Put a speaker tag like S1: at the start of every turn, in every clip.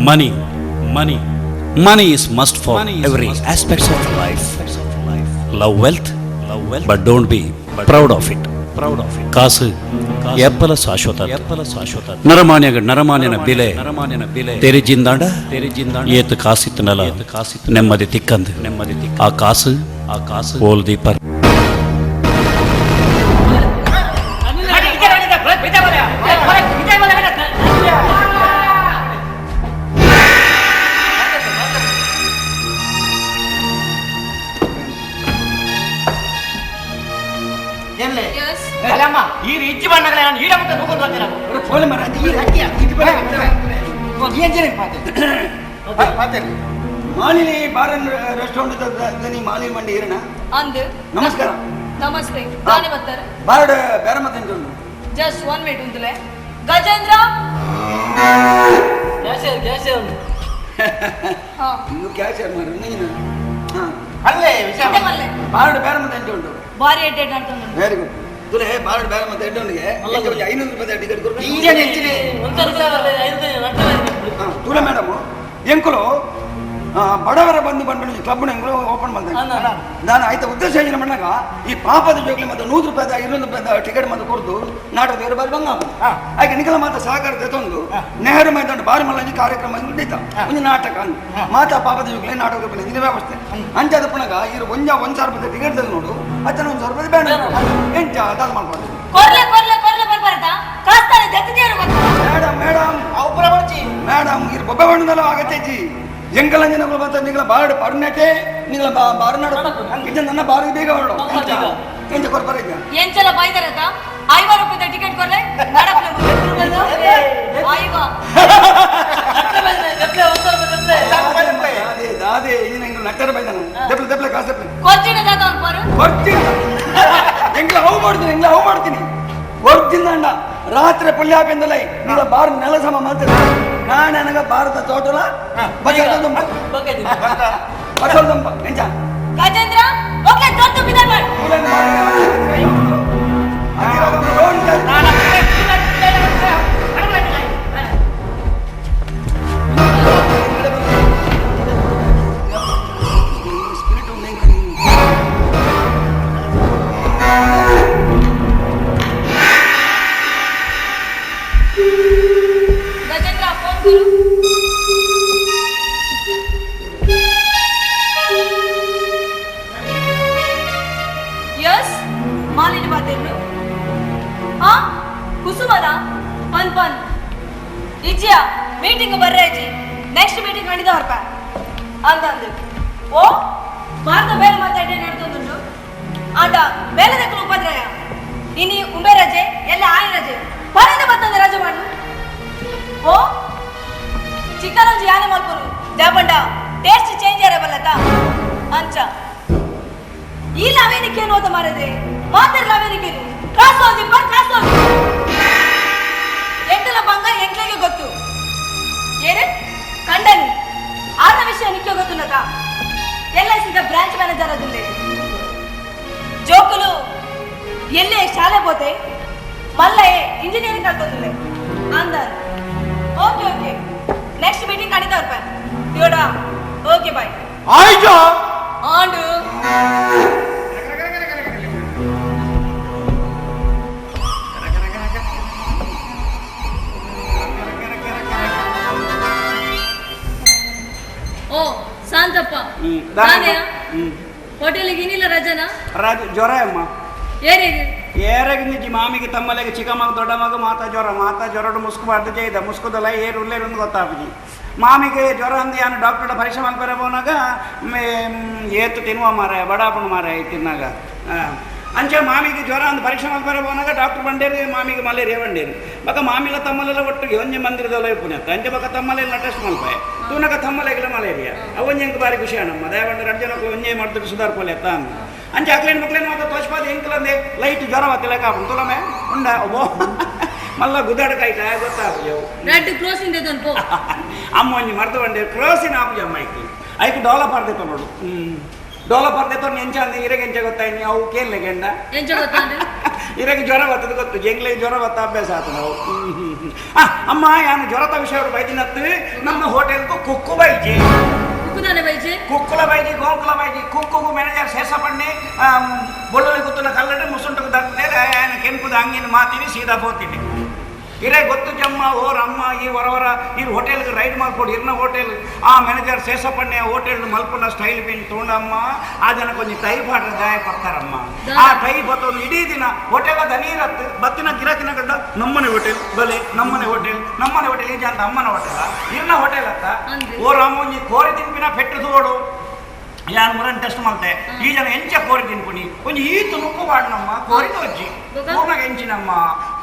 S1: Money, money, money is must for every aspect of life. Love wealth, but don't be proud of it. ಕಾಸು ಎಪ್ಪಲ ಶಾಶ್ವತ ನರಮಾನ್ಯನ ಬೆಲೆ ತೆರಿಜಿಂದಾಂಡ ಏತು ಕಾಸಿತ್ತನಲ್ಲ ನೆಮ್ಮದಿ ತಿಕ್ಕಂದು ಆ ಕಾಸು ಓಲ್ ದೀಪರ್
S2: ಈ ರಿಚ್ ಬಣ್ಣಗಳ ನಾನು ಈಡ ಮತ್ತೆ ಹೋಗೋದು ಅಂತ ನಾನು ಫೋನ್ ಮಾರ ಈ ರಕ್ಕಿಯ ಇದು ಬರ ಏನು ಜನ ಪಾತೆ ಮಾಲಿನಿ ಬಾರ್ ರೆಸ್ಟೋರೆಂಟ್ ದನಿ ಮಾಲಿನಿ ಮಂಡಿ ಇರಣ
S3: ಅಂದು
S2: ನಮಸ್ಕಾರ
S3: ನಮಸ್ತೆ ತಾನೇ ಬರ್ತಾರೆ
S2: ಬಾರ್ಡ್ ಬೇರೆ ಮತ್ತೆ ಉಂಟು
S3: ಜಸ್ಟ್ 1 ಮಿನಿಟ್ ಉಂಟಲೆ ಗಜೇಂದ್ರ ಕ್ಯಾಶಿಯರ್ ಹಾ
S2: ಇನ್ನು ಕ್ಯಾಶಿಯರ್ ಮಾರ ನೀನು ಹಾ ಅಲ್ಲೇ ವಿಷಯ ಬಾರ್ಡ್ ಬೇರೆ ಮತ್ತೆ ಉಂಟು
S3: ಬಾರಿ ಎಡ್ಡೆಡ್ ಅಂತ
S2: ವೆರಿ ಗುಡ್ ತುಲೆ ಬಾರ್ಡ್ ಬೇರೆ ಮತ್ತೆ ಎಡ್ಡೋನಿಗೆ 500 ರೂಪಾಯಿ ಟಿಕೆಟ್ ಕೊಡ್ಬೇಕು ತುಲ ಮೇಡಮ್ ಎಂಕುಲು ಬಡವರ ಬಂದು ಬಂದ್ಬಿಟ್ಟು ಕ್ಲಬ್ನ ಎಂಕುಲು ಓಪನ್ ಮಾಡ್ದೆ ನಾನು ಆಯ್ತಾ ಉದ್ದೇಶ ಯೋಜನೆ ಮಾಡಾಗ ಈ ಪಾಪದ ಜೋಗ್ಲಿ ಮತ್ತೆ 100 ರೂಪಾಯಿ 200 ರೂಪಾಯಿ ಟಿಕೆಟ್ ಮತ್ತೆ ಕೊಡ್ದು ನಾಟಕದ ಬೇರೆ ಬಾರಿ ಬಂಗ ಹಾಗೆ ನಿಖಲ ಮಾತ ಸಹಕಾರ ತಂದು ನೆಹರು ಮೈದಾನ ಬಾರಿ ಮಲ್ಲಂಜಿ ಕಾರ್ಯಕ್ರಮ ನಡೀತ ಒಂದು ನಾಟಕ ಮಾತಾ ಪಾಪದ ಜೋಗ್ಲಿ ನಾಟಕ ಇದು ವ್ಯವಸ್ಥೆ ಅಂಚಾದ ಪುನಗ ಇರು 1,000 ರೂಪಾಯಿ ಟಿಕೆಟ್ ತಂದು ನೋಡು ಅತನ 1,000 ರೂಪಾಯಿ ಬ್ಯಾಂಡ್ ಎಂಚ ಅದಾದ ಮಾಡ್ಬೋದು ಮೇಡಮ್ ಅವಪುರ ಬರ್ಚಿ ಮೇಡಮ್ ಇರು ಬೊಬ್ಬೆ ಬಣ್ಣದಲ್ಲ ಆಗತ್ತೈತಿ ಎಂಕಲ ಜನಗಳು ಮತ್ತೆ ನಿಗಳ ಬಾರ್ಡ್ ಪರ್ನೆಟೆ ನಿಗಳ ಬಾರ್ನಾಡು ಇದು ನನ್ನ ಬಾರಿಗೆ ಬೇಗ ಹೊರಡು ಎಂತ ಕೊರ್ಪರ ಈಗ
S3: ಎಂಚಲ ಬೈದರತ 5 ರೂಪಾಯಿ ಟಿಕೆಟ್ ಕೊರ್ಲೆ ನಡಪ್ಲೆ ಆಯ್ವಾ
S2: ಅದೇ ಇದು ಎಂಕಲ ನಟ್ಟರ ಬೈದನ ದೆಪ್ಲೆ ಕಾಸು ದೆಪ್ಲೆ
S3: ಕೊರ್ಚಿನ ಜಾಗ ಅನ್ಪಾರು
S2: ಕೊರ್ಚಿನ ಎಂಕಲ ಹೌ ಮಾಡ್ತೀನಿ ಕೊರ್ಚಿಂದ ರಾತ್ರಿ ಪುಲ್ಯಾಪಿಂದಲೈ ನಿಗಳ ಬಾರ್ ನೆಲ ಸಮ ಮಾತ್ರ ನಾನು ನನಗ ಭಾರತ ತೋಟಲ ಬಸವದಂಬ ಎಂಚ
S3: ಗಜೇಂದ್ರ ಹೋಗ್ಲೆ ದೊಡ್ಡ ಬಿದರ್ ಮಾಡು गजेंद्र फोन करो यस मालिनी बात है हाँ कुसुमदा पन इजिया मीटिंग बर रहे जी नेक्स्ट मीटिंग नडीदा ಹೊರಪ ಅಂದಂದು ಓ ಭಾರತ ಬೇರೆ ಮಾತಾಡಿ ನಡೆದುಂಟು ಆಟ ಬೇರೆ ದಕ್ಕಲು ಉಪದ್ರಯ ಇನಿ ಉಂಬೆ ರಜೆ ಎಲ್ಲ ಆಯ್ ರಜೆ ಪರದೆ ಬತ್ತಂದ ರಜೆ ಮಾಡು ಓ ಚಿಕನ್ ಒಂಜಿ ಯಾನೆ ಮಲ್ಪುನು ದೇಪಂಡ ಟೇಸ್ಟ್ ಚೇಂಜ್ ಇರಬಲ್ಲತ ಅಂಚ ಈ ಲಾವೇನಿಕೇನು ಅಂತ ಮಾರದೆ ಮಾತರ ಲಾವೇನಿಕೇನು ಕ್ರಾಸ್ ಹೋಗಿ ಎಂಟಲ ಬಂಗ ಎಂಟ್ಲೆಗೆ ಗೊತ್ತು ಏನೇ ಕಂಡನಿ ಆದ ವಿಷಯ ನಿಕ್ಕೆ ಗೊತ್ತುನದ LICದ ಬ್ರಾಂಚ್ ಮ್ಯಾನೇಜರ್ ಅದುಂಡೆ ಜೋಕುಲು ಎಲ್ಲೇ ಶಾಲೆ ಹೋದೆ ಮಲ್ಲ ಇಂಜಿನಿಯರಿಂಗ್ ಕಲ್ತೊಂದುಲೆ ಅಂದರ್ ಓಕೆ ನೆಕ್ಸ್ಟ್ ಮೀಟಿಂಗ್ ಕಡಿತ ರೂಪಾಯಿ ಯೋಡಾ ಓಕೆ ಬಾಯ್
S2: ಆಯ್ತು
S3: ಆಂಡು ಓ ಶಾಂತಪ್ಪ ನಾನೆಯಾ ಹೋಟೆಲಿಗೆ ಏನಿಲ್ಲ ರಜನಾ
S2: ಜ್ವರ ಅಮ್ಮ
S3: ಏನಿದೆ
S2: ಏರಾಗಿ ಮಾಮಿಗೆ ತಮ್ಮಲೆಗೆ ಚಿಕ್ಕ ಮಗ ದೊಡ್ಡ ಮಗ ಮಾತಾ ಜ್ವರ ಮುಸ್ಕು ಬಾರ್ದು ಜೈದ ಮುಸ್ಕುದಲ್ಲ ಏರು ಉಳ್ಳೇರು ಒಂದು ಗೊತ್ತಾಗ್ಬಿಡಿ ಮಾಮಿಗೆ ಜ್ವರ ಅಂದು ಯಾನು ಡಾಕ್ಟರ್ ಪರೀಕ್ಷೆ ಮಾಡ್ಬಾರ ಹೋನಾಗ ಏತು ತಿನ್ನುವ ಮಾರ ಬಡಾಪಣ ಮಾರ ತಿನ್ನಾಗ ಅಂಚೆ ಮಾಮಿಗೆ ಜ್ವರ ಅಂದು ಪರೀಕ್ಷೆ ಮಾಡ್ಬಾರ ಹೋನಾಗ ಡಾಕ್ಟರ್ ಬಂಡೇರಿ ಮಾಮಿಗೆ ಮಲೇರಿಯಾ ಬಂಡೇರಿ ಬಕ ಮಾಮಿಲ ತಮ್ಮಲೆಲ್ಲ ಒಟ್ಟಿಗೆ ಒಂಜೆ ಮಂದಿರದಲ್ಲ ಪುಣ್ಯತ್ತ ಅಂಚೆ ಬಕ ತಮ್ಮಲೆಲ್ಲ ಟೆಸ್ಟ್ ಮಲ್ಪಾಯ ತೂನಕ ತಮ್ಮಲೆಗಿಲ್ಲ ಮಲೇರಿಯಾ ಅವೊಂಜೆಂಗೆ ಬಾರಿ ಖುಷಿ ಅಣ್ಣಮ್ಮ ದಯವಂಡ 2 ಜನಕ್ಕೆ ಒಂಜೆ ಮಾಡ್ತಿಟ್ಟು ಸುಧಾರ್ಕೊಲೆ ಅತ್ತ ಅಂಚೆ ಅಕ್ಲೇನು ಮಕ್ಳೇನು ಮಾತ್ರ ತೋಚ್ಪಾದ ಎಂಕಲಂದೆ ಲೈಟ್ ಜ್ವರ ಬತ್ತಿಲ್ಲ ಕಾಪು ತುಲಮೆ ಉಂಡ ಒಬ್ಬೋ ಮಲ್ಲ ಗುದ್ದಾಡಕಾಯ್ತ ಗೊತ್ತಾಗ್ಯವು
S3: ರೆಡ್ ಕ್ರಾಸ್ ಇಂದ ತನ್ಪೋ
S2: ಅಮ್ಮ ಒಂಜಿ ಮರ್ತ ಬಂಡೆ ಕ್ರಾಸಿನ ಆಪುಜ ಅಮ್ಮ ಐಕ್ ಡೆವಲಪ್ ಆಡ್ತೈತ ನೋಡು ಡೋಲ ಪರ್ದೆ ಎಂಚ ಅಂದ ಇರಗೆ ಎಂಚ ಗೊತ್ತಾಯ್ನಿ ಅವು ಕೇಳಲೆ ಗೆಂಡ
S3: ಎಂಚ ಗೊತ್ತಾಂದ್ರೆ
S2: ಇದಕ್ಕೆ ಜ್ವರ ಬರ್ತದೆ ಗೊತ್ತು, ಜಂಗ್ಲಿಗೆ ಜ್ವರ ಬತ್ತ ಅಭ್ಯಾಸ ಆಯ್ತು ನಾವು. ಅಮ್ಮ ಯಾನು ಜ್ವರದ ವಿಷಯ ಬೈದಿನತ್ತು ನಮ್ಮ ಹೋಟೆಲ್ಗೂ ಕುಕ್ಕು ಬೈಜಿ, ಕುಕ್ಕುಲ ಬೈಜಿ, ಗೋಂಕುಲ ಬೈಜಿ, ಕುಕ್ಕುಗೂ ಮ್ಯಾನೇಜರ್ ಶೇಷಪಣ್ಣೆ ಬೊಳ್ಳೊಲಿ ಗುತ್ತುನ ಕಲ್ಲಡೆ ಮುಸುಂಟು ದರ್ತದೆ ಕೆಂಪುದ ಹಂಗಿನ ಮಾತೀನಿ ಸೀದಾ ಹೋಗ್ತೀನಿ. ಇರೇ ಗೊತ್ತು ಜಮ್ಮ ಓರಮ್ಮ ಈ ಹೊರವರ ಈ ಹೋಟೆಲ್ಗೆ ರೈಡ್ ಮಾಡ್ಕೊಡಿ ಇರ್ನ ಹೋಟೆಲ್ ಆ ಮ್ಯಾನೇಜರ್ ಶೇಷಪಣ್ಣೆ ಹೋಟೆಲ್ ಮಲ್ಪನ ಸ್ಟೈಲ್ ಪಿನ್ ತೊಗೊಂಡಮ್ಮ ಆ ಜನ ಕೊಂಚ ಟೈ ಪಾಡ್ರೆ ದಾಯ ಕೊಡ್ತಾರಮ್ಮ. ಆ ಟೈ ಬತ್ತೊಂದು ಇಡೀ ದಿನ ಹೋಟೆಲ್ ದನೀರತ್ತು ಬತ್ತಿನ ಗಿರಾಕಿನ ಗಡ್ಡ ನಮ್ಮನೆ ಹೋಟೆಲ್ ಬಲೆ ನಮ್ಮನೆ ಹೋಟೆಲ್ ಈ ಜನ ಅಮ್ಮನ ಹೋಟೆಲ್ ಇರ್ನ ಹೋಟೆಲ್ ಅತ್ತ ಓರಮ್ಮ ಒಂಜಿ ಕೋರಿ ತಿನ್ಪಿನ ಪೆಟ್ಟು ತೋಡು ಯಾನ್ ಮುರನ್ ಟೆಸ್ಟ್ ಮಾಡ್ತೆ ಈ ಜನ ಎಂಚ ಕೋರಿ ತಿನ್ಪುನಿ ಒಂಜಿ ಈತು ನುಕ್ಕು ಬಾಡ್ನಮ್ಮ ಕೋರಿ ತೋಜಿ ಪೂರ್ಣಗೆ ಎಂಚಿನಮ್ಮ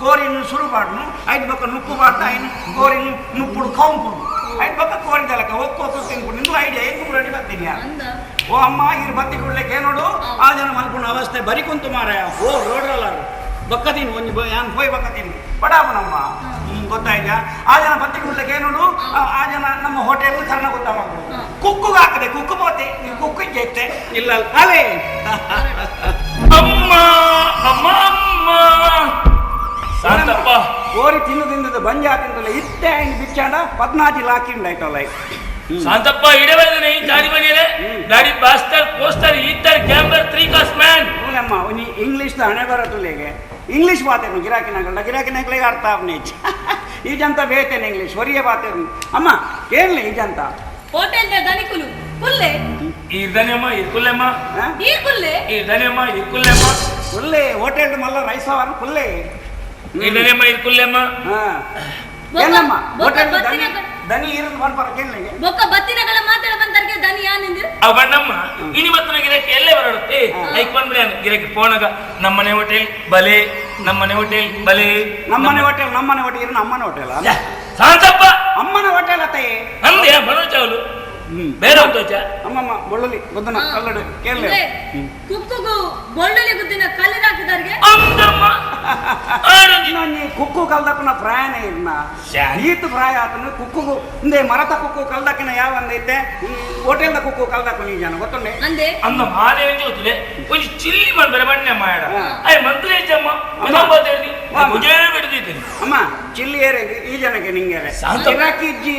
S2: ಕೋರಿನ ಸುರು ಬಾಡ್ನು ಐದು ಬಕ್ಕ ನುಕ್ಕು ಬಾಡ್ದ ಐನು ಕೋರಿನ ನುಪ್ಪುಡು ಕೌಂಪುಡು ಐದು ಬಕ್ಕ ಕೋರಿ ದಲಕ ಒಕ್ಕು ತಿನ್ಪುಡು ನಿಂದು ಐಡಿಯಾ ಏನು ರೆಡಿ ಬರ್ತೀನಿ ಓ ಅಮ್ಮ ಇರ್ ಬತ್ತಿ ಕೊಡ್ಲಿಕ್ಕೆ ನೋಡು ಆ ಜನ ಮಲ್ಪುಣ ಅವಸ್ಥೆ ಬರಿ ಕುಂತು ಮಾರಾಯ ಓ ರೋಡ್ರಲ್ಲಾರು ಬಕ್ಕತೀನಿ ಒಂಜಿ ಯಾನ್ ಹೋಯ್ ಬಕ್ಕತೀನಿ ಬಡಾಪನಮ್ಮ ಗೊತ್ತಾಯ್ತಾ ಆ ಜನ ಬತ್ತಿ ಕೊಡ್ಲಿಕ್ಕೆ ನೋಡು ಆ ಜನ ನಮ್ಮ ಹೋಟೆಲ್ ಕರ್ಣ ಗೊತ್ತಾಗ ಕುಕ್ಕುಗೆ ಹಾಕದೆ ಕುಕ್ಕು ಪೋತೆ ಕುಕ್ಕು ಜೈತೆ ಇಲ್ಲ ಅಲೇ
S4: ಅಮ್ಮ ಅಮ್ಮ ಅಮ್ಮ ಸಾಂತಪ್ಪ
S2: ಕೋರಿ ತಿನ್ನದಿಂದ ಬಂಜಾ ತಿಂದಲ್ಲ ಇತ್ತೆ ಐದು ಬಿಚ್ಚಾಂಡ 14 ಲಾಕಿಂಡ್ ಆಯ್ತಲ್ಲ
S4: ಶಾಂತಪ್ಪ ಇಡಬೇಕನೆ ಈ ಗಾಡಿ ಮನೆಯಲ್ಲೇ ಗಾಡಿ ಬಾಸ್ಟರ್ ಪೋಸ್ಟರ್ ಈಟರ್ ಕ್ಯಾಮ್ರಾ 3 ಕಾಸ್ ಮ್ಯಾನ್
S2: ನಮ್ಮ ಇಂಗ್ಲಿಷ್ ಹಣೆ ಬರತ್ತುಲೆಗೆ ಇಂಗ್ಲಿಷ್ ಬಾತೇನು ಗಿರಾಕಿನಗಳಿಗೆ ಅರ್ಥ ಅವನೇ ಈಜಂತ ಬೇತೇನೆ ಇಂಗ್ಲಿಷ್ ಹೊರಿಗೆ ಬಾತೇನು ಅಮ್ಮ ಕೇಳಲಿ ಈಜಂತ
S3: ಹೋಟೆಲ್ ದನಿಕುಲು ಕುಲ್ಲೆ
S4: ಈ ದನಿಯಮ್ಮ ಇರ್ಕುಲ್ಲೆಮ್ಮ
S3: ಈ ಕುಲ್ಲೆ
S4: ಈ ದನಿಯಮ್ಮ ಇರ್ಕುಲ್ಲೆಮ್ಮ
S2: ಕುಲ್ಲೆ ಹೋಟೆಲ್ ಮಲ್ಲ ರೈಸವನು ಕುಲ್ಲೆ
S4: ಈ ದನಿಯಮ್ಮ ಇರ್ಕುಲ್ಲೆಮ್ಮ
S2: ಏನಮ್ಮ ಹೋಟೆಲ್ ದನಿ ಇರೋದು ಬರ್ಬಾರ ಕೇಳಲಿಗೆ
S3: ಬೊಕ್ಕ ಬತ್ತಿನಗಳ ಮಾತಾಡ ಬಂದರ್ಗೆ ದನಿ ಯಾನಿಂದು
S4: ಅವಣ್ಣಮ್ಮ ಇನಿ ಮತ್ತನ ಗಿರಕ್ಕೆ ಎಲ್ಲೇ ಬರಡುತ್ತೆ ಐಕ್ ಬಂದ್ಬಿಡ್ಯಾನ ಗಿರಕ್ಕೆ ಫೋನಾಗ ನಮ್ಮನೆ ಹೋಟೆಲ್ ಬಲೆ ನಮ್ಮನೆ ಹೋಟೆಲ್ ಬಲೆ
S2: ನಮ್ಮನೆ ಹೋಟೆಲ್ ಇರೋ ನಮ್ಮನೆ ಹೋಟೆಲ್
S4: ಶಾಂತಪ್ಪ
S2: ಅಮ್ಮನ ಹೋಟೆಲ್ ಅತ್ತೆ
S4: ಅಂದೆ ಮನೋಜ್ ಬೇರೆ ಹೋಗ್ತೋಚ
S2: ಅಮ್ಮಮ್ಮ ಬೊಳ್ಳಲಿ ಗೊತ್ತನ ಕಲ್ಲಡು ಕೇಳಲಿ
S3: ಕುಕ್ಕುಗು ಬೊಳ್ಳಲಿ ಗುದ್ದಿನ ಕಲ್ಲಿನ ಹಾಕಿದಾರ್ಗೆ
S4: ಅಮ್ಮಮ್ಮ
S2: ನೀ ಕುಕ್ಕು ಕಲ್ದಕ್ಕನ ಪ್ರಾಯನ ಇರ್ನ ಈತು ಪ್ರಾಯ ಆತನ ಕುಕ್ಕುಗು ಹಿಂದೆ ಮರತ ಕುಕ್ಕು ಕಲ್ದಕ್ಕಿನ ಯಾವ ಅಂದೈತೆ ಹೋಟೆಲ್ದ ಕುಕ್ಕು ಕಲ್ದಕ್ಕ ನೀ ಜನ ಗೊತ್ತೊಂಡೆ
S3: ಅಂದೆ
S4: ಅಂದ ಮಾದೇವಿ ಗೊತ್ತಿದೆ ಒಂದು ಚಿಲ್ಲಿ ಮಾಡ್ಬೇರೆ ಬಣ್ಣೆ ಮಾಡ ಅಯ್ಯ ಮಂತ್ರಿ ಅಜ್ಜಮ್ಮ ಮನೋಬಾದೇವಿ ಮುಜೇ ಬಿಡ್ದಿದ್ದೀನಿ
S2: ಅಮ್ಮ ಚಿಲ್ಲಿ ಏರೆ ಈ ಜನಕ್ಕೆ ನಿಂಗೆ
S4: ಶಾಂತ.
S2: ಇಜ್ಜಿ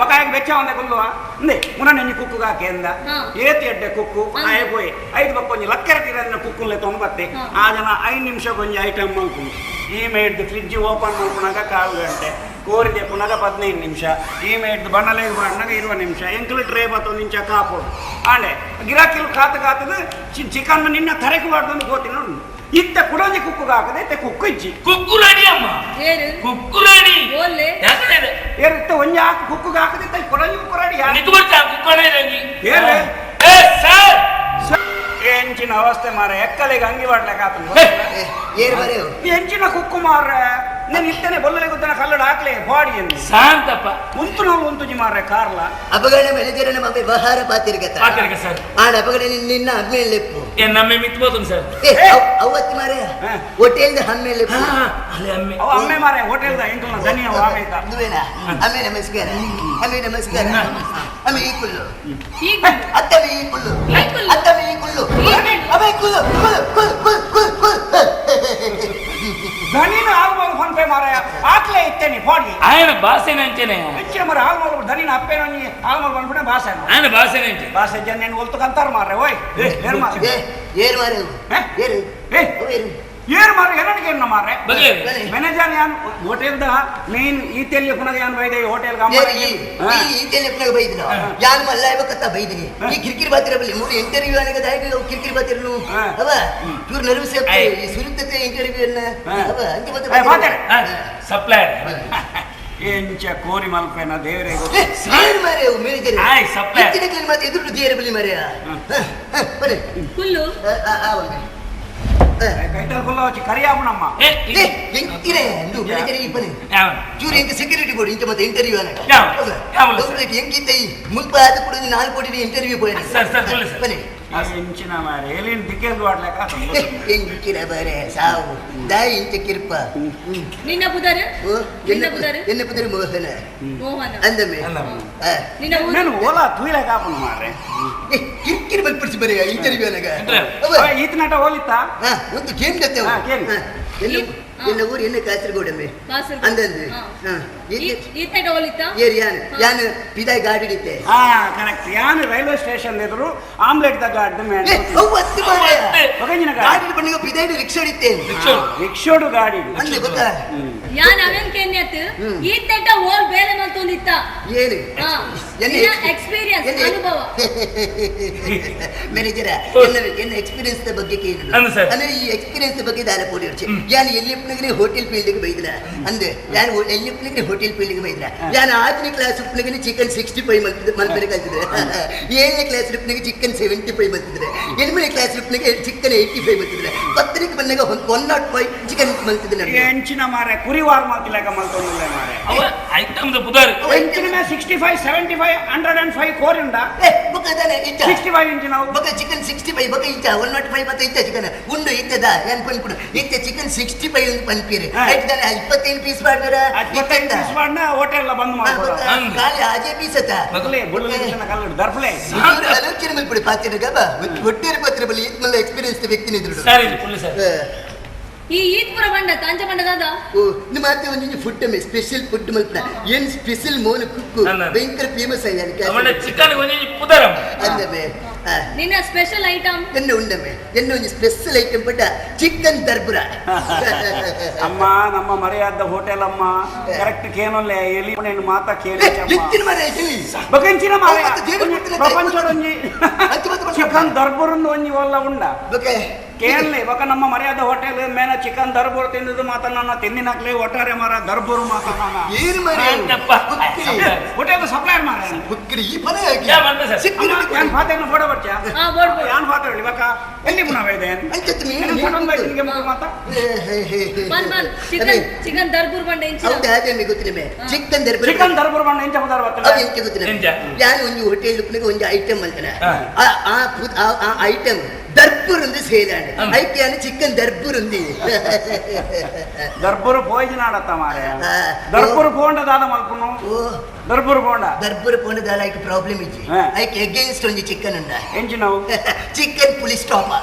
S2: ಬಕಾಯಿಗೆ ಬೆಚ್ಚ ಒಂದೆ ಕೊಲ್ಲುವ ಅಂದೆ ಮುನ ನೆನ್ನಿ ಕುಕ್ಕುಗ ಹಾಕೆಂದ ಏತಿ ಎಡ್ಡೆ ಕುಕ್ಕು ಆಯ್ ಪೋಯ್ 5 ಬಕ್ಕ ಒಂಜಿ ಲಕ್ಕರ ತೀರನ್ನ ಕುಕ್ಕುಲ್ಲೆ ತೊಂಬತ್ತೆ ಆ ಜನ 5 ನಿಮಿಷ ಒಂಜಿ ಐಟಮ್ ಮಲ್ಕೊಂಡು ಈ ಮೇಡ್ದು ಫ್ರಿಡ್ಜ್ ಓಪನ್ ಮಾಡ್ಕೊಂಡಾಗ 1/4 ಗಂಟೆ ಕೋರಿಗೆ ಪುನಗ 15 ನಿಮಿಷ ಈ ಮೇಡ್ದು ಬಣ್ಣಲೆ ಮಾಡಿನಾಗ 20 ನಿಮಿಷ ಎಂಕ್ಲು ಟ್ರೇ 1 ಇಂಚ ಕಾಪೋಡು ಆಂಡೆ ಗಿರಾಕಿಲು ಕಾತದು ಚಿಕನ್ ನಿನ್ನ ತರಕು ಮಾಡ್ಕೊಂಡು ಗೋತಿ ನೋಡು ಇತ್ತ ಕುಡೋಂಜಿ ಕುಕ್ಕುಗ ಹಾಕದೆ ಇತ್ತೆ ಕುಕ್ಕು ಇಜ್ಜಿ
S4: ಕುಕ್ಕು ರೆಡಿ ಅಮ್ಮ
S3: ಏರು
S4: ಕುಕ್ಕು ರೆಡಿ
S3: ಓಲ್ಲೆ
S4: ಯಾಕಡೆ
S2: ಏರಿತ್ತ ಒಂಜಿ ಹಾಕಿ ಕುಕ್ಕುಗ ಹಾಕದಿತ್ತ ಕುಡೋಂಜಿ ಕುಕ್ಕು ರೆಡಿ
S4: ನಿಕ್ಕು ಬರ್ತಾ ಕುಕ್ಕನೇ ರಂಗಿ
S2: ಏರು
S4: ಏ ಸರ್
S2: ಎಂಚಿನ ಅವಸ್ಥೆ ಮಾರ ಎಕ್ಕಲಿಗೆ ಅಂಗಿ ಮಾಡ್ಲಿಕ್ಕೆ ಎಂಚಿನ ಕುಕ್ಕು ಮಾರ నేను ఇట్టనే బొల్లలే గుద్దన కల్లడు ఆకలే బాడీ ಎಂದು
S4: ಶಾಂತಪ್ಪ
S2: ಉಂತುನೋಳು ಉಂತುಜಿ ಮಾರ್ರೆ ಕಾರ್ಲ
S5: ಅಪಗಡ ಮೆಣಜರನ ಮಬ್ಬೆ ಬಹಾರ ಪಾತಿರ್ಗತ
S4: ಪಾತಿರ್ಗ ಸರ್
S5: ಆಡ ಅಪಗಡ ನಿನ್ನ ಹಮ್ಮೇಲೆ ಲೆಪ್ಪು
S4: ಏ ನಮ್ಮೆ ಮಿತ್ಬೋತನ್ ಸರ್
S5: ಅವತ್ತಿ ಮಾರೆ ಹೋಟೆಲ್ದ ಹಮ್ಮೇಲೆ ಲೆಪ್ಪು
S4: ಅಲ್ಲೇ ಅಮ್ಮೆ
S2: ಅವ ಅಮ್ಮೆ ಮಾರೆ ಹೋಟೆಲ್ದ ಎಂಕಲ್ನ ಧನಿಯ ವಾಮೇತ
S5: ದುವೇನಾ ಅಮ್ಮೆ ನಮಸ್ಕಾರ ಅಮ್ಮೆ ಈ ಕುಲ್ಲು
S3: ಈಗ
S5: ಅತ್ತಮೆ ಈ ಕುಲ್ಲು ಅತ್ತಮೆ ಈ ಕುಲ್ಲು ಅಮ್ಮೆ ಕುಲ್ಲು
S2: ಧನಿನ ಆಲ್ಮೋಲ್ ಫೋನ್ ಪೇ ಮಾರ ಆಕಲೇ ಇತ್ತೇನೆ ಬಾಡಿ
S4: ఆయన భాషనే అంటేనే
S2: ಹೆಚ್ಚೆ ಮರ ಆಲ್ಮೋಲ್ ಧನಿನ ಅಪ್ಪೇನೋ ಆಲ್ಮೋಲ್ ಬಂದ್ಬಿಟ್ಟೆ ಭಾಷೆ
S4: ఆయన భాషనే అంటే
S2: ಭಾಷೆ ಜನ నేను ಒಲ್ತಕಂತಾರ ಮಾರ್ರೆ ಓಯ್ ಏನ್ ಮಾರ
S5: ಏರು ಮಾರೆ ಏರು
S2: ಏರ್ ಮಾರ ಏನಕ್ಕೆ ಏನು ಮಾರ್ರೆ
S4: ಬಗೆ
S2: ಮ್ಯಾನೇಜರ್ ಯಾನ್ ಹೋಟೆಲ್ದ ಮೇನ್ ಈತೆಲ್ಲಿ ಪುನಗ ಯಾನ್ ಬೈದೆ ಹೋಟೆಲ್
S5: ಈತೆಲ್ಲಿ ಪುನಗ ಬೈದಿನ ಯಾನ್ ಮಲ್ಲ ಇವಕತ್ತ ಬೈದಿನಿ ಈ ಕಿರಿಕಿರಿ ಬಾತಿರ ಬಲ್ಲಿ ಮೂರು ಇಂಟರ್ವ್ಯೂ ಅನಗ ದಾಯಕ ಕಿರಿಕಿರಿ ಬಾತಿರನು ಅವ ಇವ್ರು ನರ್ವಸ್ ಈ ಸುರಿತತೆ ಇಂಟರ್ವ್ಯೂ ಅನ್ನ ಅವ ಅಂತಿ ಮತ್ತೆ
S4: ಸಪ್ಲೈಯರ್
S2: ಎಂಚ ಕೋರಿ ಮಲ್ಪೇನ ದೇವರೇ
S5: ಸಾರ್ ಮಾರೆ ಮೇನೇಜರ್
S4: ಆಯ್ ಸಪ್ಲೈಯರ್
S5: ಇದಕ್ಕೆ ಮತ್ತೆ ಎದುರು ದೇವರ ಬಲ್ಲಿ ಮಾರೆ ಬನ್ನಿ
S3: ಕುಲ್ಲು
S2: ಕೈಟಲ್ ಕುಲ್ಲ వచ్చి ಕರಿಯಾಬುನಮ್ಮ
S5: ಎಂಕಿರೆ ಅಂದು ಮೇನೇಜರ್ ಈ ಬನ್ನಿ ಚೂರು ಎಂಕ ಸೆಕ್ಯೂರಿಟಿ ಬೋರ್ಡ್ ಇಂತ ಮತ್ತೆ ಇಂಟರ್ವ್ಯೂ ಅನ್ನ ಎಂಕಿತ್ತ ಈ ಮುಲ್ಪ ಅದು ಕೂಡ 4 ಕೋಟಿ ಇಂಟರ್ವ್ಯೂ போய்
S4: ಸರ್ ಸರ್
S5: ಬನ್ನಿ
S2: ಎಂಚಿನ ಮಾರೆ ಎಲ್ಲಿನ ದಿಕ್ಕೆಲ್ ವಾಡ್ಲಕ
S5: ಎಂಕಿರ ಬಾರೆ ಸಾವು ದಾಯಿ ಇಂತ ಕಿರ್ಪ
S3: ನಿನ್ನ ಪುದರ್
S5: ಎನ್ನ ಪುದರ್
S3: ಮೋಹನ
S5: ಅಂದಮೆ
S3: ನಿನ್ನ
S2: ನಾನು ಓಲಾ ತುಯಿಲ ಕಾಪುನ ಮಾರೆ
S5: ಕಿರ್ಕಿರಿ ಬಲ್ಪಡಿಸಿ ಬರೆಯ ಇಂಟರ್ವ್ಯೂ ಅನಗ
S2: ಈತನಾಟ ಹೋಲಿತ್ತ
S5: ಒಂದು ಗೇಮ್ ಜೊತೆ
S2: ಕೇಳಿ
S5: என்ன ஊர் என்ன ಕಾಸರಗೋಡಮ್ಮೆ ಅಂದಂದು
S3: ಈತೆಟ ಹೋಲಿತ್ತ
S5: ಏರಿ ಯಾನು ಪಿದಾಯ್ ಗಾಡಿ ಹಿಡಿತೆ
S2: ಕರೆಕ್ಟ್ ಯಾನು ರೈಲ್ವೆ ಸ್ಟೇಷನ್ ಎದುರು ಆಮ್ಲೆಟ್ ದ ಗಾಡಿ ಮೇಲೆ
S5: ಒತ್ತು ಮಾರೆ ಗಾಡಿ ಬಂದಿಗೆ ಪಿದಾಯ್ ರಿಕ್ಷಾ ಹಿಡಿತೇನೆ
S2: ರಿಕ್ಷೋಡು ಗಾಡಿ
S5: ಅಂದೆ ಗೊತ್ತಾ
S3: ಯಾನ್ ಅವೆನ್ ಕೆನ್ಯತ್ ಈತೆಟ ಹೋಲ್ ಬೇಲೆ ಮಲ್ತೊಂದಿತ್ತ
S5: ಏನು
S3: ಎಕ್ಸ್ಪೀರಿಯನ್ಸ್ ಅನುಭವ
S5: ಮ್ಯಾನೇಜರ್ ಎನ್ನ ಎಕ್ಸ್ಪೀರಿಯನ್ಸ್ ಬಗ್ಗೆ ಕೇಳಿದ್ರು ಅಂದ್ರೆ ಈ ಎಕ್ಸ್ಪೀರಿಯನ್ಸ್ ಬಗ್ಗೆ ದಾಲ ಪೋಡಿ ಹೊಡ್ಚೆ ಯಾನ್ ಎಲ್ಲಿಪ್ಪನಿಗೆ ಹೋಟೆಲ್ ಫೀಲ್ಡ್ಗೆ ಬೈದ್ರ ಅಂದೆ ಯಾನ್ ಎಲ್ಲಿಪ್ಪನಿಗೆ ಹೋಟೆಲ್ ಫೀಲ್ಡ್ಗೆ ಬೈದ್ರ ಯಾನ್ 8ನೇ ಕ್ಲಾಸ್ ಉಪ್ಪನಿಗೆ ಚಿಕನ್ 65 ಮಲ್ಪನೆ ಕಲ್ತಿದ್ರೆ 7ನೇ ಕ್ಲಾಸ್ ಉಪ್ಪನಿಗೆ ಚಿಕನ್ 75 ಮಲ್ತಿದ್ರೆ 8ನೇ ಕ್ಲಾಸ್ ಉಪ್ಪನಿಗೆ ಚಿಕನ್ 85 ಮಲ್ತಿದ್ರೆ 10ನೇ ಬಂದಾಗ 105 ಚಿಕನ್ ಮಲ್ತಿದ್ರೆ
S2: ಎಂಚಿನ ಮಾರೆ ಕುರಿವಾರ್ ಮಾತಿಲಾಗ ಮಲ್ತೊಂದಿಲ್ಲ ಮಾರೆ
S4: ಅವ ಐಟಮ್ ದ ಬುದಾರ್
S2: ಎಂಚಿನ ಮೇ 65 75 105 ಕೋರ್ ಉಂಡ
S5: ಬಕದಾನೆ ಇಂಚ
S2: 65 ಇಂಚ್ ನಾವು
S5: ಬಕ ಚಿಕನ್ 65 ಬಕ ಇಂಚ 105 ಮತ್ತೆ ಇಂಚ ಚಿಕನ್ ಉಂಡು ಇತ್ತದ ಏನ್ ಪನ್ಪುಡು ಇತ್ತ ಚಿಕನ್ 65 ಒಂದು ಪನ್ಪೀರೆ ಐತದಾನೆ 25 ಪೀಸ್ ಮಾಡ್ಬೇರ
S2: 25 ಪೀಸ್ ಮಾಡ್ನ ಹೋಟೆಲ್ ಬಂದ್ ಮಾಡ್ಬೋದು
S5: ಖಾಲಿ ಆಜೆ ಪೀಸ್ ಅತ
S2: ಮಗಲೇ ಬುಳ್ಳೆ ಕಲ್ಲು ದರ್ಫಲೆ
S5: ಆಲೋಚನೆ ಮಾಡ್ಬಿಡಿ ಪಾತಿನ ಗಬ ಒಟ್ಟೇರಿ ಪತ್ರ ಬಲಿ ಇತ್ಮಲ್ಲ ಎಕ್ಸ್ಪೀರಿಯನ್ಸ್ ವ್ಯಕ್ತಿ ಇದ್ರು
S4: ಸರಿ ಪುಲ್ಲಿ ಸರ್
S3: ಈ ಈದ್ಪುರ ಬಂಡ ತಾಂಜ ಬಂಡದಾದ
S5: ಓ ನಿಮ್ಮ ಮಾತೆ ಒಂದು ಫುಡ್ ಸ್ಪೆಷಲ್ ಫುಡ್ ಮಲ್ಪನ ಏನ್ ಸ್ಪೆಷಲ್ ಮೋನ ಕುಕ್ಕು ಭಯಂಕರ ಫೇಮಸ್ ಆಯ್ಯಾನ
S4: ಅವನ ಚಿಕನ್ ಒಂಜಿ ಪುದರಂ
S5: ಅಂದಮೆ
S3: ನಿನ್ನ ಸ್ಪೆಷಲ್ ಐಟಮ್
S5: ಎನ್ನ ಉಂಡಮೆ ಎನ್ನ ಒಂದು ಸ್ಪೆಷಲ್ ಐಟಮ್ ಪಟ್ಟ ಚಿಕನ್ ದರ್ಬುರ
S2: ಅಮ್ಮ ನಮ್ಮ ಮರೆಯಾದ ಹೋಟೆಲ್ ಅಮ್ಮ ಕರೆಕ್ಟ್ ಕೇನೊಲ್ಲೆ ಎಲಿ ಪುಣೆನ್ ಮಾತಾ ಕೇಳಿ
S5: ಎತ್ತಿನ ಮರೆ ಹೇಳಿ
S2: ಬಕಂಚಿನ ಮಾರೆ ಪ್ರಪಂಚದೊಂಜಿ ಚಿಕನ್ ದರ್ಬುರನ್ನು ಒಂಜಿ ಒಲ್ಲ ಉಂಡ
S5: ಬಕೆ
S2: ಕೇಳಲಿ ಬಕ ನಮ್ಮ ಮರ್ಯಾದ ಹೋಟೆಲ್ ಮೇನ ಚಿಕನ್ ದರ್ಬೂರ್ ತಿಂದಿದ್ದು ಮಾತ ನನ್ನ ತಿನ್ನಿನಾಕ್ಲಿ ಒಟ್ಟಾರೆ ಮಾರ ದರ್ಬೂರ್ ಮಾತ
S5: ಏನು ಮರೆ
S2: ಹೋಟೆಲ್ ಸಪ್ಲೈರ್ ಮಾರ
S5: ಬುಕ್ಕಿರಿ ಈ ಪನೆ ಆಗಿ
S4: ಯಾ ಬಂದ ಸರ್
S2: ಯಾನ್ ಫಾತೆನ ಫೋಟೋ ಬರ್ಚಾ
S3: ಬೋರ್ಡ್
S2: ಯಾನ್ ಫಾತೆ ಹೇಳಿ ಬಕ ಎಲ್ಲಿ ಮುನವೆ ಇದೆ
S5: ಅಂಚತ್ ಮೀ
S2: ಫೋಟೋ ಬೈಟಿಗೆ ಮುಖ ಮಾತ
S3: ಬನ್ ಚಿಕನ್ ದರ್ಬೂರ್ ಬಂಡ ಇಂಚ
S5: ಹೌದಾ ಅದೇ ಗೊತ್ತಿಲ್ಲ ಮೇ ಚಿಕನ್ ದರ್ಬುರ
S2: ಬಂಡ ಇಂಚ ಬದಾರ ಬತ್ತಲ್ಲ
S5: ಅದು ಎಂತ ಗೊತ್ತಿಲ್ಲ ಯಾನ್ ಒಂದು ಹೋಟೆಲ್ ಉಪ್ಪಿಗೆ ಒಂದು ಐಟಮ್ ಅಂತಾನೆ ಆ ಐಟಮ್ ದರ್ಬೂರ್ ಒಂದು ಸೇಲಾಂಡ್ ಐಕ್ಯಾನ ಚಿಕನ್ ದರ್ಬೂರ್ ఉంది
S2: ದರ್ಬೂರ್ ಭೋಜನ ಆಡತ್ತ ಮಾರೆ ದರ್ಬೂರ್ ಬೋಂಡದಾದ ಮಲ್ಪನು ದರ್ಬೂರ್ ಬೋಂಡ
S5: ದಾಲ ಐಕ್ ಪ್ರಾಬ್ಲಮ್ ಇಜ್ಜಿ ಐಕ್ ಅಗೇನ್ಸ್ಟ್ ಒಂದು ಚಿಕನ್ ಉಂಡ
S2: ಎಂಜಿ ನಾವು
S5: ಚಿಕನ್ ಪುಲಿ ಸ್ಟಾಪ್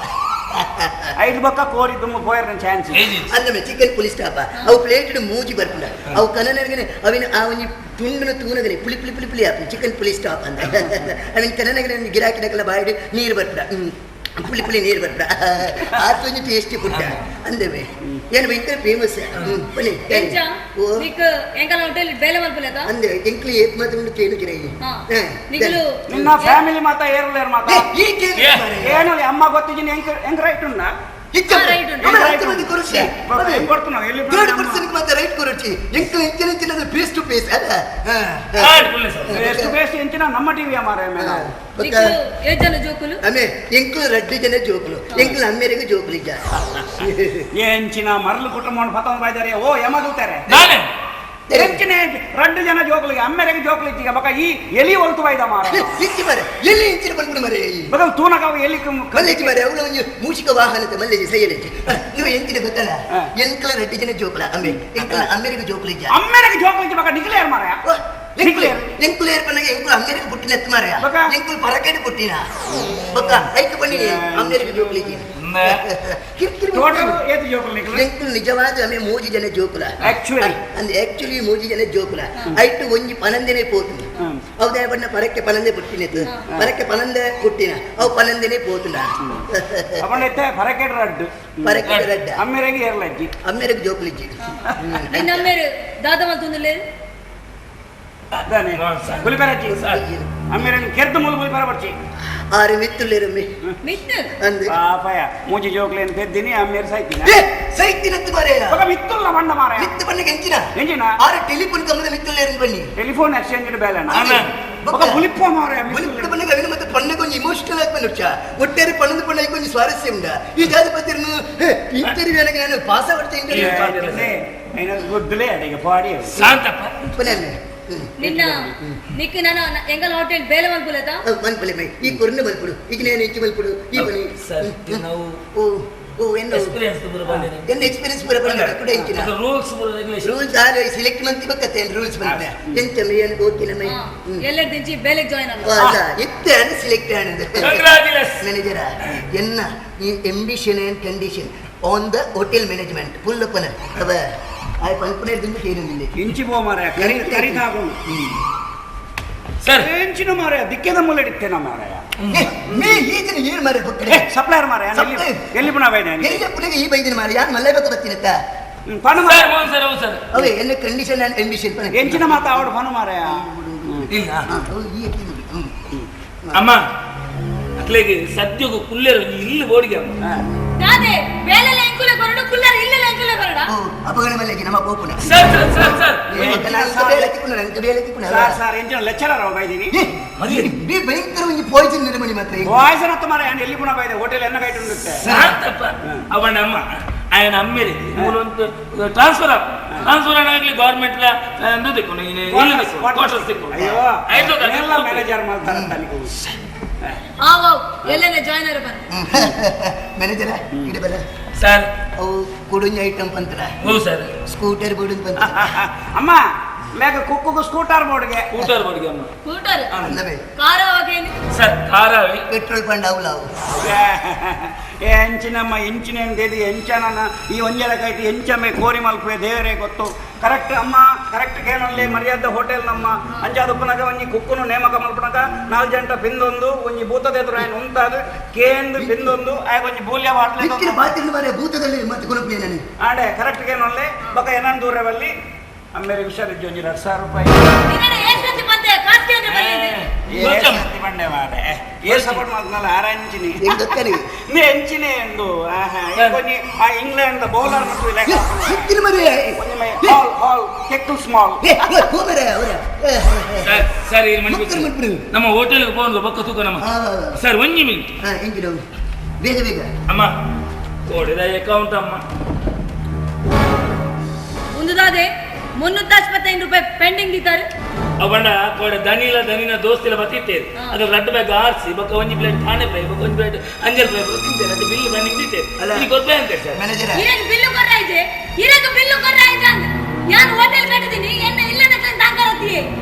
S2: ಐದು ಬಕ್ಕ ಕೋರಿ ತುಂಬ ಪೋಯರ್ ಚಾನ್ಸ್
S5: ಅಂದಮೆ ಚಿಕನ್ ಪುಲಿ ಸ್ಟಾಪ್ ಅವು ಪ್ಲೇಟ್ ಮೂಜಿ ಬರ್ಪುಂಡ ಅವು ಕನ್ನನಗನೆ ಅವಿನ ಆ ಒಂದು ತುಂಡನ ತೂನಗನೆ ಪುಲಿ ಪುಲಿ ಪುಲಿ ಪುಲಿ ಆಪು ಚಿಕನ್ ಪುಲಿ ಸ್ಟಾಪ್ ಅಂತ ಅವಿನ ಕನ್ನನಗನೆ ಗಿರಾಕಿನಕಲ್ಲ ಬಾಯಿಡು ನೀರು ಬರ್ಪುಂಡ ಪುಲಿ ಪುಲಿ ನೀರು ಬರ್ಪುಂಡ ಆತೊಂದು ಟೇಸ್ಟಿ ಪುಟ್ಟ ಅಂದಮೆ ಏನು ಭಯಂಕರ ಫೇಮಸ್ ಬನ್ನಿ
S3: ಓ ನಿಕ್ ಎಂಕಲ ಹೋಟೆಲ್ ಬೇಲೆ ಮಲ್ಪಲೆದ
S5: ಅಂದ್ರೆ ಎಂಕ್ಲಿ ಏತ್ ಮಾತು ಉಂಡು ಕೇಳು ಗಿರೈ
S3: ನಿಗಲು
S2: ನಿನ್ನ ಫ್ಯಾಮಿಲಿ ಮಾತ ಏರ್ಲೇರ್ ಮಾತ
S5: ಈ ಕೇಳು
S2: ಏನು ಅಮ್ಮ ಗೊತ್ತಿದ್ದೀನಿ ಹೆಂಗ್ ರೈಟ್ ಉಂಡ
S5: ಫೇಸ್ ಟು ಫೇಸ್
S2: ನಮ್ಮ ಟಿವಿಯ ಮಾರೆ
S3: ಜನ ಜೋಕುಲು
S5: ಆಮೇ ಎಂಕ್ಲು ರಡ್ಡು ಜನ ಜೋಕುಲು ಎಂಕ್ಲು ಅಮ್ಮೇರಿಗೆ ಜೋಕುಲು ಇದ್ದ
S2: ಎಂಚಿನ ಮರಳು ಕುಟುಂಬ ಪತಂಗ ಬಾಯ್ದಾರೆ ಓ ಯಮದೂತಾರೆ ಎಂಚಿನ ರಡ್ಡು ಜನ ಜೋಕುಲಿಗೆ ಅಮ್ಮೆರೆಗೆ ಜೋಕುಲು ಇದ್ದೀಗ ಬಕ ಈ ಎಲಿ ಹೊಲ್ತು ಬಾಯ್ದ ಮಾರ
S5: ಸಿಕ್ಕಿ ಮರೆ ಎಲ್ಲಿ ಇಂಚಿನ ಬಂದ್ಬಿಡು ಮರೆ
S2: ಬದಲು ತೂನಕಾವು ಎಲ್ಲಿ
S5: ಮಲ್ಲೆಚ್ಚಿ ಮರೆ ಅವಳು ಒಂದು ಮೂಷಿಕ ವಾಹನತೆ ಮಲ್ಲೆಚ್ಚಿ ಸೈಯಲೆಚ್ಚಿ ನೀವು ಎಂಚಿನ ಗೊತ್ತಲ್ಲ ಎಂಕ್ಲ ರಡ್ಡು ಜನ ಜೋಕುಲ ಅಮ್ಮೆ ಎಂಕ್ಲ ಅಮ್ಮೆರಿಗೆ ಜೋಕುಲು ಇದ್ದ
S2: ಅಮ್ಮೆರೆಗೆ ಜೋಕುಲು ಇದ್ದ ಬಕ ನಿಕ್ಲೇರ್ ಮಾರ
S5: ಎಂಕುಲೇರ್ ಪನ್ನಗೆ ಎಂಕುಲು ಅಮ್ಮೆರಿಗೆ ಪುಟ್ಟಿನ ಎತ್ತು ಮಾರ ಎಂಕುಲು ಪರಕೇಡು ಪುಟ್ಟಿನ ಬಕ ಐಕ್ ಬನ್ನಿ ಅಮ್ಮೆರಿಗೆ ಜೋಕುಲು ಇದ್ದೀನಿ ಎಂಕುಲು ನಿಜವಾದ ಅಮ್ಮೆ ಮೂಜಿ ಜನ ಜೋಕುಲ ಆಕ್ಚುಲಿ ಮೂಜಿ ಜನ ಜೋಕುಲ ಐಟು ಒಂಜಿ ಪನಂದೆನೆ ಪೋತುಂಡು ಅವದೇ ಬಣ್ಣ ಪರಕ್ಕೆ ಪನಂದೆ ಪುಟ್ಟಿನೆತ್ತು ಪರಕ್ಕೆ ಪನಂದೆ ಪುಟ್ಟಿನ ಅವು ಪನಂದೆನೆ ಪೋತುಂಡ
S2: ಪರಕೆ ರಡ್ಡು ಅಮ್ಮೆರೆಗೆ ಏರ್ಲಜ್ಜಿ
S5: ಅಮ್ಮೆರಿಗೆ ಜೋಕುಲಿಜ್ಜಿ
S3: ನಿನ್ನ ಅಮ್ಮೆರು ದಾದ ಮಲ್ತೊಂದುಲೆ
S2: ಗುಲ್ಬೆರಚ್ಚಿ ಅಮ್ಮೆರನ್ನು ಕೆರ್ದು ಮೂಲ ಗುಲ್ಬೆರ ಬರ್ಚಿ
S5: ಆರು ಮಿತ್ತುಲೇರಮ್ಮೆ
S3: ಮಿತ್ತು
S5: ಅಂದೆ
S2: ಪಾಪಯ ಮೂಜಿ ಜೋಕ್ಲೇನು ತೆದ್ದಿನಿ ಅಮ್ಮೇರು ಸೈತಿನ
S5: ಸೈತಿನತ್ತು ಮಾರೆಯ
S2: ಮಿತ್ತುಲ್ಲ ಮಂಡ ಮಾರ
S5: ಮಿತ್ತು ಬಣ್ಣಗೆ ಎಂಚಿನ
S2: ಎಂಚಿನ
S5: ಆರು ಟೆಲಿಫೋನ್ ಕಮ್ಮದ ಮಿತ್ತುಲೇರನ್ ಬನ್ನಿ
S2: ಟೆಲಿಫೋನ್ ಎಕ್ಸ್ಚೇಂಜ್ ಬೇಲನ ಬುಲಿಪ್ಪ ಮಾರ
S5: ಬುಲಿಪ್ಪ ಬಣ್ಣಗೆ ಅವಿನ ಮತ್ತೆ ಪಣ್ಣಗೆ ಒಂದು ಇಮೋಷನಲ್ ಆಗಿ ಬಂದುಚ್ಚ ಒಟ್ಟಾರೆ ಪಣ್ಣದ ಪಣ್ಣ ಒಂದು ಸ್ವಾರಸ್ಯ ಉಂಡ ಈ ಜಾತಿ ಪತ್ತಿರನು ಇಂಟರ್ವ್ಯೂ ನನಗೆ ನಾನು ಪಾಸ್ ಆಗ್ಬಿಡ್ತೆ ಇಂಟರ್ವ್ಯೂ
S2: ಗುದ್ದಲೇ ಅಡಿಗೆ ಪಾಡಿ
S4: ಶಾಂತಪ್ಪ
S5: ಪುನಃ
S3: ನಿನ್ನ ನಿಕ್ ನಾನು ಎಂಗಲ ಹೋಟೆಲ್ ಬೇಲೆ ಮಲ್ಪುಲೆದ
S5: ಮಲ್ಪಲೆ ಮೈ ಈ ಕೊರ್ನ ಮಲ್ಪುಡು ಈಗ ನಾನು ಇಂಚಿ ಮಲ್ಪುಡು ಈ ಬನಿ
S4: ಸರ್ ನಾವು
S5: ಓ ಏನು
S4: ಎಕ್ಸ್ಪೀರಿಯನ್ಸ್ ಬರ ಬಂದಿದೆ
S5: ಎನ್ನ ಎಕ್ಸ್ಪೀರಿಯನ್ಸ್ ಬರ ಬಂದಿದೆ ಕೂಡ ಇಂಚಿನ
S4: ರೂಲ್ಸ್ ಬರ ರೆಗ್ಯುಲೇಷನ್
S5: ರೂಲ್ಸ್ ಆಗ ಸೆಲೆಕ್ಟ್ ಮಂತಿ ಬಕ್ಕತ್ತೆ ರೂಲ್ಸ್ ಬಂದಿದೆ ಎಂತ ಮೇಯನ್ ಓಕಿನ ಮೈ
S3: ಎಲ್ಲರ ದಿಂಚಿ ಬೇಲೆಗೆ ಜಾಯಿನ್ ಆಗ
S5: ಅಲ್ಲ ಇತ್ತೆ ಸೆಲೆಕ್ಟ್ ಆನಂದ
S4: ಕಂಗ್ರಾಚುಲೇಷನ್
S5: ಮ್ಯಾನೇಜರ್ ಎನ್ನ ಈ ambition and condition on the hotel management full ಒಪ್ಪನ ಅವ ಆಯ್ ಪಂಪನೆ ದಿಂದ ಕೇಳಿದಿಲ್ಲ
S2: ಇಂಚಿ ಪೋ ಮಾರಾಯ ಕರಿ ಹಾಕೊಂಡು
S4: ಸರ್
S2: ಎಂಚಿನ ಮಾರಾಯ ದಿಕ್ಕೆದ ಮೂಲೆ ಇಡ್ತೇನ ಮಾರಾಯ
S5: ಮೇ ಈಜಿನ ಏನು ಮಾರೆ ಬಕ್ಕಡೆ
S2: ಸಪ್ಲೈಯರ್ ಮಾರಾಯ ಎಲ್ಲಿ ಪುನಃ ಬೈದೆ
S5: ಎಲ್ಲ ಪುನಗೆ ಈ ಬೈದಿನ ಮಾರೆ ಯಾರು ಮಲ್ಲೈ ಬಕ್ಕ ಬತ್ತಿನತ್ತ
S2: ಪಣ
S4: ಸರ್
S2: ಮಾರಾಯ
S4: ಹೌದು ಸರ್ ಹೌದು ಸರ್
S5: ಅವೇ ಎಲ್ಲ ಕಂಡೀಷನ್ ಆ್ಯಂಡ್ ಎಂಬಿಷನ್ ಪಣ
S2: ಎಂಚಿನ ಮಾತಾ ಅವಡು ಪಣ ಮಾರಾಯ
S4: ಇಲ್ಲ
S5: ಹೌದು ಈ ಎತ್ತಿ
S4: ಅಮ್ಮ ಅಟ್ಲೆಗೆ ಸದ್ಯಗೂ ಕುಲ್ಲೇರು ಇಲ್ಲಿ ಬೋಡಿಗೆ ಅಮ್ಮ
S3: ದಾದೆ ಬೇಲೆಲ್ಲ ಎಂಕುಲ ಕೊರಡು ಕುಲ್ಲರ್ ಇಲ್ಲೆಲ್ಲ ಎಂಕುಲ ಕೊರಡ
S5: ಓ ಅಪಗಣ ಮಲ್ಲಿಗೆ ನಮ್ಮ ಕೋಪುನ
S4: sir sir sir sir
S2: sir ಎಂಚಿನ ಲೆಕ್ಚರರ್ ಅವ ಬೈದಿನಿ
S5: ಬಿ ಭಯಂಕರ ಒಂದು ಪಾಯ್ಸನ್ ನಿರ್ಮಣಿ ಮಾತ್ರ
S2: ವಾಯ್ಸನ್ ಹತ್ತು ಮಾರಾಯ ಎಲ್ಲಿ ಪುನಃ ಬೈದೆ ಹೋಟೆಲ್ ಎನ್ನ ಕೈಟ್ ಉಂಡುತ್ತೆ
S4: ಸಾಕಪ್ಪ ಅವನ ಅಮ್ಮ ఆయన అమ్మేది ಒಂದು ಟ್ರಾನ್ಸ್ಫರ್ ಆಗಲಿ ಗೌರ್ಮೆಂಟ್
S2: ಅಯ್ಯೋ ಎಲ್ಲ ಮ್ಯಾನೇಜರ್ ಮಾಡ್ತಾರಂತ ನೀವು
S3: ಆವ್ ಎಲ್ಲೆಲ್ಲ ಜಾಯ್ನರ್ ಬರ
S5: ಮ್ಯಾನೇಜರ ಇಡಬಲ್ಲ
S4: ಸರ್
S5: ಅವು ಕುಡುಂಜ ಐಟಮ್ ಪಂತರ
S4: ಹೌದು ಸರ್
S5: ಸ್ಕೂಟರ್ ಬೋರ್ಡ್ ಪಂತ
S2: ಅಮ್ಮ ಲೇಕ ಕುಕ್ಕುಗು ಸ್ಕೂಟರ್ ಬೋರ್ಡ್ಗೆ
S4: ಊಟರ್ ಬಡಿಗೆ ಅಮ್ಮ
S3: ಸ್ಕೂಟರ್
S5: ಅಲ್ಲವೇ
S3: ಕಾರ ಆಗೇನಿ
S4: ಸರ್ ಖಾರಾವಿ
S5: ಪೆಟ್ರೋಲ್ ಪಂಡ್ ಅವಲಾವು
S2: ಎಂಚಿನಮ್ಮ ಎಂಚಿನ ಎಂದೇದಿ ಎಂಚನ ಈ ಒಂಜಲ ಕೈತಿ ಎಂಚಮ್ಮೆ ಕೋರಿ ಮಲ್ಪೆ ದೇವರೇ ಗೊತ್ತು ಕರೆಕ್ಟ್ ಅಮ್ಮ ಕರೆಕ್ಟ್ ಕೇನಲ್ಲಿ ಮರ್ಯಾದ ಹೋಟೆಲ್ ನಮ್ಮ ಅಂಚಾದುಪ್ಪನಾಗ ಒಂಜಿ ಕುಕ್ಕುನು ನೇಮಕ ಮಲ್ಪನಾಗ 4 ಜಂಟ ಪಿಂದೊಂದು ಒಂಜಿ ಭೂತದ ಎದುರು ಏನು ಉಂಟಾದ ಕೇಂದ್ರ ಪಿಂದೊಂದು ಆಗ ಒಂಜಿ ಬೂಲ್ಯ ಬಾಟ್ಲೆ
S5: ಮಿಕ್ಕಿನ ಬಾತಿನ ಮಾರೆ ಭೂತದಲ್ಲಿ ಮತ್ತೆ ಕೊನಪ್ಲೆ ನಾನು
S2: ಆಡೆ ಕರೆಕ್ಟ್ ಕೇನಲ್ಲಿ ಬಕ ಏನನ್ ದೂರವಲ್ಲಿ ಅಮ್ಮೇಲೆ ವಿಷಾರಿದ್ದು ಒಂಜಿ 2,000 ರೂಪಾಯಿ
S3: ನಿನ್ನ ಎಷ್ಟು ಬಂದೆ ಕಾಸ್ತಿ ಅಂತ ಬಂದಿದೆ
S2: ಏಸಂತಿ ಬಂಡೆ ಮಾರೆ ಏ ಸಪೋರ್ಟ್ ಮಾಡ್ನಲ್ಲ ಆರಂಚಿನಿ
S5: ಹೆಂಗ್ ಗೊತ್ತಾನೆ
S2: ನೀ ಎಂಚಿನೆ ಎಂದು ಕೊಂಚಿ ಆ ಇಂಗ್ಲೆಂಡ್ ಬೌಲರ್ ಮತ್ತು ಲೆಕ್ಕ
S5: ಮಿಕ್ಕಿನ ಮಾರೆ
S2: ಹಾಲ್ ಕೆಕ್ಟು ಸ್ಮಾಲ್
S5: ಹೋಮರೆ ಅವರ
S4: ಸರ್ ಸರ್ ಇಲ್ಲಿ
S5: ಮುಕ್ಕರ್
S4: ಮನೆ
S5: ಮಟ್ಬಿಡು
S4: ನಮ್ಮ ಹೋಟೆಲ್ಗೆ ಹೋಗೋದು ಬಕ್ಕ ತೂಕ ನಮ್ಮ ಸರ್ ಒಂಜಿ ಮಿನಿಟ್
S5: ಹೆಂಗಿನ ಬೇಗ ಬೇಗ
S4: ಅಮ್ಮ ಕೊಡಿದ ಅಕೌಂಟ್ ಅಮ್ಮ
S3: ಮುಂದುದಾದೆ 385 ರೂಪಾಯಿ ಪೆಂಡಿಂಗ್ ದಿದ್ದಾರೆ
S4: ಅವಣ್ಣ ಕೊಡ ದನಿನ ದೋಸ್ತಿಲ ಬತ್ತಿತ್ತೇವೆ ಅದು ರೆಡ್ ಬ್ಯಾಗ್ ಆರಿಸಿ ಬಕ್ಕ ಒಂಜಿ ಪ್ಲೇಟ್ ಠಾಣೆ ಫ್ರೈ ಬಕ್ಕ ಒಂಜಿ ಪ್ಲೇಟ್ ಅಂಜಲ್ ಫ್ರೈ ತಿಂತೇನೆ ಅದು ಬಿಲ್ ಬನ್ನಿಂಗ್ ತಿಂತೇವೆ ಇಲ್ಲಿ ಗೊತ್ತೇ ಅಂತೆ ಸರ್
S5: ಮ್ಯಾನೇಜರ
S3: ಇರಗೆ ಬಿಲ್ಲು ಕೊರ್ರಾಯ್ತೆ ಇರಗೆ ಬಿಲ್ಲು ಕೊರ್ರಾಯ್ತೆ ಅಂದ ಯಾನು ಹೋಟೆಲ್ ಕಟ್ಟಿದೀನಿ ಎನ್ನ ಇಲ್ಲನ ತಾಂಗರತಿ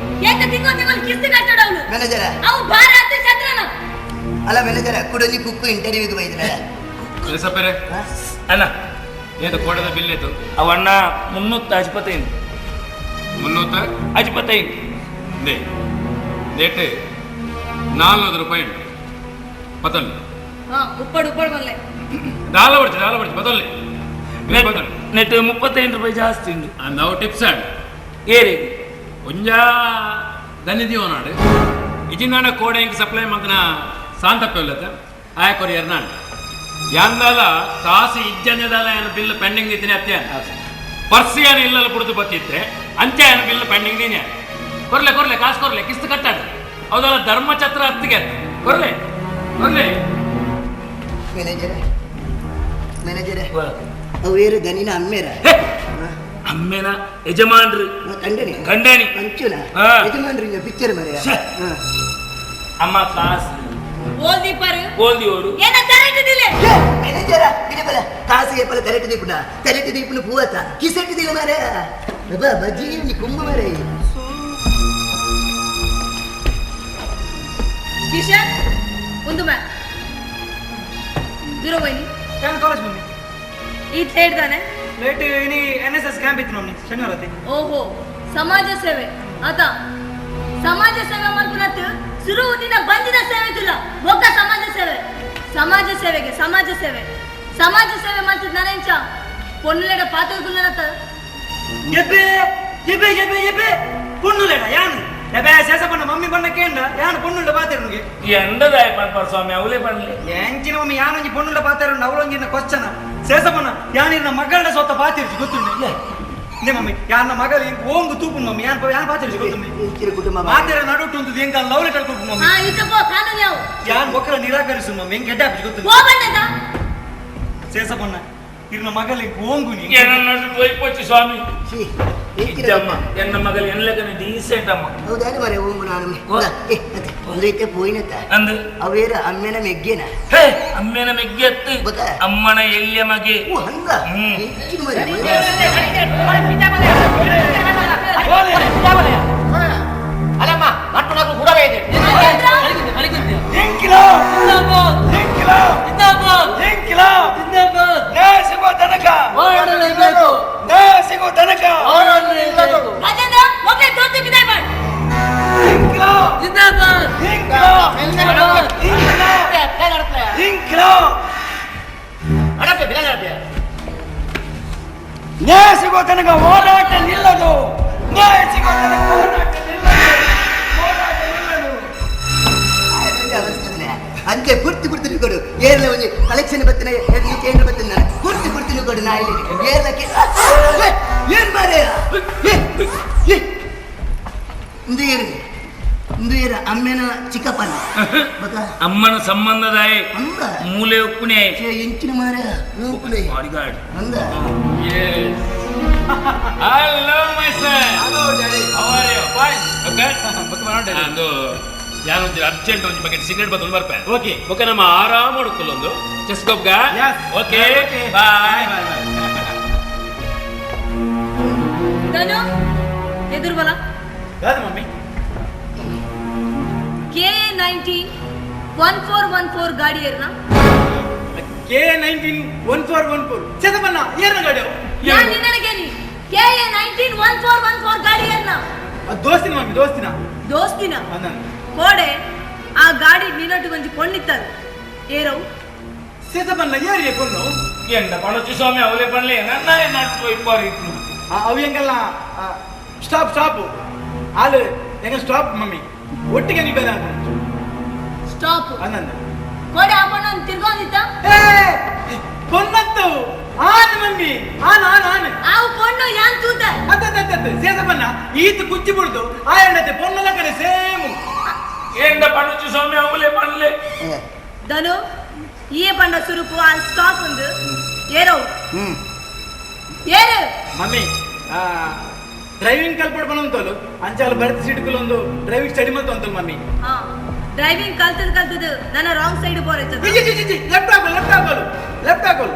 S3: ಏಕ ತಿಂಗಳು ಕಿಸ್ತಿ ಕಟ್ಟಡವನು
S5: ಮ್ಯಾನೇಜರ
S3: ಅವು ಬಾರ ಹತ್ತಿ ಛತ್ರನ
S5: ಅಲ್ಲ ಮ್ಯಾನೇಜರ ಕುಡೊಂಜಿ ಕುಕ್ಕು ಇಂಟರ್ವ್ಯೂಗೆ ಬೈದ್ರೆ
S6: ಸಪ್ಪರೆ
S4: ಅಣ್ಣ
S6: ಏದು ಕೋಡದ ಬಿಲ್ ಇತ್ತು
S4: ಅವಣ್ಣ 385
S6: 385 ದೇ ಡೇಟ್ 400 ರೂಪಾಯಿ ಉಂಟು ಬದಲು
S3: ಹಾ ಉಪ್ಪಡು ಬಲ್ಲೆ
S6: ದಾಲ ಬಡ್ಚಿ ಬದಲು
S4: ನೆಟ್ 35 ರೂಪಾಯಿ ಜಾಸ್ತಿ ಉಂಟು
S6: ನಾವು ಟಿಪ್ಸ್ ಆಡು
S4: ಏರಿ
S6: ಒಂಜ ದನಿದೀವ ನಾಡು ಇಜಿನಾಡ ಕೋಡೆ ಇಂಕ್ ಸಪ್ಲೈ ಮಂಕನ ಸಾಂತಪ್ಪ ಇಲ್ಲತ್ತ ಆಯಕೊರಿ ಎರ್ನಾಡು ಯಾಂದಾಲ ಕಾಸು ಇಜ್ಜನೆದಾಲ ಏನು ಬಿಲ್ ಪೆಂಡಿಂಗ್ ಇದ್ದೀನಿ ಅತ್ಯ ಪರ್ಸಿಯಾನ ಇಲ್ಲಲ್ಲ ಕುಡಿದು ಬತ್ತಿದ್ರೆ ಅಂಚೆ ಏನು ಬಿಲ್ ಪೆಂಡಿಂಗ್ ನೀನೆ ಕೊರ್ಲೆ ಕಾಸು ಕೊರ್ಲೆ ಕಿಸ್ತು ಕಟ್ಟಾಡು ಹೌದಲ್ಲ ಧರ್ಮಛತ್ರ ಹತ್ತಿಗೆ ಕೊರ್ಲೆ
S5: ಮ್ಯಾನೇಜರ ಅವೇರು ದನಿನ ಅಮ್ಮೇರ
S4: ಅಮ್ಮೇನ ಯಜಮಾನ್ರು
S5: ಕಂಡನಿ
S4: ಗಂಡನಿ
S5: ಅಂಚುನ
S4: ಹಾ.
S5: ಯಜಮಾನ್ರಿ ಪಿಕ್ಚರ್ ಮರೆಯ
S4: ಅಮ್ಮ ಕಾಸು
S3: ಓಲ್ದೀಪರು
S4: ಓಲ್ದಿಯೋಡು
S3: ಏನ ಕರೆಕ್ಟ್ ದಿಲೆ
S5: ಮ್ಯಾನೇಜರ ಬಿಡಬಲ ಕಾಸಿಗೆ ಪಲ ಕರೆಕ್ಟ್ ದೀಪುನ ಪೂವತ್ತ ಕಿಸೆಟ್ ದಿಲ್ಲ ಮಾರೆ ಬಜ್ಜಿ ನೀ ಕುಂಭ ಮಾರೆ
S3: ಕಿಶನ್ ಒಂದು ಮ್ಯಾ ದೂರ ಹೋಯ್ನಿ
S2: ಏನು ಕಾಲೇಜ್ ಮಮ್ಮಿ
S3: ಈ ಥೇಟ್ ತಾನೆ
S2: ಲೇಟ್ ಇನಿ NSS ಕ್ಯಾಂಪ್ ಇತ್ತು ಮಮ್ಮಿ ಶನಿವಾರ ಹೊತ್ತಿಗೆ
S3: ಓಹೋ ಸಮಾಜ ಸೇವೆ ಆತ ಸಮಾಜ ಸೇವೆ ಮಾಡ್ಕೊಳತ್ ಶುರು ದಿನ ಬಂದಿದ ಸೇವೆ ತುಲ ಬೊಕ್ಕ ಸಮಾಜ ಸೇವೆಗೆ ಮಾಡ್ತಿದ್ ನಾನೇಂಚ ಪೊನ್ನುಲೆಡ ಪಾತ್ರಗುಲ್ಲನತ
S2: ಎಬ್ಬೆ ಪುಣ್ಣುಲೇಡ ಯಾನು ಎಬ್ಬೆ ಸೇಸಪ್ಪನ ಮಮ್ಮಿ ಬಣ್ಣ ಕೇಂಡ ಯಾನು ಪುಣ್ಣುಂಡ ಪಾತಿರುನಿಗೆ
S4: ಎಂಡದಾಯ ಪನ್ಪಾರ ಸ್ವಾಮಿ ಅವಲೇ ಬನ್ಲಿ
S2: ಎಂಚಿನ ಮಮ್ಮಿ ಯಾನೊಂಜಿ ಪುಣ್ಣುಂಡ ಪಾತಿರುಂಡು ಅವಳೊಂಜಿನ ಕ್ವಶ್ಚನ ಸೇಸಪ್ಪನ ಯಾನಿನ ಮಗಳ ಸೊತ್ತ ಪಾತಿರ್ಸಿ ಗೊತ್ತುಂಡು ನೇ ಮಮ್ಮಿ ಯಾನ ಮಗಳು ಓಂಗು ತೂಪುನ್ ಮಮ್ಮಿ ಯಾನ್ ಪಾತಿರ್ಸಿ ಗೊತ್ತುಂಡು
S5: ಕುಟುಂಬ
S2: ಮಾತಿರ ನಡುಟ್ಟು ಒಂದು ಎಂಕ ಲವ್ ಲೆಟರ್ ಕೊಟ್ಟು ಮಮ್ಮಿ
S3: ಹಾ ಇತಪೋ ಕಾನೂನು ಯಾವ
S2: ಯಾನ್ ಒಕ್ಕಲ ನಿರಾಕರಿಸು ಮಮ್ಮಿ ಹೆಂಗ್ ಗೆಡ್ಡ ಹಾಕಿ ಗೊತ್ತುಂಡು
S3: ಓ ಬಣ್ಣದ
S2: ಸೇಸಪ್ಪನ ಇರ್ನ ಮಗಳಿಗೆ ಓಂಗು ನೀ
S4: ಪೋಯ್ಪೊಚ್ಚಿ ಸ್ವಾಮಿ
S5: ಛೀ,
S4: ಇದ್ದಮ್ಮ ಎನ್ನ ಮಗಲು ಎನ್ಲಕನೆ ಡೀಸೆಂಟ್ ಅಮ್ಮ
S5: ಹೌದಾನೆ ಮರೆ ಓಂಗು ನಾನು ಒಂದೈತೆ ಪೋಯಿನತ್ತ
S4: ಅಂದು
S5: ಅವೇರ ಅಮ್ಮೆನ ಮೆಗ್ಗೆನ
S4: ಹೇ ಅಮ್ಮೆನ ಮೆಗ್ಗೆತ್ತು
S5: ಗೊತ್ತಾ?
S4: ಅಮ್ಮನ ಎಲ್ಲಿಯ ಮಗೆ
S5: ಓ ಹಂಗ
S4: ಹ್ಮ್.
S5: ಹೆಚ್ಚಿನ ಮರೆ
S7: ಅಲ್ಲಮ್ಮ ಮಟ್ಟು ನಗಲು ಕೂಡವೇ ಇದೆ
S2: ಎಂಕಿಲೋ ಎಂಕಿಲೋ ಎಂಕಿಲೋ ದೇಶಭಕ್ತ ತನಕ ಹೋರಾಟ ನಿಲ್ಲದು, ನ್ಯಾಯ ಸಿಗೋ ತನಕ ಹೋರಾಟ ನಿಲ್ಲದು, ಹೋರಾಟ ನಿಲ್ಲದು.
S5: ಅಂತೆ ಪೂರ್ತಿ ಪೂರ್ತಿ ಕೊಡು ಏರ್ಲ ಒಂಜಿ ಕಲೆಕ್ಷನ್ ಬರ್ತನೆ ಕೇಂದ್ರ ಬರ್ತನೆ ನಾನು ಪೂರ್ತಿ ಪೂರ್ತಿ ಕೊಡು ನಾ ಇಲ್ಲಿ ಏರ್ಲಕ್ಕೆ ಏನ್ ಬಾರೆ ಇಂದು ಅಮ್ಮೆನ ಚಿಕ್ಕಪ್ಪನ
S4: ಅಮ್ಮನ ಸಂಬಂಧದಾಯ
S5: ಅಂದ
S4: ಮೂಲೆ ಉಪ್ಪುನೆ
S5: ಎಂಚಿನ ಮಾರ ಅಂದ
S6: hello my sir. Hello daddy. How are you? Fine. Okay. ಒಂದು ಯಾರು ಒಂದು ಅರ್ಜೆಂಟ್ ಒಂದು ಬಕೆಟ್ ಸಿಗರೇಟ್ ಬತ್ತೊಂದು ಬರ್ಪೆ. ಓಕೆ. ಓಕೆ ನಮ್ಮ ಆರಾಮ ಮಾಡ್ಕೊಳ್ಳೊಂದು ಚೆಸ್ ಗೊಬ್ಗ. ಓಕೆ. ಬಾಯ್.
S3: ಧನು ಎದುರು ಬಲ.
S2: ಯಾರು ಮಮ್ಮಿ?
S3: KA19 1414 ಗಾಡಿ ಏರ್ನ
S2: KA19 1414 ಚೇತಪ್ಪಣ್ಣ ಏರ್ನ ಗಾಡಿ
S3: ಯಾನ್ ನಿನ್ನನಗೇನಿ KA19 1414 ಗಾಡಿ ಏರ್ನ
S2: ದೋಸ್ತಿನ ಮಮ್ಮಿ ದೋಸ್ತಿನ
S3: ದೋಸ್ತಿನ
S2: ಅಣ್ಣ
S3: ಕೋಡೆ ಆ ಗಾಡಿ ನಿನ್ನಟ್ಟು ಕೊಂಚ ಪೊಣ್ಣಿತ್ತರು ಏರವು
S2: ಚೇತಪ್ಪಣ್ಣ ಏರಿಗೆ ಕೊಂಡು
S4: ಎಂತ ಪಣಚಿ ಸ್ವಾಮಿ ಅವಲೇ ಪಣ್ಲೆ ನನ್ನ ನಟ್ಟು ಇಪ್ಪಾರು ಇತ್ತು
S2: ಅವು ಹೆಂಗಲ್ಲ ಸ್ಟಾಪ್ ಆಳು ಹೆಂಗ ಸ್ಟಾಪ್ ಮಮ್ಮಿ ಒಟ್ಟಿಗೆ ನೀವು ಬೇರೆ
S3: ಸ್ಟಾಪ್
S2: ಅಣ್ಣ
S3: ಕೋಡೆ ಆ ಪಣ್ಣ ತಿರ್ಗೊಂದಿತ್ತ
S2: ಪೊನ್ನತ್ತು ಆನ್ ಮಮ್ಮಿ ಆನ್
S3: ಆವು ಪೊಣ್ಣು ಯಾನ್ ತೂತ
S2: ಅತ್ತ ಸೇಸಪ್ಪಣ್ಣ ಈತು ಕುಚ್ಚಿ ಬಿಡ್ದು ಆ ಎಣ್ಣತೆ ಪೊನ್ನಲ ಕಡೆ ಸೇಮ್
S4: ಎಂತ ಪಣಚಿ ಸ್ವಾಮಿ ಅವಲೇ ಪಣ್ಲೆ
S3: ಧನು ಈ ಪಂಡ ಸುರುಪು ಆ ಸ್ಟಾಪ್ ಒಂದು ಏರವು ಏರು
S2: ಮಮ್ಮಿ ಡ್ರೈವಿಂಗ್ ಕಲ್ಪಡ್ ಬಂತಲು ಅಂಚಾಲು ಬರ್ತಿ ಸಿಡ್ಕಲ್ ಡ್ರೈವಿಂಗ್ ಸ್ಟಡಿ ಮಾಡ್ತು ಅಂತಲ್ ಮಮ್ಮಿ
S3: ಡ್ರೈವಿಂಗ್ ಕಲ್ತದ್ದು ನನ್ನ ರಾಂಗ್ ಸೈಡ್ ಬೋರೈತದ
S2: ಲೆಫ್ಟ್ ಹಾಕೋಲು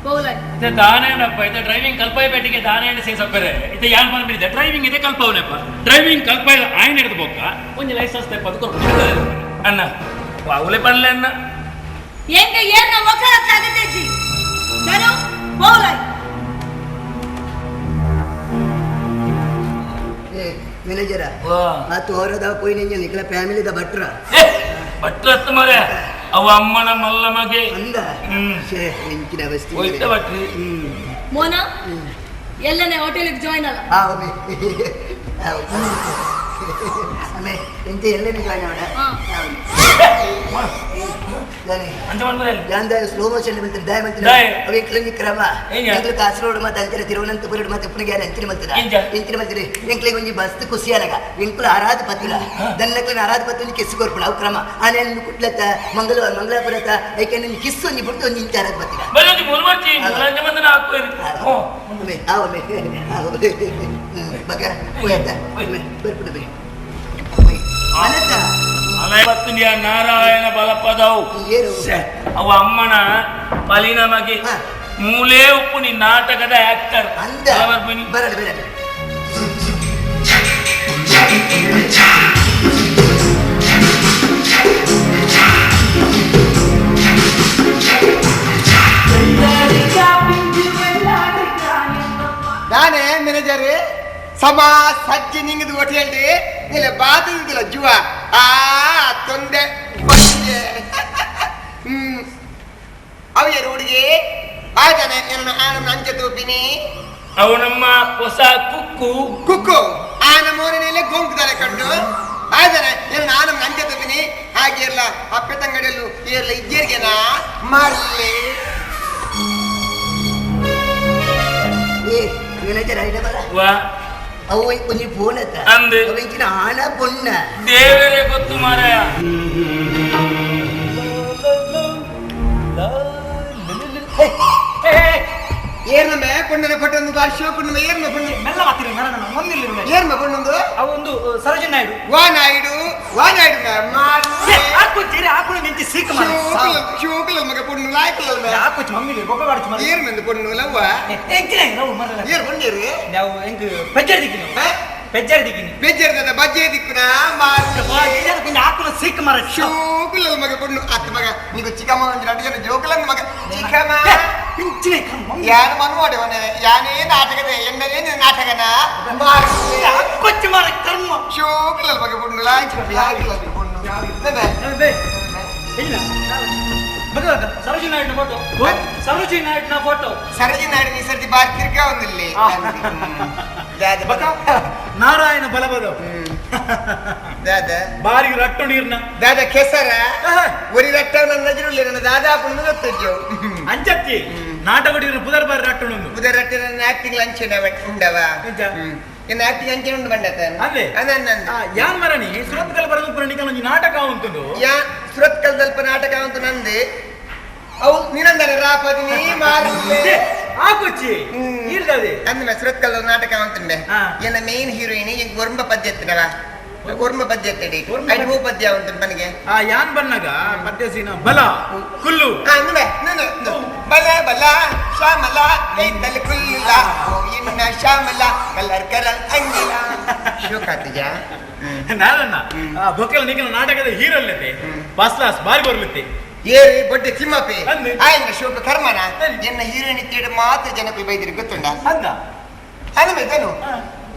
S3: ಬಹುಲಾಯ್
S6: ದಾನೇನಪ್ಪ ಇದು ಡ್ರೈವಿಂಗ್ ಕಲ್ಪಾಯ ಬೇಟಿಗೆ ದಾನೇನ ಸೇಸಪ್ಪರೆ ಇದು ಯಾನ್ ಬಂದ್ಬಿಟ್ಟಿದೆ ಡ್ರೈವಿಂಗ್ ಇದೆ ಕಲ್ಪವನಪ್ಪ ಡ್ರೈವಿಂಗ್ ಕಲ್ಪಾಯ ಆಯ್ನ ಹಿಡಿದು ಬೋಕ ಒಂದು ಲೈಸೆನ್ಸ್ ತೆಪ್ಪ ಅದು ಕೊಡ್ಬಿಟ್ಟು ಅಣ್ಣ ಅವಲೇ ಪಣ್ಲೆ ಅಣ್ಣ
S3: ಎಂಗೆ ಏರ್ನ ಒಕ್ಕಲತ್ತ ಆಗತೈತಿ ಧನು ಬಹುಲಾಯ್
S5: ಮ್ಯಾನೇಜರ ಆತು ಹೊರದ ಕೊಯ್ ನಿಂಜ ನಿಕ್ಲ ಫ್ಯಾಮಿಲಿದ ಭಟ್ರ
S4: ಭಟ್ರತ್ ಮರೆ ಅವ ಅಮ್ಮನ ಮಲ್ಲ ಮಗೆ
S5: ಅಂದ ಎಂಚಿನ ಅವಸ್ಥೆ
S4: ಹೋಯ್ತ ಭಟ್ರಿ
S3: ಮೋನ ಎಲ್ಲನೇ ಹೋಟೆಲ್ಗೆ ಜಾಯ್ನ್ ಅಲ್ಲ
S5: ಆಮೆ ಎಂತ ಎಲ್ಲೇನು ಜಾಯ್ನ್ ಮಾಡ
S4: ಅಂತ ಬಂದ್ರೆ
S5: ಯಾಂದ ಸ್ಲೋ ಮೋಷನ್ ಬಂತ ದಯ ಮಂತ್ರ ಅವೆ ಕ್ಲಿನಿ ಕ್ರಮ ಎಂಕ್ಲ ಕಾಸರಗೋಡು ಮತ್ತೆ ಅಂತರ ತಿರುವನಂತಪುರ ಮತ್ತೆ ಪುನಗೆ ಅಂಚಿನ ಮಂತ್ರ ಎಂಚಿನ ಮಂತ್ರ ಎಂಕ್ಲೆ ಒಂಜಿ ಬಸ್ತ್ ಖುಷಿಯಾನಗ ಎಂಕ್ಲ ಆರಾಧ ಪತ್ತಿಲ ದನ್ನಕ್ಲ ಆರಾಧ ಪತ್ತಿ ಕಿಸ್ಸು ಕೊರ್ಪುಣ ಅವು ಕ್ರಮ ಆನೆ ಕುಟ್ಲತ್ತ ಮಂಗಳಾಪುರತ ಐಕೆ ನಿನ್ನ ಕಿಸ್ಸು ಒಂಜಿ ಬಿಡ್ತು ಒಂಜಿ ಇಂಚ ಆರಾಧ ಪತ್ತಿಲ
S4: ಬರೋದು ಮುಲ್ಮರ್ಚಿ ಮುಲಾಂಜ ಬಂದನ ಹಾಕೋರಿ
S5: ಆವಮೆ ಬಗ ಹೋಯ್ತ ಬರ್ಪುಡ ಬೇ ಅನಂತ
S4: ಅಲೈವತ್ತು ನಾರಾಯಣ ಬಲಪದವು ಅವ ಅಮ್ಮನ ಬಲಿನ ಮಗೆ ಮೂಲೆ ಉಪ್ಪು ನೀ ನಾಟಕದ ಆಕ್ಟರ್
S5: ಅಂದ ಬರಡು ಬೇಡ
S8: ನಾನೇ ಮ್ಯಾನೇಜರ್ ಸಮ ಸಜ್ಜಿ ನಿಂಗದು ಹೋಟೆಲ್ಡಿ ಇಲ್ಲ ಬಾದಿಲ್ಲ ಜುವ ತೊಂದೆ ಬಂದೆ ಅವು ಯಾರು ಹುಡುಗಿ ಆಜನೆ ಆನ ಅಂಚೆ ತೂಪಿನಿ
S4: ಅವು ನಮ್ಮ ಹೊಸ ಕುಕ್ಕು
S8: ಕುಕ್ಕು ಆನ ಮೋರಿನಲ್ಲಿ ಗೊಂಕುದಾರೆ ಕಂಡು ಆಜನೆ ನಾನು ಅಂಚೆ ತೂಪಿನಿ ಹಾಗೆ ಎಲ್ಲ ಅಪ್ಪೆ ತಂಗಡಿಯಲ್ಲೂ ಎಲ್ಲ ಇದ್ದೀರ್ಗೆನಾ ಮಾಡಲಿ
S5: ಮ್ಯಾನೇಜರ್ ಐಡ ಬರ
S4: ವಾ
S5: ಅವು ಒಂಜಿ ಫೋನ್ ಅತ್ತ
S4: ಅಂದೆ
S5: ಅವೆಂಚಿನ ಆನ ಪೊಣ್ಣ
S4: ದೇವರೇ ಗೊತ್ತು ಮಾರಾಯ
S8: ಏರ್ನಮೆ ಪೊಣ್ಣನ ಪಟ್ಟೊಂದು ಭಾಷೆ ಪೊಣ್ಣನ ಏರ್ನ ಪೊಣ್ಣ
S2: ಮೆಲ್ಲ ಮಾತಿರಿ ಒಂದಿಲ್ಲ
S8: ಏರ್ನ ಪೊಣ್ಣೊಂದು
S2: ಅವೊಂದು ಸರೋಜಿನಿ ನಾಯ್ಡು
S8: ವಾನಾಯ್ಡು
S2: ಆಕಳು ನಿಂತಿ ಸೀಕ
S8: ಶೋಕಲ ಮಗ ಪೊಣ್ಣು ಲಾಯ್ಕಲ
S2: ಆಕೋಚ್ ಮಮ್ಮಿ ಬೊಕ್ಕ
S8: ಏರ್ನಂದು ಪೊಣ್ಣು ಲವ್ವ ಏರ್ ಪೊಣ್ಣೇರು
S2: ನಾವು ಹೆಂಗ್ ಪೆಜ್ಜರ್ ದಿಕ್ಕಿನ ಪೆಜ್ಜರ್ ದಿಕ್ಕಿನಿ
S8: ಬೇಜಾರದ ಬಜ್ಜೆ ದಿಕ್ಕುನ
S2: ಕೊಂಚ ಆಕಳು ಸೀಕ ಮರ
S8: ಶೋಕಲ ಮಗ ಪೊಣ್ಣು ಅತ್ತ ಮಗ ನೀನು ಚಿಕ್ಕಮ್ಮ ಒಂದು ಎರಡು ಜನ ಜೋಕಲ ಮಗ ಚಿಕ್ಕಮ್ಮ ಯಾರು ಮನವಾಡವನೆ ಯಾನೇ ನಾಟಕದ ಎಂದನೇ ನಾಟಕನ
S2: ಕೊಚ್ಚು ಮರ ಕರ್ಮ
S8: ಶೋಕಲ ಮಗ ಪೊಣ್ಣು ಲಾಯ್ಕಲ ಪೊಣ್ಣು
S4: ಸರೋಜಿನಿ ನಾಯ್ಡು ಫೋಟೋ ಸರೋಜಿನಿ ನಾಯ್ಡು ಫೋಟೋ
S8: ಸರೋಜಿನಿ ನಾಯ್ಡು ಈ ಸರ್ತಿ ಬಾರಿ ತಿರ್ಗಾ ಒಂದಿಲ್ಲಿ
S2: ನಾರಾಯಣ ಬಲಬದ ಬಾರಿ ರಟ್ಟು ನೀರ್ನ
S8: ದಾದ ಕೆಸರ ಒರಿ ರಟ್ಟ ನನ್ನ ನಜರುಳ್ಳಿ ನನ್ನ ದಾದಾಪುಣ ಗೊತ್ತಜ್ಜು
S2: ಅಂಚತ್ತಿ ನಾಟಕ ಪುದರ್ ಬಾರಿ ರಟ್ಟು
S8: ಪುದರ್ ರಟ್ಟ ನನ್ನ ಆಕ್ಟಿಂಗ್ ಲಂಚ್ ಉಂಡವ ಇನ್ನು ಆಕ್ಟಿಂಗ್ ಅಂಚೆ ಉಂಡು ಬಂಡತ
S2: ಅದೇ ಯಾನ್ ಮರಣಿ ಸುರತ್ಕಲ್ ಬರಲ್ಪುರ ನಿಕಲ್ ನಾಟಕ ಉಂಟು
S8: ಸುರತ್ಕಲ್ ದಲ್ಪ ನಾಟಕ ಉಂಟು ನಂದು ಅವು ನಿರಂತರ ರಾಪದಿನಿ ಮಾರುಲೆ
S2: ಆಗುಚ್ಚಿ ಇಲ್ದದೆ
S8: ಅಂದ ಸುರತ್ಕಲ್ ನಾಟಕ ಉಂಟುಂಡೆ ಎನ್ನ ಮೇನ್ ಹೀರೋಯಿನ್ ಈಗ ಒರ್ಮ ಪದ್ಯ ಎತ್ತಿನವ ಒರ್ಮ ಪದ್ಯ ಎತ್ತಡಿ ಐದು ಹೂ ಪದ್ಯ ಉಂಟು ನನಗೆ
S2: ಯಾನ್ ಬನ್ನಗ ಪದ್ಯ ಸೀನ ಬಲ ಕುಲ್ಲು
S8: ಬಲ ಬಲ ಶ್ಯಾಮಲ ಕೈತಲ್ ಕುಲ್ಲ ಇನ್ನ ಶ್ಯಾಮಲ ಕಲರ್ ಕರಲ್ ಅಂಗಿಲ ಶೋಕಾತಿಜ
S2: ನಾನನ್ನ ಬೊಕ್ಕಲ ನಿಖಿಲ ನಾಟಕದ ಹೀರೋಲ್ಲತೆ ಫಸ್ಟ್ ಕ್ಲಾಸ್ ಬಾರಿ ಬರ್ಲಿತ್ತೆ
S8: ಏರಿ ಬೊಡ್ಡೆ ತಿಮ್ಮಪ್ಪಿ ಆಯ್ನ ಶೋಕ ಕರ್ಮನ ಎನ್ನ ಹೀರೋಯಿನ್ ಇತ್ತಿಡ ಮಾತ್ರ ಜನಕ್ಕೆ ಬೈದಿರಿ ಗೊತ್ತುಂಡ
S2: ಅಂತ
S8: ಅನುಮೇತನು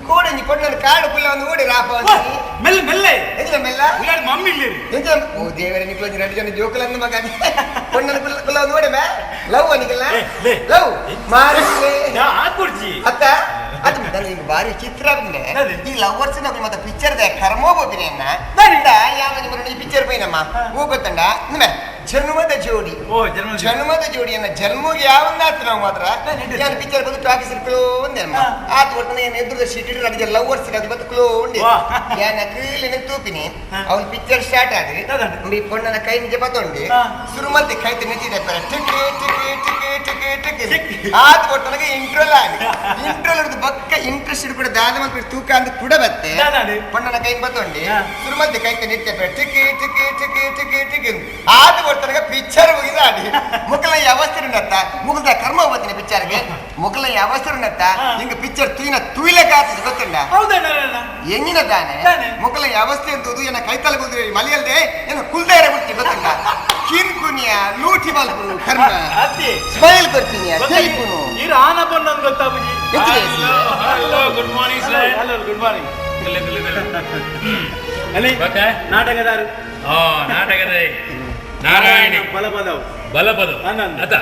S8: ಕೋಡನಿ ಕೊಣ್ಣನ ಕಾಡು ಕುಲ್ಲ ಒಂದು ಓಡಿ ರಾಪ
S2: ಮೆಲ್ಲ ಮೆಲ್ಲೆ
S8: ಎಂತ ಮೆಲ್ಲ
S2: ಉಳ್ಳಾಡಿ ಮಮ್ಮಿ ಇಲ್ಲಿ
S8: ಎಂತ ಓ ದೇವರ ನಿಕ್ಲೋಜಿ ಎರಡು ಜನ ಜೋಕಲನ್ನ ಮಗ ಕೊಣ್ಣನ ಕುಲ್ಲ ಒಂದು ಓಡಿ ಮೇ ಲವ್ ಅನಿಕಲ್ಲ ಲವ್ ಮಾರಿಸ್ಲೆ
S2: ಹಾಕೊಡ್ಜಿ
S8: ಅತ್ತ ಅದು ನನಗೆ ಬಾರಿ ಚಿತ್ರ ಬಂದೆ ಈ ಲವರ್ಸ್ ನಮಗೆ ಮತ್ತೆ ಪಿಕ್ಚರ್ ದ ಕರ್ಮೋ ಬೋಬಿನೆಯನ್ನ ದಂಡ ಯಾವ ಈ ಪಿಕ್ಚರ್ ಪೈನಮ್ಮ ಹೂ ಗೊತ್ತಂಡ ನಿಮ್ಮೆ ಜನ್ಮದ ಜೋಡಿ ಜನ್ಮದ ಜೋಡಿಯನ್ನ ಜನ್ಮಗೆ ಯಾವಂದಾತು ನಾವು ಮಾತ್ರ ನಾನು ಪಿಕ್ಚರ್ ಬಂದು ಟಾಕೀಸ್ ಇರ್ಕಲೋ ಒಂದೇ ಅಮ್ಮ ಆತ ಒಟ್ಟನೆ ಏನು ಎದುರು ಶೀಟ್ ಇಟ್ಟು ನನಗೆ ಲವರ್ಸ್ ಅದು ಬದುಕಲೋ ಉಂಡೆ ಯಾನ ಕೀಲಿನ ತೂಪಿನಿ ಅವ್ನ ಪಿಕ್ಚರ್ ಸ್ಟಾರ್ಟ್ ಆದ್ರಿ ಈ ಪೊಣ್ಣನ ಕೈ ನಿಜ ಬತ್ತೊಂಡಿ ಸುರುಮಲ್ತಿ ಕೈತೆ ನಿಂತಿದೆ TK TK TK TK TK ಆತ ಒಟ್ಟನಿಗೆ ಇಂಟ್ರೋಲ್ ಆಗಿ ಇಂಟ್ರೋಲ್ ಹಿಡಿದು ಬಕ್ಕ ಇಂಟ್ರೆಸ್ಟ್ ಕೂಡ ದಾದ ಮಲ್ಪಿ ತೂಕ ಅಂತ ಕೂಡ ಬತ್ತೆ ಪೊಣ್ಣನ ಕೈ ಬತ್ತೊಂಡಿ ಸುರುಮಲ್ತಿ ಕೈತೆ ನಿಂತೆ TK TK TK TK TK ಆತ ಒಟ್ಟನಿಗೆ ಪಿಕ್ಚರ್ ಮುಗಿದಾಡಿ ಮುಕ್ಕಲ ಅವಸ್ಥೆ ಉಂಡತ್ತ ಮುಗಿದ ಕರ್ಮ ಹೋಗ್ತೀನಿ ಪಿಕ್ಚರ್ಗೆ ಮುಕ್ಕಲ ಅವಸ್ಥೆ ಉಂಡತ್ತ ಹಿಂಗ ಪಿಕ್ಚರ್ ತೂಯಿನ ತೂಯಿಲಕ್ಕೆ ಆಗ್ತದೆ ಗೊತ್ತುಂಡ ಹೆಂಗಿನ ತಾನೆ ಮುಕ್ಕಲ ಅವಸ್ಥೆ ಎಂತುದು ಏನ ಕೈತಲ ಕುದ್ರೆ ಮಲಿಯಲ್ದೆ ಏನು ಕುಲ್ದೇರ ಬಿಡ್ತಿ ಗೊತ್ತುಂಡ ಕಿನ್ಕುನಿಯ ಲೂಟಿ ಮಲ್ಪು ಕರ್ಮ ಸ್ಮೈಲ್ ಕೊಡ್ತೀನಿ ತೆಲಿಪುನು
S2: ಇರ ಆನ ಬಂದಂಗ ಗೊತ್ತಾಬುಜಿ
S6: hello good morning sir
S2: hello good morning
S6: ಅಲ್ಲಿ
S2: ನಾಟಕದಾರು
S6: ನಾಟಕದ ನಾರಾಯಣಿ
S2: ಬಲಪದವು
S6: ಬಲಪದವು ಅದ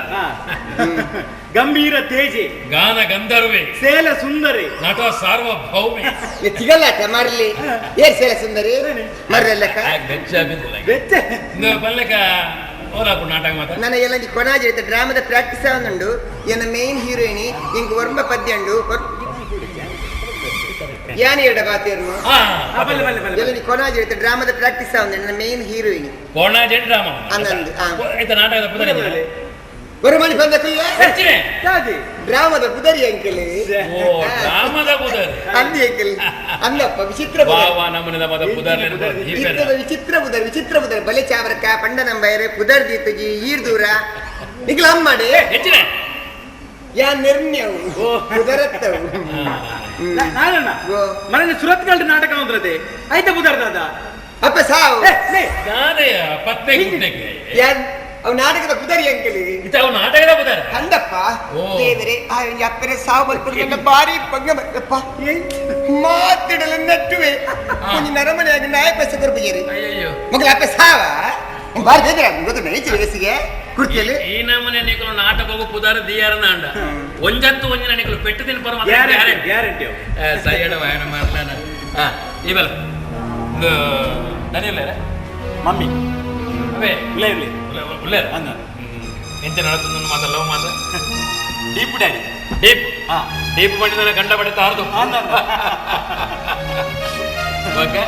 S2: ಗಂಭೀರ ತೇಜೆ
S6: ಗಾನ ಗಂಧರ್ವೆ
S2: ಸೇಲ ಸುಂದರಿ
S6: ನಟ ಸಾರ್ವಭೌಮೆ
S8: ತಿಗಲ್ಲಾಟ ಮಾರ್ಲಿ ಏನ್ ಸೇಲ ಸುಂದರಿ ಮರ್ರೆಲ್ಲಕ್ಕ
S2: ಬೆಚ್ಚ
S6: ಬಲ್ಲಕ ಓಲಾಪು ನಾಟಕ ಮಾತ
S8: ನನಗೆಲ್ಲ ಕೊನಾಜಿ ಡ್ರಾಮದ ಪ್ರಾಕ್ಟೀಸ್ ಆಗುಂಡು ಎನ್ನ ಮೇನ್ ಹೀರೋಯಿನಿ ಇಂಕ ವರ್ಮ ಪದ್ಯ ಉಂಡು ಯಾನಿ ಎಡ ಬಾತಿರ್ನು ಎಲ್ಲ ಕೊನಾಜಿ ಡ್ರಾಮದ ಪ್ರಾಕ್ಟೀಸ್ ಆಗುಂಡು ನನ್ನ ಮೇನ್ ಹೀರೋಯಿನಿ
S6: ಕೊನಾಜಿ ಡ್ರಾಮಾ
S8: ಅನ್ನಂದು
S6: ಇಂತ ನಾಟಕದ ಪುದರಿ
S8: ஒரு மணி பந்தக்குள்ள ಡ್ರಾಮದ ಪುದರಿ ಅಂಕಲ್
S6: ಡ್ರಾಮದ ಪುದರಿ
S8: ಅಂದಿ ಅಂಕಲ್ ಅಂದಪ್ಪ ವಿಚಿತ್ರ ವಿಚಿತ್ರ ಪುದರ್ ಬಲೆ ಚಾವರಕ ಪಂಡ ನಂಬೈರೆ ಪುದರ್ ದೀತಜಿ ಈರ್ ದೂರ ನಿಗ್ಲ ಅಮ್ಮಡಿ ಯಾ ನಿರ್ಣ್ಯವು ಪುದರತ್ತವು
S2: ನಾನಣ್ಣ ಮನೆ ಸುರತ್ಕಲ್ ನಾಟಕ ಅಂದ್ರದೆ ಆಯ್ತಾ ಪುದರ್ ದಾದ
S8: ಅಪ್ಪ ಸಾವು
S6: ಪತ್ನೆ ಗುಡ್ಡೆಗೆ
S8: ಅವ್ ನಾಟಕದ ಪುದರಿ ಅಂಕಲ್
S6: ಅವ್ ನಾಟಕದ ಪುದರ
S8: ಅಂದಪ್ಪ ದೇವರೇ ಅಪ್ಪರೆ ಸಾವು ಬಲ್ಪಡ್ಕೊಂಡ ಬಾರಿ ಪಗ್ಗಪ್ಪ ಮಾತಿಡಲು ನಟ್ಟುವೆ ಒಂದು ನರಮನೆಯಾಗಿ ನಾಯಕ ಸಗರ್ಬಜೇರಿ ಮಗಳ ಅಪ್ಪ ಸಾವ ಬಾರಿ ಬೇಜಾರ ಗೊತ್ತ ನೈಚ ವಯಸ್ಸಿಗೆ ಕುರ್ತಿಯಲ್ಲಿ
S6: ಈ ನಮ್ಮನೆ ನಿಕಲು ನಾಟಕ ಹೋಗು ಪುದರ ದಿಯಾರನ ಅಂಡ ಒಂಜಂತು ಒಂಜಿನ ನಿಕಲು ಪೆಟ್ಟು ತಿನ್ ಪರ
S2: ಗ್ಯಾರಂಟಿ
S6: ಸೈಯಡ ವಾಯನ ಮಾಡ್ಲಾನ ಇವಲ್ಲ ದನಿಯಲ್ಲ
S2: ಮಮ್ಮಿ
S6: ಅವೇ
S2: ಇಲ್ಲೇ ಇರ್ಲಿ
S6: ಉಳ್ಳೇ ಅಂದ ಎಂತ ನಡತಂದು ಮಾತ ಲವ್ ಮಾತ
S2: ಡೀಪ್ ಡ್ಯಾಡಿ
S6: ಡೀಪ್ ಬಂಡಿದ ಗಂಡ ಬಡಿತ ಹಾರ್ದು ಓಕೆ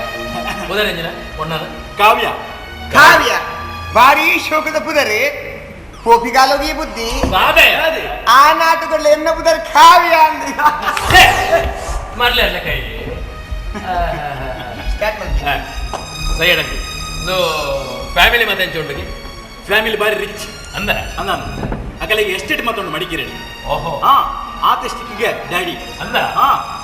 S6: ಪುದರಂಜನ ಪೊಣ್ಣದ
S2: ಕಾವ್ಯ
S8: ಕಾವ್ಯ ಬಾರಿ ಶೋಕದ ಪುದರಿ ಪೋಪಿಗಾಲೋಗಿ ಬುದ್ಧಿ ಆ ನಾಟಕದಲ್ಲಿ ಎನ್ನ ಪುದರ್ ಕಾವ್ಯ ಅಂದ್ರಿ
S6: ಮಾಡ್ಲಿ ಅಲ್ಲ ಕೈ ಸೈಡ್ ಇದು ಫ್ಯಾಮಿಲಿ ಮತ್ತೆ ಎಂಚುಂಡಿಗೆ
S2: ಫ್ಯಾಮಿಲಿ ಬಾರಿ ರಿಚ್
S6: ಅಂದ
S2: ಅಂದ ಅಕಲಿಗೆ ಎಸ್ಟೇಟ್ ಮತ್ತೊಂದು ಮಡಿಕೇರಿ
S6: ಓಹೋ
S2: ಆತಷ್ಟಿಗೆ ಡ್ಯಾಡಿ
S6: ಅಂದ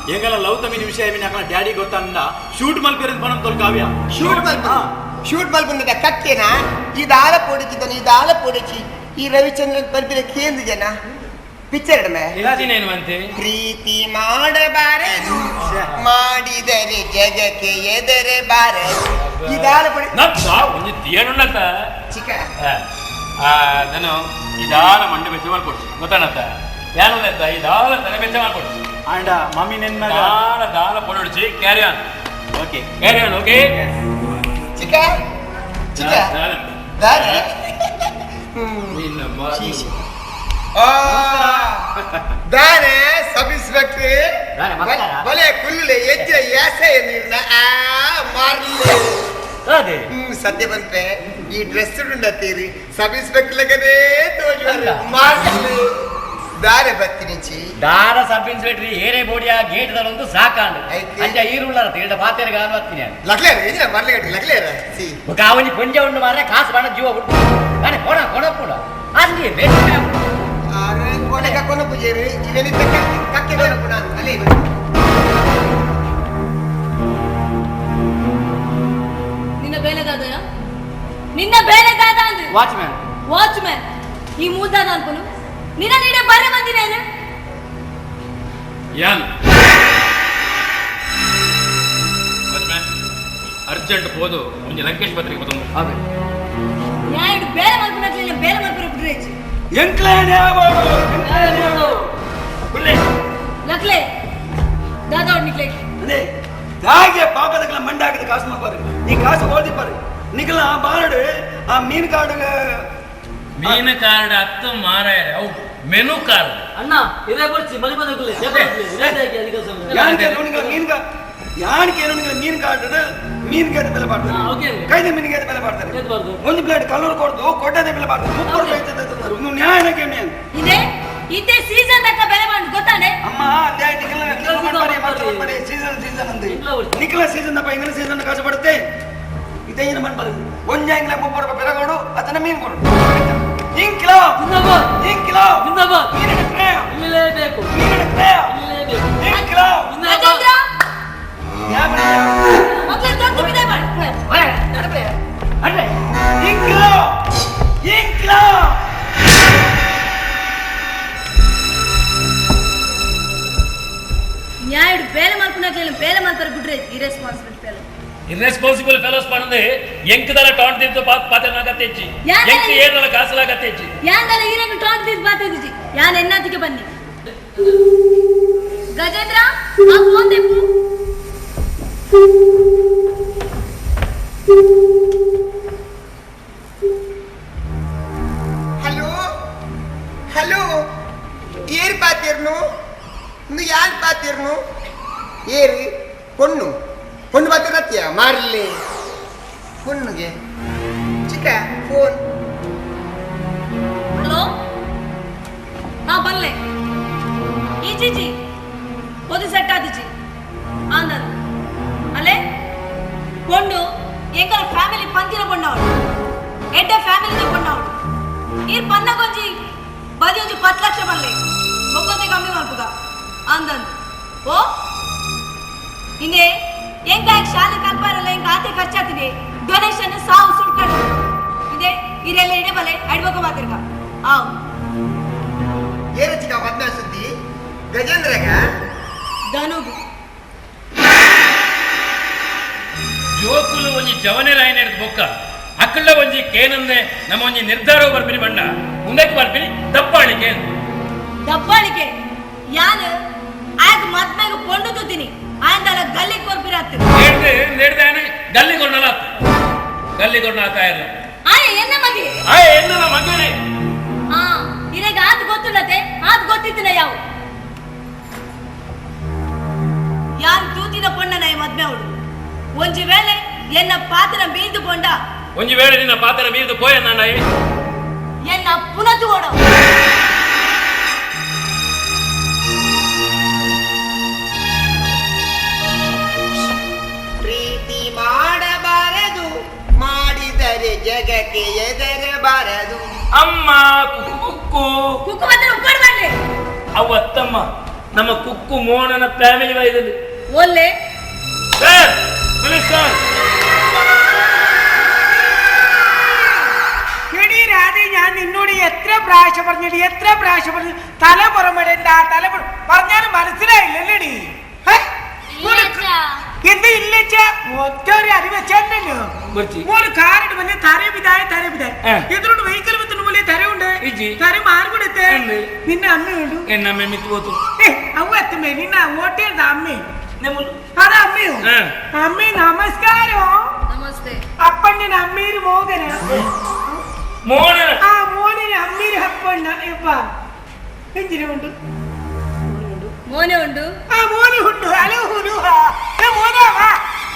S2: ಎಂಗೆಲ್ಲ ಲವ್ ತಮಿನ ವಿಷಯ ಡ್ಯಾಡಿ ಗೊತ್ತಂದ ಶೂಟ್ ಮಲ್ಪೇರಿ ಬಣ್ಣ ಕಾವ್ಯ
S8: ಶೂಟ್ ಮಲ್ಪಂದ ಕಟ್ಟೆನ ಇದಾಲ ಪೋಡಿಚಿದ್ದಾನೆ ಇದಾಲ ಪೋಡಿಚಿ ಈ ರವಿಚಂದ್ರನ್ ಬರ್ಬಿರ ಕೇಂದ್ರ ಜನ ಪಿಕ್ಚರ್
S6: ಏನು ಅಂತೆ
S8: ಪ್ರೀತಿ ಮಾಡಬಾರದು ಮಾಡಿದರೆ ಜಗಕ್ಕೆ ಎದರೆ ಬಾರದು ಇದಾಲ ಪೋಡಿ
S6: ಒಂದು ಏನುಳ್ಳತ್ತ
S8: ಚಿಕ್ಕ
S6: ನಾನು ಇದಾಲ ಮಂಡೆ ಬೆಚ್ಚ ಮಾಡ್ಕೊಡ್ಸಿ ಗೊತ್ತಾಣತ್ತ ಯಾನತ್ತ ಇದಾಲ ತಲೆ ಬೆಚ್ಚ ಮಾಡ್ಕೊಡ್ಸಿ
S2: ಆಂಡ ಮಮ್ಮಿ ನಿನ್ನ
S6: ದಾಲ ಕೊಡೊಡ್ಸಿ carry on
S2: okay
S6: carry on okay
S8: ಚಿಕ್ಕ ಚಿಕ್ಕ ದಾರೆ ದಾರೆ ಸಬ್ ಇನ್ಸ್ಪೆಕ್ಟರ್ ಬಲೆ ಕುಲ್ಲುಲೆ ಎಜ್ಜೆ ಯಾಸೆ ನೀರ್ನ ಮಾರ್ಲಿಲ್ಲ
S4: ಅದೇ
S8: ಸದ್ಯ ಬಂತೆ ಈ ಡ್ರೆಸ್ ಉಂಡತ್ತೀರಿ ಸಬ್ ಇನ್ಸ್ಪೆಕ್ಟರ್ ಲಗನೇ ತೋಜುವರೆ ಮಾರ್ಲಿಲ್ಲ ದಾರೆ ಬತ್ತಿನಿಚಿ
S7: ದಾರ ಸಬ್ ಇನ್ಸ್ಪೆಕ್ಟರ್ ಏನೇ ಬೋಡಿಯ ಗೇಟ್ ದಲ್ಲೊಂದು ಸಾಕಾಂಡು ಅಂಚ ಈರುಳ್ಳಾರ ತಿಂಡ ಪಾತೆರ ಗಾನ ಬತ್ತಿನಿ
S8: ಲಗ್ಲೇರ ಇದ್ರ ಬರ್ಲಿಗಟ್ಟಿ ಲಗ್ಲೇರ ಸಿ
S7: ಕಾವನಿ ಪೊಂಜ ಉಂಡು ಮಾರೆ ಕಾಸು ಬಣ್ಣ ಜೀವ ಬಿಟ್ಟು ಅರೆ ಕೊಣ ಕೊಣ ಕೂಡ ಅಲ್ಲಿ ಬೇರೆ
S8: ಆರೆ ಕೊನೆಗ ಕೊನ ಪೂಜೆರಿ ಇವೆನಿ ಕಕ್ಕೆ ಕೊನ ಪುಣ ಅಲ್ಲಿ
S3: ನಿನ್ನ ಬೇಲೆದಾದಯ ನಿನ್ನ ಬೇಲೆದಾದ ಅಂದ್ರೆ ವಾಚ್ಮ್ಯಾನ್ ಈ ಮೂದಾದ ಅನ್ಪನು ನಿನ್ನ ನೀಡೆ ಬರ್ರೆ ಬಂದಿನೇನು
S6: ಯಾನ್ ಅರ್ಜೆಂಟ್ ಹೋದು ಮುಂಜೆ ಲಂಕೇಶ್ ಪತ್ರಿಕೆ ಬರ್ತಂದು
S3: ಯಾ ಇಡು ಬೇಲೆ ಮಲ್ಪನಕ್ಲಿಲ್ಲ ಬೇಲೆ ಮಲ್ಪನ ಬಿಡ್ರೇಚಿ ಲಕ್ಲೆ ದಾದ ನಿಕ್ಲೆ
S2: ಅದೇ ಹಾಗೆ ಪಾಪದಗಳ ಮಂಡಾಕದ ಕಾಸು ಮಾಪಾರು ಈ ಕಾಸು ಓದಿಪಾರು ನಿಖಲ ಬಾರಡು ಆ ಮೀನು ಕಾಡು
S6: ಮೀನು ಕಾರ್ಡ್ ಹತ್ತು ಮಾರಾಯ ಅವು ಮೆನು ಕಾರ್ಡ್
S4: ಅಣ್ಣ ಇದೇ ಬರ್ಚಿ ಮನೆ ಬಂದ
S2: ಯಾನಿಗೆ ಮೀನು ಕಾಡು ಮೀನಿಗೆ ಬೆಲೆ ಮಾಡ್ತಾರೆ ಕೈದ ಮೀನಿಗೆ ಬೆಲೆ ಮಾಡ್ತಾರೆ ಒಂದು ಪ್ಲೇಟ್ ಕಲ್ಲೂರು ಕೊಡ್ದು ಕೊಟ್ಟದೆ ಬೆಲೆ ಮಾಡ್ತಾರೆ 30 ರೂಪಾಯಿ ನೀವು ನ್ಯಾಯಕ್ಕೆ
S3: ಇದೆ ಇದೇ ಸೀಸನ್ ತಕ್ಕ ಬೆಲೆ ಮಾಡಿ ಗೊತ್ತಾನೆ
S2: ಅಮ್ಮ ಸೀಸನ್ ಅಂತೆ ನಿಖಲ ಸೀಸನ್ ದಪ್ಪ ಇಂಗ್ಲಿಷ್ ಸೀಸನ್ ಕಾಸು ಪಡುತ್ತೆ ಇದೇ ಏನು ಮಾಡ್ಬಾರ್ದು ಒಂಜ ಇಂಗ್ಲ 30 ರೂಪಾಯಿ ಬೆಲೆ ಕೊಡು ಅದನ್ನ ಮೀನು ಕೊಡು ಇಂಕಿಲೋ
S4: ಇಲ್ಲೇಬೇಕು
S2: ಇಂಕಿಲೋ
S3: ರಾಜೇಂದ್ರ ಮಕ್ಕಳು ತಂದು ಬಿಡೆ ಮಾಡಿ
S2: ಇಂಕಿಲೋ
S3: ನ್ಯಾಯ ಬೇಲೆ ಮಲ್ಪನಕ್ಲಿಲ್ಲ ಬೇಲೆ ಮಲ್ಪರ ಬಿಡ್ರೆ ಇರೆಸ್ಪಾನ್ಸಿಬಲ್ ಫೆಲೋ
S6: ಇರ್ರೆಸ್ಪಾನ್ಸಿಬಲ್ ಫೆಲೋಸ್ ಪಣಂದೆ ಎಂಕದಲ ಟಾಂಟ್ ತಿಂದು ಪಾತೆನಾಗತ್ತೆಚ್ಚಿ ಎಂಕ ಏರಲ ಕಾಸಲಾಗತ್ತೆಚ್ಚಿ
S3: ಯಾಂದಲ ಈರೆಂಗ ಟಾಂಟ್ ತಿಂದು ಪಾತೆದಿಜಿ ಯಾನ್ ಎನ್ನಾತಿಗೆ ಬನ್ನಿ ಗಜೇಂದ್ರ ಆ ಫೋನ್ ತೆಪ್ಪು
S8: ಹಲೋ ಹಲೋ ಏರ್ ಪಾತಿರ್ನು ಇನ್ನು ಯಾನ್ ಪಾತಿರ್ನು ಏರಿ பொண்ணு பாத்திரத்தியா மாறல பொண்ணுಗೆ ಚಿಕ್ಕ ಫೋನ್
S3: ಹಲೋ ನಾ ಬಲ್ಲೆ ಈಜಿಜಿ ಓದಿ ಸೆಟ್ ಆದಿಜಿ ಆಂದನ್ ಅಲೆ ಕೊಂಡು ಎಂಕಲ ಫ್ಯಾಮಿಲಿ ಪಂತಿನ ಕೊಂಡವಳು ಎಡ್ಡ ಫ್ಯಾಮಿಲಿನ ಕೊಂಡವಳು ಈರ್ ಪನ್ನ ಕೊಂಜಿ ಬದಿ ಒಂಜಿ 10 ಲಕ್ಷ ಬಲ್ಲೆ ಒಕ್ಕೊಂದೆ ಕಮ್ಮಿ ಮಾಡ್ಪುಗ ಆಂದನ್ ಓ ಇನ್ನೇ ಎಂಕ ಶಾಲೆ ಕಲ್ಪಾರಲ್ಲ ಎಂಕ ಆತೆ ಖರ್ಚಾತಿದೆ ಡೊನೇಷನ್ ಸಾವು ಸುಟ್ಕಡು ಇದೆ ಇರೆಲ್ಲ ಇಡೆ ಬಲೆ ಅಡ್ವಕ ಮಾತಿರ್ಕ ಆವ್
S8: ಏನ ಚಿಕ್ಕ ಬಂದ ಸುದ್ದಿ ಗಜೇಂದ್ರಗ
S3: ಧನುಗು
S6: ಜೋಕುಲು ಒಂಜಿ ಜವನೆ ಲೈನ್ ಹಿಡಿದು ಬೊಕ್ಕ ಅಕ್ಕಳ ಒಂಜಿ ಕೇನಂದೆ ನಮ್ಮ ಒಂಜಿ ನಿರ್ಧಾರ ಬರ್ಬಿನಿ ಬಣ್ಣ ಮುಂದಕ್ಕೆ ಬರ್ಬಿನಿ
S3: ದಬ್ಬಾಳಿಕೆ ಯಾನು ಆಗ ಮದ್ಮೆಗ ಪೊಂಡು ತುತ್ತೀನಿ ಆಯ್ದಲ್ಲ ಗಲ್ಲಿ ಕೊರ್ಪಿರಾತ್
S6: ನೆಡ್ದಾನೆ ಗಲ್ಲಿ ಕೊಂಡಾತ ಇರಲ್ಲ
S3: ಆಯ್ ಎನ್ನ ಮಗೆ
S6: ಆಯ್ ಎನ್ನಲ್ಲ ಮಗನೇ
S3: ಹಾ ಇರೆಗ ಆದ್ ಗೊತ್ತಿಲ್ಲತೆ ಆದ್ ಗೊತ್ತಿತ್ತಿನ ಯಾವ ಯಾನ್ ತೂತಿನ ಪೊಣ್ಣನ ಮದ್ಮೆ ಅವಳು ಒಂಜಿ ವೇಳೆ ಎನ್ನ ಪಾತ್ರ ಮೀದು ಪೊಂಡ
S6: ಒಂಜಿ ವೇಳೆ ನಿನ್ನ ಪಾತ್ರ ಮೀದು ಪೋಯ ನಾಯಿ
S3: ಎನ್ನ ಪುನತು ಓಡ
S8: ಪ್ರೀತಿ ಮಾಡಬಾರದು ಮಾಡಿದರೆ ಜಗಕ್ಕೆ ಎದರಬಾರದು
S6: ಅಮ್ಮ ಕುಕ್ಕು
S3: ಕುಕ್ಕು ಮಾತ್ರ ಉಪ್ಪಾಡ್ ಮಾಡ್ಲಿ
S6: ಅವತ್ತಮ್ಮ ನಮ್ಮ ಕುಕ್ಕು ಮೋಹನನ ಫ್ಯಾಮಿಲಿ ವೈದಲ್ಲಿ
S3: ಒಲ್ಲೆ
S6: ಸರ್ ಪ್ಲೀಸ್ ಸರ್
S9: ഞാൻ നിന്നോട് എത്ര പ്രാവശ്യം പറഞ്ഞു തല പുറമെടണ്ട പറഞ്ഞാലും മനസ്സിലായില്ലല്ലേടി എന്ത് ഇല്ലച്ച ഒറ്റ ഒരു അറിവച്ചല്ലോ ഒരു കാറിട്ട് വന്ന് തര വിതായ എതിരോട് വെഹിക്കൽ വെത്തുന്ന പോലെ തരവുണ്ട് തര മാർഗുടെത്തെ നിന്നെ അമ്മയുണ്ട് അവ എത്തുമ്പേ നിന്ന ഓട്ടേണ്ട അമ്മേ അതാ അമ്മയോ അമ്മേ നമസ്കാരോ അപ്പണ്ണൻ അമ്മേര് മോഹന ആ മോനെ അമ്മേര് അപ്പണ്ണ എപ്പാ എന്തിനുണ്ട്
S3: മോനെ ഉണ്ട്
S9: ആ മോനെ ഉണ്ട് ഹലോ മോനെ വാ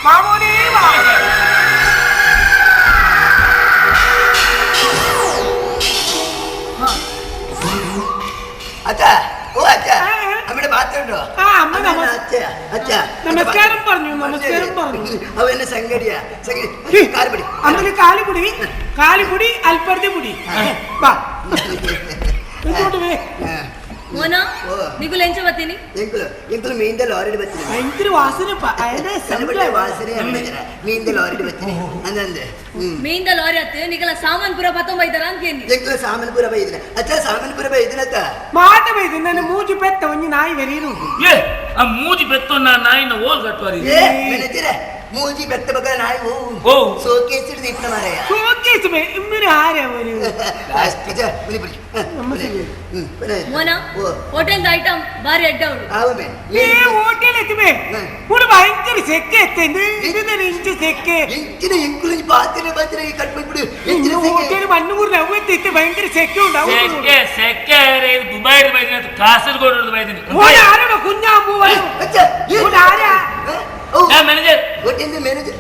S9: മാമോനെ വാ
S5: അച്ഛാ ഓ അച്ഛാ അമ്മയുടെ ബാത്തുണ്ടോ
S9: ആ അമ്മ നമസ്കാരം പറഞ്ഞു
S5: അവ എന്നെ സംഗടിയാ കാലുപടി
S9: അമ്മന് കാലുപൊടി അൽപ്പർത്തി പൊടി വാ ഇങ്ങോട്ട് വേ
S3: മോനോ నీకు లంచ్ వతిని
S5: ಎಂಕುಲು ಮೀಂದ ಲಾರಿ ಬತ್ತಿನಿ
S9: ഭയങ്കര വാസനപ്പ അയനെ
S5: ಸಲಬಡೆ ವಾಸನೆ ಅಮ್ಮಜರ ಮೀಂದ ಲಾರಿ ಬತ್ತಿನಿ ಅಂದಂದೆ
S3: ಮೀಂದ ಲಾರಿ ಅತ್ತೆ ನಿಕಲ ಸಾಮಾನ್ ಪೂರ ಪತ್ತಂ ಬೈದರ ಅಂಕೇನಿ
S5: ಎಂಕುಲು ಸಾಮಾನ್ ಪೂರ ಬೈದಿನ ಅಚ್ಚ ಸಾಮಾನ್ ಪೂರ ಬೈದಿನತ್ತ
S9: ಮಾತ ಬೈದಿನ ನನ್ನ ಮೂಜಿ ಪೆತ್ತ ಒಂಜಿ ನಾಯಿ ವೆರೀನು
S4: ಏ ಆ ಮೂಜಿ ಬೆತ್ತೊನ್ನ ನಾಯಿನ ಓಲ್ ಕಟ್ವಾರಿ
S5: ಏ ಮೆನತಿರೆ ಮೂಜಿ ಬೆತ್ತ ಬಗ ನಾಯಿ ಓ ಸೋಕೇಸ್ ಹಿಡಿದು ಇಟ್ಟ ಮಾರಯ್ಯ
S9: സോക്കേസ് മേ ഇമ്മനെ ആരാ ഒരു
S5: ಅಚ್ಚ ಬಲಿ ಬಲಿ
S3: മോന ഹോട്ടൽ ഐറ്റം ബാരി അഡ്ഡൗണ്ട്
S5: ആവുമേ
S9: ഏ ഹോട്ടൽ എത്തുമേ ഒരു ഭയങ്കര സെക്ക എത്തുന്നു ഇതിന് ഇഞ്ച് സെക്ക
S5: ಎಂಚಿನ ಎಂಕುಲು ಬಾತಿನ ಬಾತಿನ ಕಟ್ ಮಾಡ್ಬಿಡು ಎಂಚಿನ
S9: ഹോട്ടൽ മണ്ണൂർ നവ്വെത്തി ഭയങ്കര സെക്ക ഉണ്ടാവും
S4: ಸೆಕ್ಕೆ ದುಬೈ ಕಾಸರಗೋಡು ಬೈದಿನಿ
S9: ഓടെ ആരാണോ കുഞ്ഞാമ്പൂ
S5: ಅಚ್ಚ
S9: ഓടെ ആരാ
S4: ಮ್ಯಾನೇಜರ್
S5: ಹೋಟೆಲ್ ಮ್ಯಾನೇಜರ್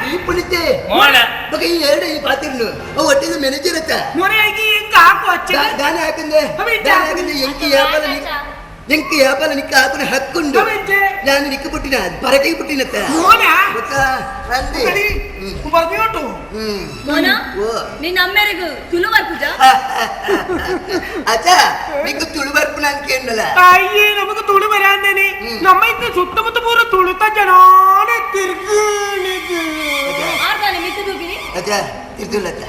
S5: ಈ ಪುಣಿತೆ
S4: ಮೋಳ
S5: ಬಕ ಈ ಎರಡು ಈ ಪಾತಿರ್ನು ಓ ಹೋಟೆಲ್ ಮ್ಯಾನೇಜರ್ ಅತ್ತ
S9: ನೋಡಾಗಿ ಹೆಂಗ ಹಾಕು ಅಚ್ಚ
S5: ದಾನ ಹಾಕಂದೆ ಎಂಕಿ ಯಾಪಲ ನಿಕ್ಕ ಹಾಕುನ ಹಕ್කුಂಡು ನಾನು ನಿಕ್ಕ ಪುಟ್ಟಿನ ಪರಟಿಗೆ ಪುಟ್ಟಿನತ್ತ ಅಂದೆ
S9: പറഞ്ഞോട്ടു
S3: മോന ನಿನ್ನ ಅಮ್ಮೆರಿಗೂ ತುಳು ಬರ್ಪುಜ
S5: അച്ഛ നിക്ക് തുളു ಬರ್ಪುನ ಅಂತ ಕೇಳಲ್ಲ
S9: അയ്യേ നമുക്ക് തുളു വരാൻ തന്നെ നമ്മ ഇന്ന് സുത്തമുത്ത പൂര തുളുത്ത ജനാനെ തിരുക്ക്
S3: ആർക്കാണ് മിത്ത് തൂക്കിനി
S5: അച്ഛ തിരുത്തുള്ളത്ത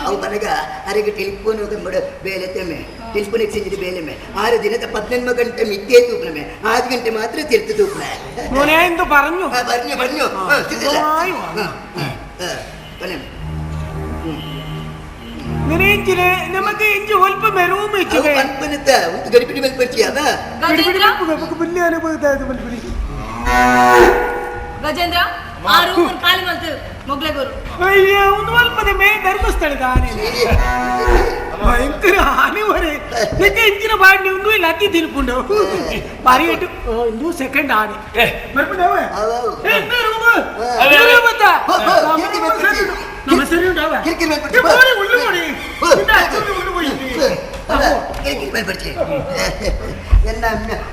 S5: ಅವು ಬನಗ ಅರೆಗೆ ಟೆಲಿಫೋನ್ ಹೋಗಂಬಡ ಬೇಲೆತ್ತಮ್ಮೆ ಟೆಲಿಫೋನ್ ಎಕ್ಸ್ಚೇಂಜ್ ಬೇಲೆಮ್ಮೆ 6 ದಿನದ 14 ಗಂಟೆ ಮಿತ್ತೇ ತೂಕನಮ್ಮೆ 6 ಗಂಟೆ ಮಾತ್ರ ತಿರ್ತು ತೂಕನ
S9: മോനെ എന്ത് പറഞ്ഞു
S5: പറഞ്ഞു
S9: നിനേഞ്ചിനെ നമുക്ക് ഇഞ്ചി ഒൽപ്പ മെറൂം വെച്ചിനെ
S5: ಅನ್ಪನತ್ತ ಒಂದು ಗಡಿಬಿಡಿ ಮೇಲೆ ಬರ್ತೀಯದ
S3: ಗಜೇಂದ್ರ
S9: നമുക്ക് വലിയ അനുഭവം മൽപരി
S3: ಗಜೇಂದ್ರ ಆ ರೂಮ್ ಖಾಲಿ ಮಲ್ತು ಮೊಗ್ಲೆ ಗುರು
S9: ಅಯ್ಯ ಒಂದು ಅಲ್ಪದ ಮೇ ಧರ್ಮಸ್ಥಳದ ಆನೆ ಭಯಂಕರ ಆನೆ ವರೆ ನಿಕ್ಕೆ ಇಂಚಿನ ಬಾಡಿ ಒಂದು ಇಲ್ಲ ಅತಿ ತಿನ್ಕೊಂಡು ಬಾರಿಯಟ್ಟು ಒಂದು ಸೆಕೆಂಡ್ ಆನೆ ಬರ್ಬಿಡವ ಎಂತ ರೂಮ್ ಅವೇ ಬತ್ತ ನಮಸ್ತೆ ಉಂಟಾವ
S5: ಕಿರಿಕಿರಿ ಮೇಲೆ
S9: ಬರ್ತೀವಿ ಮಾಡಿ ಉಳ್ಳು ಮಾಡಿ ಇಂದ ಅಚ್ಚು ಉಳ್ಳು ಮಾಡಿ
S5: ಕಿರಿಕಿರಿ ಮೇಲೆ ಬರ್ತೀವಿ ಎನ್ನ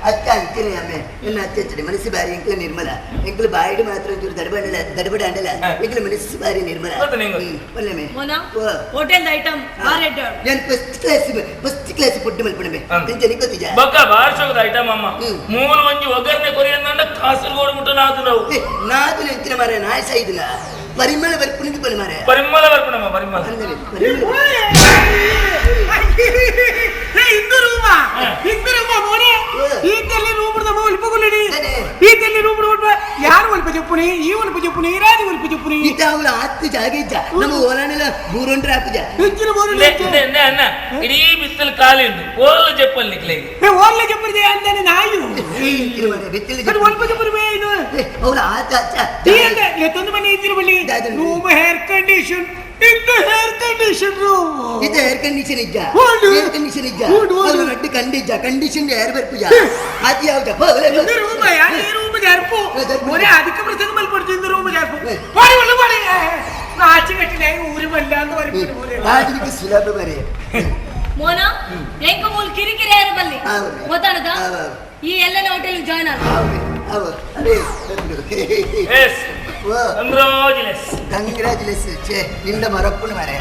S5: ಅಕ್ಕ ಅಂತೀನಿ ಅಮ್ಮೆ ಎನ್ನ ಅಚ್ಚಡಿ ಮನಸ್ಸು ಬಾರಿ ಎಂಕಲ ನಿರ್ಮಲ ಎಂಕಲ ಬಾಯಿಡು ಮಾತ್ರ ಒಂಚೂರು ದಡಬಡ ಅಂಡಲ ಎಂಕಲ ಮನಸ್ಸು ಬಾರಿ ನಿರ್ಮಲ ಒಳ್ಳೆಮೆ
S3: ಮೋನ ಹೋಟೆಲ್ ಐಟಮ್ ಬಾರಿ ಅಡ್ಡೌಂಡ್
S5: ഞാൻ ഫസ്റ്റ് ക്ലാസ് ഫുഡ് മൽപ്പണമേ എനിക്കൊത്തിജ
S4: ಬೊಕ್ಕ ಭಾಷೋದ ಐಟಮ್ ಅಮ್ಮ ಮೂಲು ಒಂಜಿ ಒಗ್ಗರಣೆ ಕೊರಿಯಂದ ಕಾಸರಗೋಡು ಮುಟ್ಟ ನಾದುನವು
S5: ನಾದು ಎಂತಿನ ಮಾರ ನಾಶ ಇದಿಲ್ಲ ಪರಿಮಳ ಬರ್ಪುಣಿಗೆ ಬಲ ಮಾರ
S4: ಪರಿಮಳ ಬರ್ಪಣಮ್ಮ ಪರಿಮಳ
S9: ಇಂದು ರೂಮ ಮೋನೆ ಈ ತೆಲ್ಲಿ ರೂಮ್ ನಮ್ಮ ಒಲ್ಪಗುಲ್ಲಡಿ ಈ ತೆಲ್ಲಿ ರೂಮ್ ಯಾರು ಒಲ್ಪ చెప్పుని ಈ ಒಲ್ಪ చెప్పుని ರಾಜಿ ಒಲ್ಪ చెప్పుని
S5: ಇತಾವುಲ ಆತ್ತು ಜಾಗ ಇಜ್ಜ ನಮ್ಮ ಓಲಾನೆಲ್ಲ ಬೂರೊಂಡ್ರ ಹಾಕುಜ
S9: ಹೆಚ್ಚಿನ ಬೋರು
S4: ಅನ್ನ ಇಡೀ ಬಿತ್ತಲು ಕಾಲಿ ಉಂಟು ಓಲ್ಲ ಚೆಪ್ಪಲ್ ನಿಕ್ಲೆ
S9: ಓಲ್ಲ చెప్పుది ಅಂತಾನೆ ನಾಯು ಅದು ಒಲ್ಪ చెప్పుని ಮೇನು
S5: ಅವಳ ಆತ ಅಚ್ಚ
S9: ఏంటే ఎత్తొంది మని ఇచ్చిన బల్లి రూమ్ హెయిర్ కండిషన్ ಇದು ಹೇರ್ ಕಂಡೀಷನ್ ರೂಮ್
S5: ಇದು ಹೇರ್ ಕಂಡೀಷನ್ ಇಜ್ಜ ಹೇರ್ ಕಂಡೀಷನ್ ಇಜ್ಜ ಅವಳು ನಡ್ಡು ಕಂಡಿಜ್ಜ ಕಂಡೀಷನ್ ಹೇರ್ ಬರ್ಪುಜ ಅದು ಯಾವ್ದಪ್ಪ
S9: ಇದು ರೂಮ್ ಯಾರು ಈ ರೂಮ್ ಜರ್ಪು ಮೊರೆ ಅದಕ್ಕೆ ಪ್ರಸಂಗ ಮಲ್ಪಡ್ತು ಇದು ರೂಮ್ ಜರ್ಪು ಮಾಡಿ ಒಳ್ಳೆ ಮಾಡಿ ಆಚೆ ಕಟ್ಟಿನ ಊರಿ ಬಲ್ಲ ಅಂತ ಬರ್ಬಿಟ್ಟು
S5: ರಾಜನಿಗೆ ಸುಲಭ ಬರೆ
S3: ಮೋನ ಹೆಂಗ ಮೂಲ ಕಿರಿಕಿರಿ ಯಾರು ಬಲ್ಲಿ ಗೊತ್ತಾಡದ ಈ ಎಲ್ಲನ ಹೋಟೆಲ್ ಜಾಯ್ನ್ ಆಗ
S5: ಅರೆ
S4: ಕಂಗ್ರಾಚುಲೇಷನ್
S5: ಛೇ ನಿಂದ ಮರಪ್ಪನ ಮಾರೆ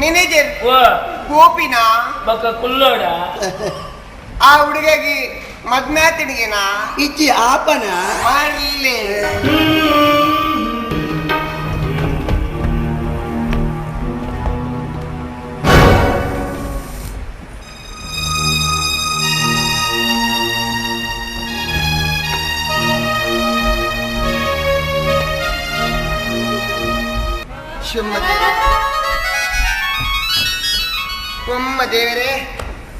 S8: ಮ್ಯಾನೇಜರ್ ಗೋಪಿನ
S4: ಬಕ್ಕ ಕುಲ್ಲೋಡ
S8: ಆ ಹುಡುಗಿಗೆ ಮದ್ನಾತಿಡಿಗೆನ
S5: ಇಚ್ಚಿ ಆಪನ
S8: ಮಾಡ್ಲಿ ಒಮ್ಮ ದೇವರೇ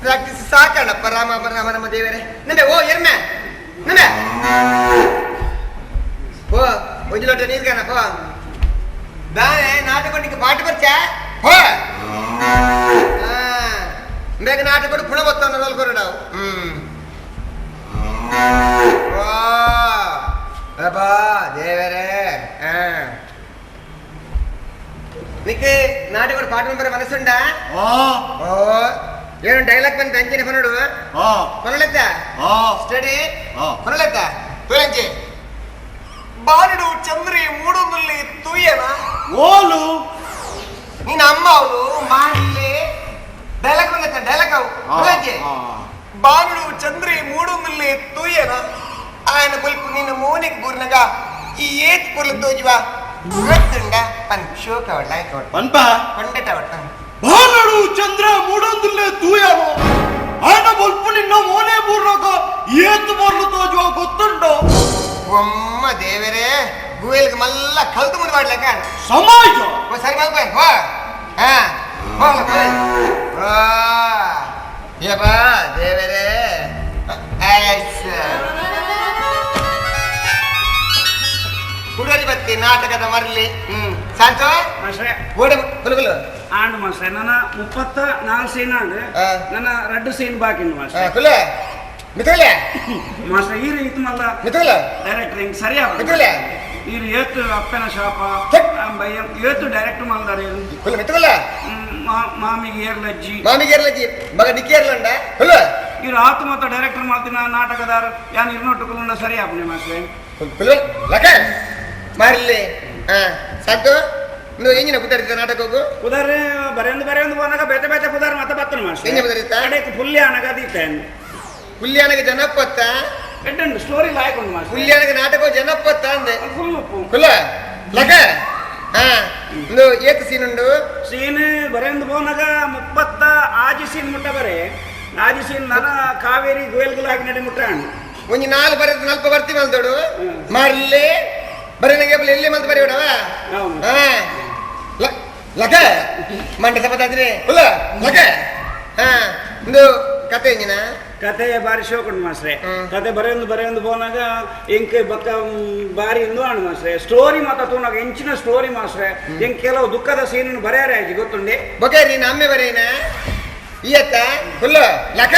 S8: ಪ್ರಾಕ್ಟೀಸ್ ಸಾಕಣ್ಣಪ್ಪ ರಾಮ ನಮ್ಮ ದೇವರೇ ನಂದೆ ಓ ಎರ್ಮೆ ನಂದೆ ಓ ಒಂದು ಲೋಟ ನೀರು ಕಾಣಪ್ಪ ದಾನೆ ನಾಟಕ ಪಾಠ ಬರ್ಚ ಹೋ ಬೇಗ ನಾಟಕ ಪುಣ ಬತ್ತಾನ ರೋಲ್ಕೊರು ನಾವು ಅಬ್ಬಾ ದೇವರೇ ನಿಕ್ಕೆ ನಾಟಕ ಪಾಠ ಬರ ಮನಸ್ಸುಂಡ ಓ ಏನು ಡೈಲಾಗ್ ಬಂದು ಅಂಚನೆ ಪನ್ನಡು ಪನ್ನಲೆತ್ತ ಸ್ಟಡಿ ಪನ್ನಲೆತ್ತ ತೋಲಂಚೆ ಬಾರಡು ಚಂದ್ರಿ ಮೂಡೊಂದಲ್ಲಿ ತೂಯನ ಓಲು ನೀನು ಅಮ್ಮ ಅವಳು ಮಾಡಲಿ ಡೈಲಾಗ್ ಬಂದತ್ತ ಡೈಲಾಗ್ ಅವು ತೋಲಂಚೆ ಬಾರಡು ಚಂದ್ರಿ ಮೂಡೊಂದಲ್ಲಿ ತೂಯನ ఆయన బల్పు నిన్న మోనికి బూర్నగా ఈ ఏత్ పుర్ల తోజివా గుర్తుండ పన్ షో కవడై కవడ పన్ప కొండట వట బానడు చంద్ర మూడొందులే తూయాను ఆయన బల్పు నిన్న మోనే బూర్నగా ఏత్ పుర్ల తోజివా గుర్తుండో ఒమ్మ దేవరే గువేల్కి మల్ల కల్తు ముడి వాడలేక సమాజ ఓసారి మల్పై హో హో హో యబా దేవరే ఐస్ ಹುಡುಗರಿ ಬತ್ತಿ ನಾಟಕದ ಮರಲಿ ಸಾಂಚೋ ಓಡ ಹುಡುಗಲು
S2: ಆಂಡ್ ಮಾಸ್ಟ್ರೆ ನನ್ನ 34 ಸೀನ್ ಆಂಡ್ ನನ್ನ 2 ಸೀನ್ ಬಾಕಿ ಮಾಸ್ಟ್ರೆ
S8: ಕುಲೆ ಮಿತಲೆ
S2: ಮಾಸ್ಟ್ರೆ ಈ ರೀತಿ ಮಲ್ಲ
S8: ಮಿತಲೆ
S2: ಡೈರೆಕ್ಟರಿಂಗ್ ಸರಿಯಾ
S8: ಮಿತಲೆ
S2: ಈ ಏತು ಅಪ್ಪನ ಶಾಪ ಭಯ ಏತು ಡೈರೆಕ್ಟ್ ಮಲ್ದಾರೆ
S8: ಕುಲೆ ಮಿತಲೆ
S2: ಮಾಮಿಗೆ ಏರ್ಲಜ್ಜಿ
S8: ಮಗ ನಿಕ್ಕೇರ್ಲಂಡ ಕುಲೆ
S2: ಇವ್ರು ಆತು ಮತ್ತು ಡೈರೆಕ್ಟರ್ ಮಾಡ್ತೀನಿ ನಾಟಕದಾರ ಯಾನ್ ಇರ್ನೊಟ್ಟುಕೊಳ್ಳ ಸರಿ ಆಪನೆ ಮಾಸ್ಟ್ರೆ
S8: ಕುಲೆ ಲಕ ಮಾರ್ಲಿ ಸಾಕು ನೀವು ಎಂಜಿನ ಕುದರಿತ ನಾಟಕಕ್ಕೂ
S2: ಕುದರೆ ಬರೆಯೊಂದು ಬಂದಾಗ ಬೇತೆ ಬೇತೆ ಕುದಾರ ಮತ್ತೆ ಬತ್ತನ ಮಾಸ್ಟರ್
S8: ಎಂಜ ಬದರಿತ
S2: ಕಡೆಗೆ ಪುಲ್ಯಾನಗ ದೀತೇನ್
S8: ಪುಲ್ಯಾನಗ ಜನಪತ್ತ
S2: ಎಡ್ಡಂಡು ಸ್ಟೋರಿ ಲಾಯ್ಕೊಂಡು ಮಾಸ್ಟರ್
S8: ಪುಲ್ಯಾನಗ ನಾಟಕ ಜನಪತ್ತ ಅಂದೆ
S2: ಫುಲ್ ಉಪ್ಪು
S8: ಕುಲ ಲಕ ಇದು ಏತ್ ಸೀನ್ ಉಂಡು
S2: ಸೀನ್ ಬರೆಯೊಂದು ಬಂದಾಗ 36 ಸೀನ್ ಮುಟ್ಟ ಬರೆ ಆಜಿ ಸೀನ್ ನನ್ನ ಕಾವೇರಿ ಗೋಯಲ್ಗುಲಾಗಿ ನಡಿ ಮುಟ್ಟ
S8: ಒಂಜಿ 4 ಬರೆದು 4 ಬರ್ತಿ ಮಲ್ದೋಡು ಮಾರ್ಲಿ ಬರೀ ನಂಗೆ ಎಲ್ಲಿ ಮಲ್ತು ಬರೀಡವ ಲಕ ಮಂಡ ಸಪತಾದ್ರಿ ಕುಲ ಲಕ ಇದು ಕತೆ ಎಂಜಿನ
S2: ಕತೆ ಬಾರಿ ಶೋಕುಂಡು ಮಾಸ್ಟ್ರೆ ಕತೆ ಬರೆಯೊಂದು ಬೋನಾಗ ಎಂಕ್ ಬಕ್ಕ ಬಾರಿ ಇಂದು ಆಣು ಮಾಸ್ಟ್ರೆ ಸ್ಟೋರಿ ಮಾತ ತೋನಾಗ ಎಂಚಿನ ಸ್ಟೋರಿ ಮಾಸ್ಟ್ರೆ ಎಂಕ್ ಕೆಲವು ದುಃಖದ ಸೀನ್ ಬರೆಯಾರೆ ಆಯ್ತು ಗೊತ್ತುಂಡೆ
S8: ಬೊಕೆ ನೀನು ಅಮ್ಮೆ ಬರೇನ ಈಯತ್ತ ಕುಲ್ಲ ಲಕ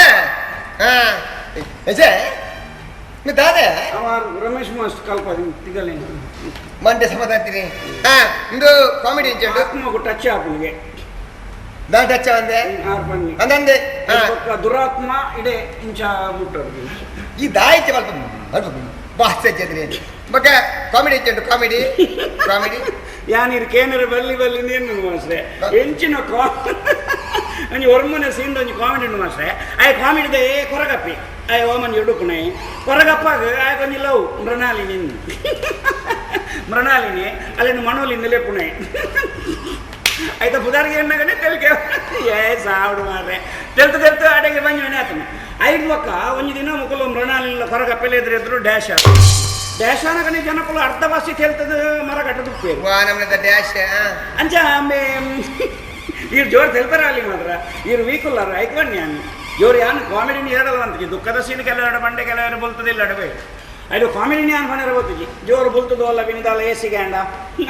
S8: ಎಜೆ ದಾದೆ
S2: ರಮೇಶ್ ಮಾಸ್ಟರ್ ಕಲ್ಪ ತಿಗಲಿ
S8: ಮಂಡೆ ಸಪತಾದ್ರಿ ಇದು ಕಾಮಿಡಿ ಎಂಚಂಡು
S2: ಆತ್ಮಗೂ ಟಚ್ ಆಪುನಿಗೆ
S8: ದಾಟ ಹಚ್ಚ ಒಂದೆ ಅಂದಂದೆ
S2: ದುರಾತ್ಮ ಇಡೆ ಇಂಚ ಮುಟ್ಟೋದು
S8: ಈ ದಾಯಿಚ್ಚ ಸ್ವಲ್ಪ ಬಾಸ್ ಹಚ್ಚಿದ್ರಿ ಬೊಕ ಕಾಮಿಡಿ ಎಂಚಂಡು ಕಾಮಿಡಿ
S2: ಯಾನಿರ್ ಕೇನರ ಬಲ್ಲಿ ಏನು ಮಾಸ್ಟ್ರೆ ಎಂಚಿನ ಒಂಜಿ ಹೊರಮನೆ ಸೀನ್ ಒಂಜಿ ಕಾಮಿಡಿ ಉಂಡು ಮಾಸ್ಟ್ರೆ ಆಯ್ ಕಾಮಿಡಿದ ಕೊರಗಪ್ಪಿ ಆಯ್ ಓಮನ್ ಎಡುಕುಣೆ ಕೊರಗಪ್ಪಾಗ ಆಯ್ ಕೊಂಚ ಲವ್ ಮೃಣಾಲಿನಿ ಅಲ್ಲಿನ ಮನೋಲಿಂದ ಲೆಪ್ಪುಣೆ ಆಯ್ತಾ ಬುಧಾರಿಗೆ ಎಣ್ಣಗನೆ ತೆಲ್ಕೆ ಸಾವಡು ಮಾರ್ರೆ ತೆಲ್ತು ಅಡೆಗೆ ಬಂಜಿ ಆತನು ಐದು ಮಕ್ಕ ಒಂಜಿ ದಿನ ಮುಕ್ಕಲು ಮೃಣಾಲಿನ ಕೊರಗಪ್ಪೆಲೆ ಎದುರು ಡ್ಯಾಶ್ ಡ್ಯಾಶಾನಗನೆ ಜನಕ್ಕಳು ಅರ್ಧ ಭಾಷೆ ಕೇಳ್ತದ ಮರ ಕಟ್ಟದುಪ್ಪೇರು
S8: ಡ್ಯಾಶ್
S2: ಅಂಚ ಇವ್ರು ಜೋರು ತೆಲ್ಪರ ಅಲ್ಲಿ ಮಾತ್ರ ಇವ್ರು ವೀಕುಲ್ಲಾರ ಐಕ್ವನ್ಯ ಇವ್ರು ಯಾನು ಕಾಮಿಡಿನಿ ಹೇಳಲ್ಲ ಅಂತ ದುಃಖದ ಸೀನ್ ಕೆಲವೆರಡು ಬಂಡೆ ಕೆಲವರು ಬಲ್ತದಿಲ್ಲ ಅಡವೆ ಅದು ಕಾಮಿಡಿನಿ ಯಾನು ಬಣ್ಣ ಗೊತ್ತಿಜಿ ಜೋರು ಬಲ್ತದೋ ಅಲ್ಲ ಬಿನಿದಾಲ ಏಸಿಗ್ಯಾಂಡ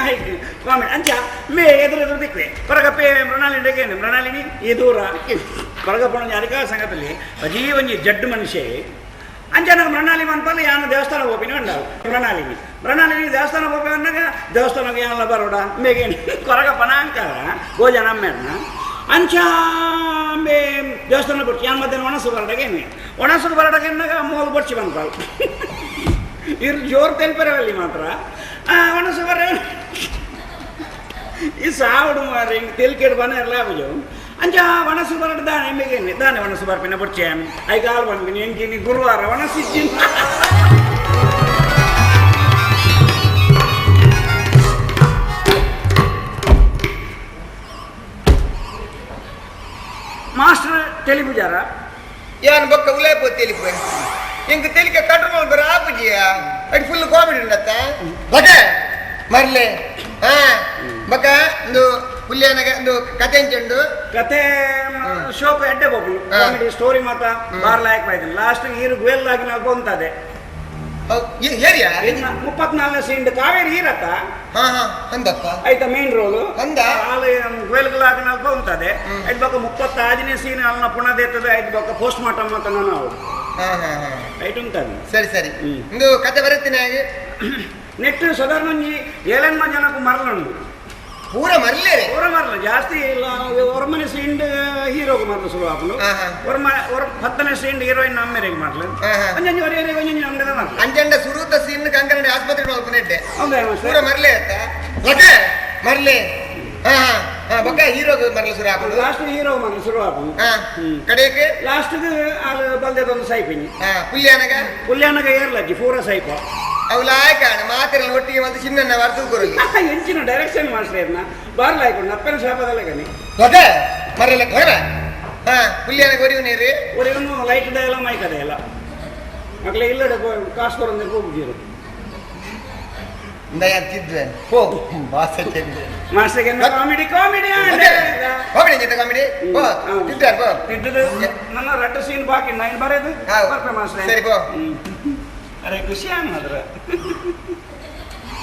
S2: ಆಯ್ತು ಕಾಮಿಡಿ ಅಂಚ ಮೇ ಎದುರು ದಿಕ್ವೆ ಕೊರಗಪ್ಪೆ ಮೃಣಾಲಿನಿ ಈ ದೂರ ಕೊರಗಪ್ಪನ ಯಾರಿಗ ಸಂಗತಲ್ಲಿ ಅಜೀ ಒಂಜಿ ಜಡ್ಡು ಮನುಷ್ಯ ಅಂಚ ನನಗೆ ಮೃಣಾಲಿ ಅಂತಂದ್ರೆ ಯಾನು ದೇವಸ್ಥಾನ ಹೋಗ್ತೀನಿ ಉಂಡಾವು ಮೃಣಾಲಿನಿ ದೇವಸ್ಥಾನ ಹೋಗಿ ಅಂದಾಗ ದೇವಸ್ಥಾನಕ್ಕೆ ಏನಲ್ಲ ಬರೋಡ ಬೇಗೇನು ಕೊರಗಪ್ಪನ ಅಂಕಾರ ಗೋಜನ ಅಮ್ಮೆಣ್ಣ ಅಂಚ ಬೇ ದೇವಸ್ಥಾನ ಬರ್ಚಿ ಯಾನ್ ಮಧ್ಯಾಹ್ನ ಒಣಸುಗೆ ಬರಡಗೆನ್ನಾಗ ಮೂಗು ಬರ್ಚಿ ಬಂತಾಳು ಇವ್ರು ಜೋರು ತೆಲ್ಪರವಲ್ಲಿ ಮಾತ್ರ ಒಣಸು ಬರ ಈ ಸಾವಡು ಮಾರಿ ತೆಲ್ಕೆಡು ಬನ ಎಲ್ಲ ಆಗುಜು ಅಂಚ ವನಸು ಬರಡು ದಾನೆ ಮೇಗೇನೆ ದಾನೆ ವನಸು ಬರ್ಪಿನ ಬರ್ಚೆ ಐ ಕಾಲು ಬಂದಿನಿ ಎಂಕಿನಿ ಗುರುವಾರ ವನಸಿಚ್ಚಿನ ಮಾಸ್ಟರ್ ತೆಲಿಪುಜಾರ
S8: ಯಾನ್ ಬೊಕ್ಕ ಉಲಾಯ್ಪೋ ತೆಲಿಪು ಎಂಕ್ ತೆಲಿಕೆ ಕಂಟ್ರೋಲ್ ಬರ ಆಪುಜಿಯ ಅಡಿ ಫುಲ್ ಕಾಮಿಡಿ ಉಂಡತ್ತ ಬಗೆ ಮರ್ಲೆ ಬಕ ಒಂದು ಪುಲ್ಯನಗ ಒಂದು ಕತೆ ಅಂಚುಂಡು
S2: ಕತೆ ಶೋಕ ಎಡ್ಡೆ ಬೋಪು ಕಾಮಿಡಿ ಸ್ಟೋರಿ ಮಾತ ಬಾರ್ ಲಾಯಕ್ ಬಾಯ್ತು ಲಾಸ್ಟ್ ಹೀರು ಗುವೆಲ್ಲಾಗಿ ನಾವು ಕೊಂತದೆ
S8: ಏರಿಯಾ
S2: 34ನೇ ಸೀನ್ ಕಾವೇರಿ ಹೀರತ್ತ
S8: ಅಂದಪ್ಪ
S2: ಆಯ್ತಾ ಮೇನ್ ರೋಲು
S8: ಅಂದ
S2: ಅಲ್ಲಿ ಗುವೆಲ್ಗಳಾಗಿ ನಾವು ಕೊಂತದೆ ಐದು ಬೊಕ್ಕ 35ನೇ ಸೀನ್ ಅಲ್ಲ ಪುನಃ ದೇತದೆ ಐದು ಬೊಕ್ಕ ಪೋಸ್ಟ್ ಮಾರ್ಟಮ್ ಅಂತ ನಾವು ಐಟ್ ಉಂಟದು
S8: ಸರಿ ಸರಿ ಒಂದು ಕತೆ ಬರುತ್ತೇನೆ ಹಾಗೆ
S2: ನೆಟ್ಟು ಸಾಧಾರಣ 7 ಜನಕ್ಕೂ ಮರಳುಂಡು
S8: ಪೂರ ಮರಲೇ
S2: ಪೂರ ಮರಲು ಜಾಸ್ತಿ ಇಲ್ಲ ಹೊರಮನೆ ಸೀಂಡ್ ಹೀರೋಗೆ ಮರಲು ಶುರು ಆಪಲು ಹೊರ 10ನೇ ಸೀಂಡ್ ಹೀರೋಯಿನ್ ಅಮ್ಮೆರೆಗೆ ಮರಲು ಅಂಜಂಜಿ ಹೊರೆಗೆ ಒಂಜಿ ನಮ್ಗೆ ಮರಲು
S8: ಅಂಜಂಡ ಸುರುತ ಸೀನ್ ಕಂಕರಡೆ ಆಸ್ಪತ್ರೆ ಹೋಗ್ಬಿಟ್ಟೆ
S2: ಹೌದಾ
S8: ಪೂರ ಮರಲೇ ಅಂತ ಮರಲೇ ಬೊಕ್ಕ ಹೀರೋಗೆ ಮರಲು ಶುರು ಆಪಲು
S2: ಲಾಸ್ಟ್ ಹೀರೋ ಮರಲು ಶುರು ಆಪಲು
S8: ಕಡೆಗೆ
S2: ಲಾಸ್ಟ್ಗೆ ಅಲ್ಲಿ ಬಲ್ದೇದೊಂದು ಸೈಪಿನಿ
S8: ಪುಲ್ಯಾನಗ
S2: ಏರ್ಲಜ್ಜಿ ಪೂರ ಸೈಪ
S8: ಅವಲಾಯ್ಕಾಣ ಮಾತಿರಲ್ಲ ಒಟ್ಟಿಗೆ ಒಂದು ಚಿನ್ನ ವರ್ತು ಕೊರಲಿ
S2: ಎಂಚಿನ ಡೈರೆಕ್ಷನ್ ಮಾಡ್ಸ್ರೇರ್ನ ಬಾರ್ಲಾಯ್ಕೊಂಡು ಅಪ್ಪನ ಶಾಪದಲ್ಲ ಗನಿ
S8: ಗೊತ್ತ ಮರಲ್ಲ ಹೊರ ಪುಲ್ಯಾನಗ ಒರಿವನೇರಿ
S2: ಒರಿವನು ಲೈಟ್ ಎಲ್ಲ ಮೈಕದೆ ಎಲ್ಲ ಮಕ್ಕಳಿಗೆ ಇಲ್ಲಡೆ ಕಾಸು ಕೊರಂದ್ರೆ ಹೋಗಿರು
S8: ತಿದ್ವೆ ಹೋ ಬಾಸ
S2: ಮಾಸ್ಟರ್ಗೆ ಕಾಮಿಡಿ ಕಾಮಿಡಿ
S8: ಕಾಮಿಡಿ ಜೊತೆ ಕಾಮಿಡಿ ತಿದ್ದಾರ ಬೋ
S2: ತಿದ್ದದು ನನ್ನ ರಟ್ಟ ಸೀನ್ ಬಾಕಿ ನೈನ್ ಬರೆದು ಬರ್ಪೆ ಮಾಸ್ಟ್ರೆ
S8: ಸರಿ ಬೋ
S2: ಅರೆ ಖುಷಿ ಅನ್ನೋದ್ರ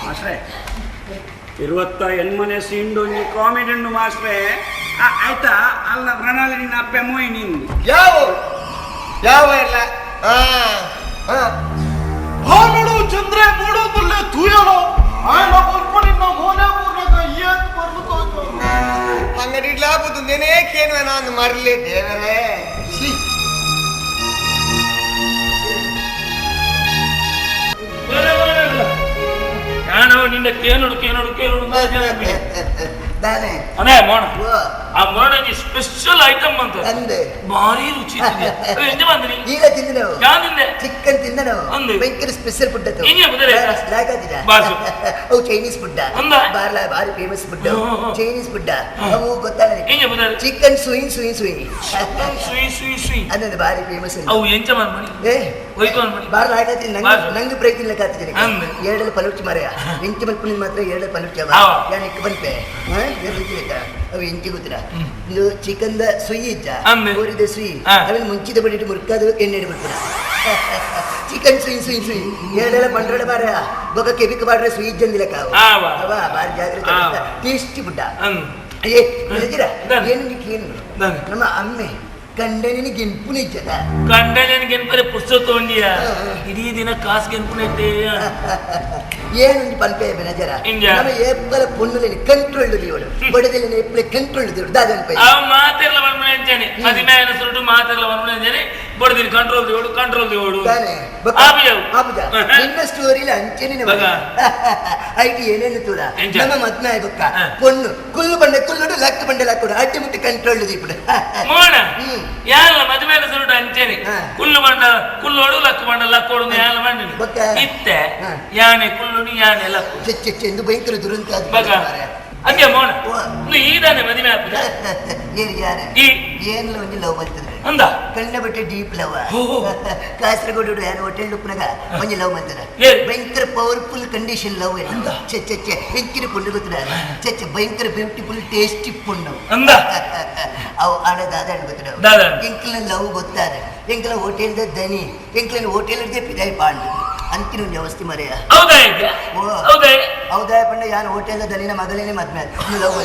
S2: ಮಾಸ್ಟ್ರೆ 28ನೇ ಸೀನ್ಡು ನೀ ಕಾಮಿಡಿ ಉಂಡು ಮಾಸ್ಟ್ರೆ ಆಯ್ತಾ ಅಲ್ಲ ಪ್ರಣಾಳಿ ನಿನ್ನ ಅಪ್ಪೆ ಮೋಯ್ ನೀನು
S8: ಯಾವ ಎಲ್ಲ
S10: ನೋಡು ಚಂದ್ರೆ ನೋಡೋದಲ್ಲೇ ತೂಯಣೋ
S8: ಅಂಗಡಿ ಇಡ್ಲಾಗುದು ನೆನೇ ಕೇಳುವ ನಾನು ಮರಲಿ ದೇವರೇ
S4: ನಾನು ನಿನ್ನ ಕೇಳೋಡು ಅನೇ ಮೋಣ ಆ ಮೋಣಗೆ ಸ್ಪೆಷಲ್ ಐಟಮ್ ಅಂತ ಭಾರಿ ರುಚಿ ಎಂಜ ಬಂದ್ರಿ
S5: ಈಗ ತಿಂದಿನವು ಚಿಕನ್ ತಿಂದನವು ಭಯಂಕರ ಸ್ಪೆಷಲ್ ಫುಡ್ ಅದು ಅವು ಚೈನೀಸ್ ಫುಡ್ ಬಾರ್ಲ ಭಾರಿ ಫೇಮಸ್ ಫುಡ್ ಚೈನೀಸ್ ಫುಡ್ ಅವು ಗೊತ್ತಾಗ ಚಿಕನ್ ಸುಯಿ ಸುಯಿ ಸುಯಿ ಅನ್ನೋದು ಭಾರಿ ಫೇಮಸ್
S4: ಅವು ಎಂಚ ಮಾಡಿ
S5: ಬಾರ್ಲ ಹಾಕತ್ತೀನಿ ನಂಗೆ ಪ್ರಯತ್ನ ಲೆಕ್ಕಾತಿದ್ದೀನಿ 2 ಪಲುಚ್ಚಿ ಮರೆಯ ಎಂಚು ಮಲ್ಪುನಿ ಮಾತ್ರ 2 ಪಲುಚ್ಚಿ ಯಾನ್ ಎಕ್ಕ ಬಂಪೆ ಅವು ಎಂಚಿ ಗೊತ್ತಿರ ಇದು ಚಿಕನ್ ದ ಸುಯಿ ಇಜ್ಜ ಗೋರಿದ ಸುಯಿ ಅವೇನು ಮುಂಚಿದ ಬಡಿಟ್ಟು ಮುರ್ಕದು ಎಣ್ಣೆ ಬಿಡ್ತೀರ ಚಿಕನ್ ಸುಯಿ ಸುಯಿ ಸುಯಿ 2 ಬಂಡ್ರಡ ಬಾರ ಬೊಕ್ಕ ಕೆಬಿಕ್ ಬಾಡ್ರೆ ಸುಯಿ ಇಜ್ಜಂದಿಲ್ಲ ಕಾವು ಅವ ಬಾರಿ ಜಾಗ್ರತೆ ಟೇಸ್ಟಿ ಬುಡ್ಡ ಏನು ನಮ್ಮ ಅಮ್ಮೆ ಕಂಡನಿಗೆ ಗೆನ್ಪು ನಿಜ್ಜದ
S4: ಕಂಡನಿಗೆ ಗೆನ್ಪರೆ ಪುಸ್ತಕ ತಗೊಂಡಿಯ ಇಡೀ ದಿನ ಕಾಸು ಗೆನ್ಪುನೈತೆ
S5: ಏನು ಪಲ್ಪೆ ಬೆನಜರ ನಮ್ಮ ಏಪಲ ಪೊನ್ನುಲೇನಿ ಕಂಟ್ರೋಲ್ ದಿಯೋಡು ಬಡದೆಲೆ ಏಪಲೆ ಕಂಟ್ರೋಲ್ ದಿಯೋಡು ದಾದನ್ಪೆ
S4: ಆ ಮಾತೆಲ್ಲ ಬಂದ್ಮನೆ ಅಂತಾನೆ ಮದಿಮೆಯನ ಸುರುಟು ಮಾತೆಲ್ಲ ಬಂದ್ಮನೆ ಅಂತಾನೆ ಬಡದಿನ ಕಂಟ್ರೋಲ್ ದಿಯೋಡು
S5: ತಾನೆ ಆಬುಜಾ ನಿನ್ನ ಸ್ಟೋರಿಲಿ ಅಂಚೆನೆ ನಮಗ ಐಟಿ ಏನೇನು ತೂರ ನಮ್ಮ ಮದ್ಮೆ ಆಗಕ್ಕ ಪೊನ್ನು ಕುಲ್ಲು ಬಂಡೆ ಕುಲ್ಲುಡು ಲಕ್ಕ ಬಂಡೆ ಲಕ್ಕುಡು ಅಡ್ಡಿ ಮುಟ್ಟಿ ಕಂಟ್ರೋಲ್ ದಿಪುಡು
S4: ಮೋಣ ಯಾಲ ಮದುವೆನ ಸುರುಡು ಅಂಚೆನೆ ಕುಲ್ಲೋಡು ಲಕ್ಕ ಬಂಡ ಲಕ್ಕೋಡು ಯಾಲ ಬಂಡಿನಿ ಇತ್ತೆ ಯಾನೆ ಕುಲ್ಲುನಿ ಯಾನೆ ಲಕ್ಕು
S5: ಚೆಚ್ಚೆ ಎಂದು ಭಯಂಕರ ದುರಂತ
S4: ಹಂಗೆ ಮೋಣ ಈದಾನೆ ಮದುವೆ ಆಗ್ತದ
S5: ಏನಿಲ್ಲ ಒಂದು ಲವ್ ಬರ್ತದೆ
S4: ಅಂದ
S5: ಕಣ್ಣ ಬಿಟ್ಟೆ ಡೀಪ್ ಲವ್ ಕಾಸರಗೋಡು ಯಾರು ಹೋಟೆಲ್ ಉಪ್ಪನಾಗ ಒಂದು ಲವ್ ಮಾಡ್ತಾರೆ ಭಯಂಕರ ಪವರ್ಫುಲ್ ಕಂಡೀಷನ್ ಲವ್ ಚೆಚ್ಚೆ ಹೆಂಚಿನ ಪುಂಡು ಗೊತ್ತಿದ್ದಾರೆ ಚೆಚ್ಚೆ ಭಯಂಕರ ಬ್ಯೂಟಿಫುಲ್ ಟೇಸ್ಟಿ ಪುಂಡು
S4: ಅಂದ
S5: ಅವು ಆಡೋದಾದ ಗೊತ್ತಿರ ಎಂಕಲ ಲವ್ ಗೊತ್ತಾದ ಎಂಕಲ ಹೋಟೆಲ್ದ ದನಿ ಎಂಕಲ ಹೋಟೆಲ್ ಪಿದಾಯಿ ಪಾಂಡು ಅಂತಿನ ವ್ಯವಸ್ಥೆ ಮರೆಯ ಹೌದಾ ಪಂಡ ಯಾರು ಹೋಟೆಲ್ ದನಿನ ಮಗಳೇನೆ ಮದ್ಮೆ ಲವ್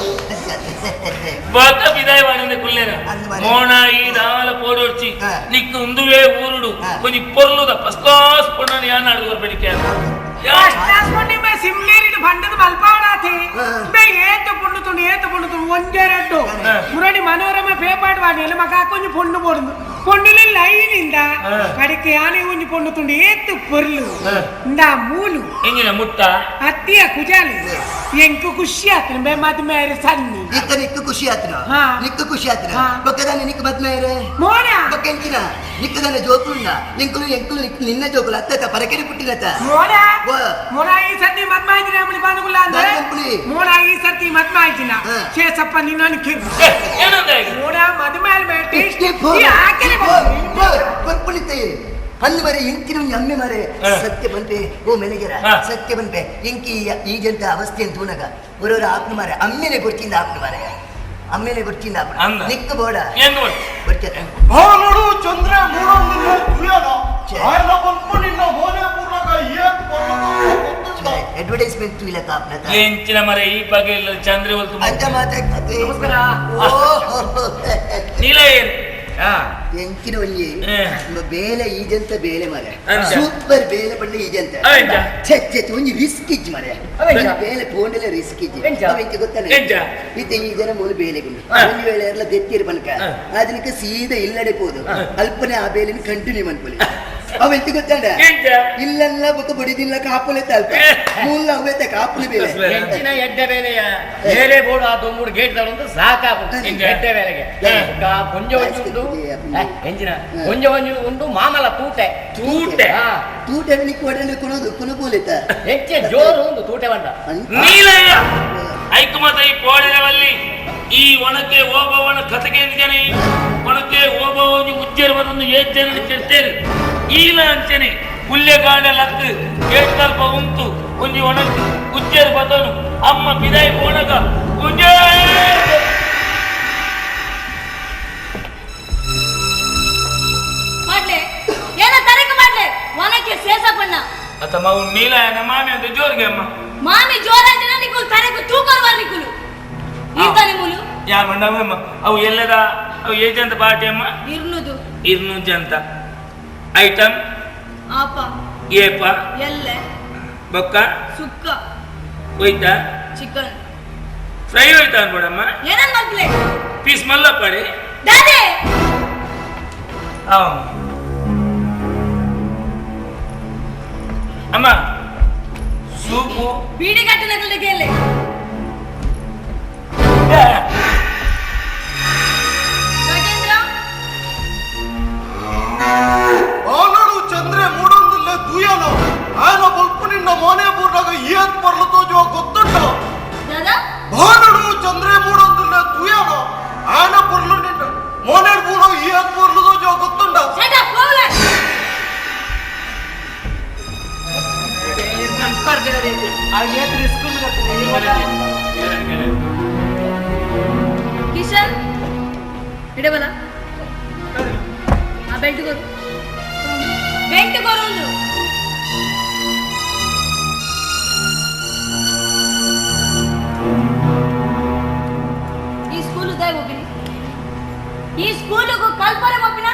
S4: ಮೋಣ ಈ ದಾಲ ಪೋಡೋಡ್ಚಿ ನಿಕ್ಕು ಉಂದುವೆ ಊರುಡು ಕೊಂಚ ಪೊರ್ಲುದ ಫಸ್ಟ್ ಕ್ಲಾಸ್ ಪೊಣ್ಣನ ಯಾನ ಅಡುಗರ ಬೆಳಿಕೆ
S9: ಸಿಮ್ಲೇರಿಡು ಬಂಡದ ಮಲ್ಪಾಡಾತಿ ಏತು ಪುಣ್ಣುತುಂಡು ಒಂದೆರಡು ಮುರಡಿ ಮನೋರಮ ಪೇಪಾಡು ವಾಡಿಯಲ್ಲಿ ಮಗ ಕೊಂಚ ಪೊಣ್ಣು ಪೊಡುದು ಪೊಣ್ಣುಲೆ ಲೈನ್ ಇಂದ ಕಡಿಕೆ ಯಾನೆ ಒಂಜಿ ಪೊಣ್ಣುತುಂಡು ಏತು ಪೊರ್ಲು ಇಂದ ಮೂಲು
S4: ಎಂಗಿನ ಮುಟ್ಟ
S9: ಅತ್ತಿಯ ಕುಜಾಲಿ ಎಂಕು ಖುಷಿ ಆತನ ಬೇ ಮದ್ಮೇರೆ ಸನ್ನಿ
S5: ನಿಕ್ಕು ಖುಷಿ ಆತನ ಬೊಕ್ಕದಾನೆ ನಿಕ್ಕು ಮದ್ಮೇರೆ
S9: ಮೋನ
S5: ಬೊಕ್ಕ ಎಂಚಿನ ನಿಕ್ಕದಾನೆ ಜೋಕುಂಡ ಎಂಕುಲು ನಿನ್ನ ಜೋಕುಲು ಅತ್ತ ಪರಕೆರೆ ಪುಟ್ಟಿನತ
S9: ಮೋನ ಈ ಸರ್ತಿ ಮದ್ಮಾಯ್ತಿನ ಅಮ್ಮಳಿ ಬಾನುಗುಲ್ಲ ಅಂದ್ರೆ ಮೋನ ಈ ಸರ್ತಿ ಮದ್ಮಾಯ್ತಿನ ಶೇಷಪ್ಪ ನಿನ್ನ ಕಿರು ಮೋನ ಮದ್ಮೇಲೆ ಟೇಸ್ಟಿ
S5: ಹಣ್ಣು ಮರೆ ಎಂಕಿನ ಒಂದು ಅಮ್ಮೆ ಮರೆ ಸತ್ಯ ಬಂತೆ ಓ ಮೆನಗೆರ ಸತ್ಯ ಬಂತೆ ಎಂಕಿ ಈಗಂತ ಅವಸ್ಥೆ ಅಂತ ತೂನಗ ಒರವರ ಆಪ್ನ ಮಾರೆ ಅಮ್ಮೆನೆ ಗೊತ್ತಿಂದ ಆಪ್ನ ಮಾರೆ ಅಮ್ಮೆನೆ ಗೊತ್ತಿಂದ ಆಪ್ನ ನಿಕ್ಕ ಬೋಡ ಬರ್ತಾರೆ
S10: ನೋಡು ಚಂದ್ರ ಮೂಡೊಂದಿಲ್ಲ ತುಯನ ಆಯನ ಬಂದು ನಿನ್ನ ಮೋನೆ ಪೂರ್ಣಕ ಏನ್
S5: ಅಡ್ವರ್ಟೈಸ್ಮೆಂಟ್ ಇಲ್ಲ ಕಾಪ್ನ
S4: ಎಂಚಿನ ಮರೆ ಈ ಬಗ್ಗೆ ಎಲ್ಲ ಚಂದ್ರ ಹೊಲ್ತು
S5: ಅಂತ ಮಾತಾಡ್ತದೆ
S4: ನೀಲ ಏನು
S5: ಎಂಕಿನ ಒಂಜಿ ಬೇಲೆ ಈಜಂತ ಬೇಲೆ ಮರೆ ಸೂಪರ್ ಬೇಲೆ ಪಂಡ ಈಜಂತ ಛೆ ಒಂಜಿ ರಿಸ್ಕ್ ಇಜ್ಜಿ ಮರೆ ಬೇಲೆ ಪೋಂಡಲೆ ರಿಸ್ಕ್ ಇಜ್ಜಿ ಅವೆಂಚ ಗೊತ್ತಲ್ಲ ಇತ್ತೆ ಈ ಜನ ಮೂಲ ಬೇಲೆಗುಂಡು ಒಂದು ವೇಳೆ ಎಲ್ಲ ದೆತ್ತಿರು ಬನ್ಕ ಅದಕ್ಕೆ ಸೀದಾ ಇಲ್ಲಡೆ ಹೋದು ಅಲ್ಪನೆ ಆ ಬೇಲೆನ ಕಂಟಿನ್ಯೂ ಮನ್ಕೊಲಿ ಅವೆಂತ ಗೊತ್ತಂಡ ಇಲ್ಲೆಲ್ಲ ಬೊಕ್ಕ ಬಡಿದಿಲ್ಲ ಕಾಪುಲೆ ತಲ್ಪ ಮೂಲ ಅವೆತ್ತ ಕಾಪುಲೆ ಬೇಲೆ
S7: ಹೆಚ್ಚಿನ ಎಡ್ಡೆ ಬೇಲೆಯ ಬೇರೆ ಬೋರ್ಡ್ ಆ ದೊಂಬೂರು ಗೇಟ್ ತಗೊಂಡು ಸಾಕಾಗುತ್ತೆ ಎಡ್ಡೆ ಬೇಲೆಗೆ ಪುಂಜ ಒಂಜಿ ಉಂಟು ಹೆಂಚಿನ ಪುಂಜ ಒಂಜಿ ಉಂಟು ಮಾಮಲ ತೂಟೆ ತೂಟೆ
S5: ತೂಟೆ ಕೊಡನೆ ಕೊಡೋದು ಕುನಪೋಲಿತ
S7: ಹೆಚ್ಚೆ ಜೋರು ಒಂದು ತೂಟೆ ಬಂಡ
S4: ನೀಲಯ್ಯ ಐಕು ಮತ ಈ ಪೋಳಿನವಲ್ಲಿ ಈ ಒಣಕ್ಕೆ ಹೋಗುವವನ ಕಥೆಗೆ ಎಂದಿದ್ದೇನೆ ಒಣಕ್ಕೆ ಹೋಗುವ ಉಜ್ಜೇರುವುದನ್ನು ಏಜ್ಜನ ಚೆರ್ತೇನೆ ಈಲ ಅಂಚನೆ ಹುಲ್ಲೆಗಾಡ ಲತ್ತು ಏಳ್ಕಲ್ಪ ಉಂಟು ಒಂಜಿ ಒಣಕ್ಕೆ ಉಜ್ಜೇರು ಬದನು ಅಮ್ಮ ಬಿದಾಯಿ ಒಣಗ ಉಜ್ಜೇ
S3: ಮಾಡ್ಲೆ ಏನ ತರಕ ಮಾಡ್ಲೆ ಒನಕ್ಕೆ ಸೇಸ ಪಣ್ಣ
S4: ಅತ ಮಾವು ನೀಲಯ್ಯನ ಮಾಮಿ ಅಂತ ಜೋರ್ಗೆ ಅಮ್ಮ
S3: ಮಾಮಿ ಜೋರಾಂಜನ ನಿಕುಲ್ ತರಕ ತೂಕರ್ ಬರ್ಲಿಕುಲು ಈತನೆ ಮುಲು
S4: ಯಾ ಮಂಡಮ್ಮ ಅವು ಎಲ್ಲದ ಅವು ಏಜಂತ ಪಾರ್ಟಿ ಅಮ್ಮ
S3: ಇರ್ನುದು
S4: ಅಂತ ಐಟಮ್
S3: ಆಪ
S4: ಏಪ
S3: ಎಲ್ಲೆ
S4: ಬೊಕ್ಕ
S3: ಸುಕ್ಕ
S4: ಹೋಯ್ತಾ
S3: ಚಿಕನ್
S4: ಫ್ರೈ ಹೋಯ್ತಾ ಅನ್ಬೋಡಮ್ಮ
S3: ಏನನ್ ಮಾಡ್ಲೆ
S4: ಪೀಸ್ ಮಲ್ಲ ಪಡಿ
S3: ದಾದೆ
S4: ಅಮ್ಮ ಸೂಪು
S3: ಬೀಡಿ ಕಟ್ಟಿನ ಕೇಳಿ
S10: ಆನಡು ಚಂದ್ರೆ ಮೂಡೊಂದಿಲ್ಲ ತುಯನ ಆಯನ ಬಲ್ಪು ನಿನ್ನ ಮೋನೆ ಪೂರ್ಣಕ ಏನ್ ಬರ್ಲತೋ ಜೋ ಗೊತ್ತುಂಟ ಆನಡು ಚಂದ್ರೆ ಮೂಡೊಂದಿಲ್ಲ ತುಯನ ಆಯನ ಬರ್ಲು ನಿನ್ನ ಮೋನೆ ಪೂರ್ಣಕ ಏನ್ ಬರ್ಲತೋ ಜೋ ಗೊತ್ತುಂಟ
S3: ಕಿಶನ್ ಇಡೆ ಬಲ ಆ ಬೆಲ್ಟ್ ಕೊರು ಒಂದು ಈ ಸ್ಕೂಲ್ ಉದಯ ಹೋಗಿನಿ ಈ ಸ್ಕೂಲಿಗೂ ಕಲ್ಪನೆ ಹೋಗಿನ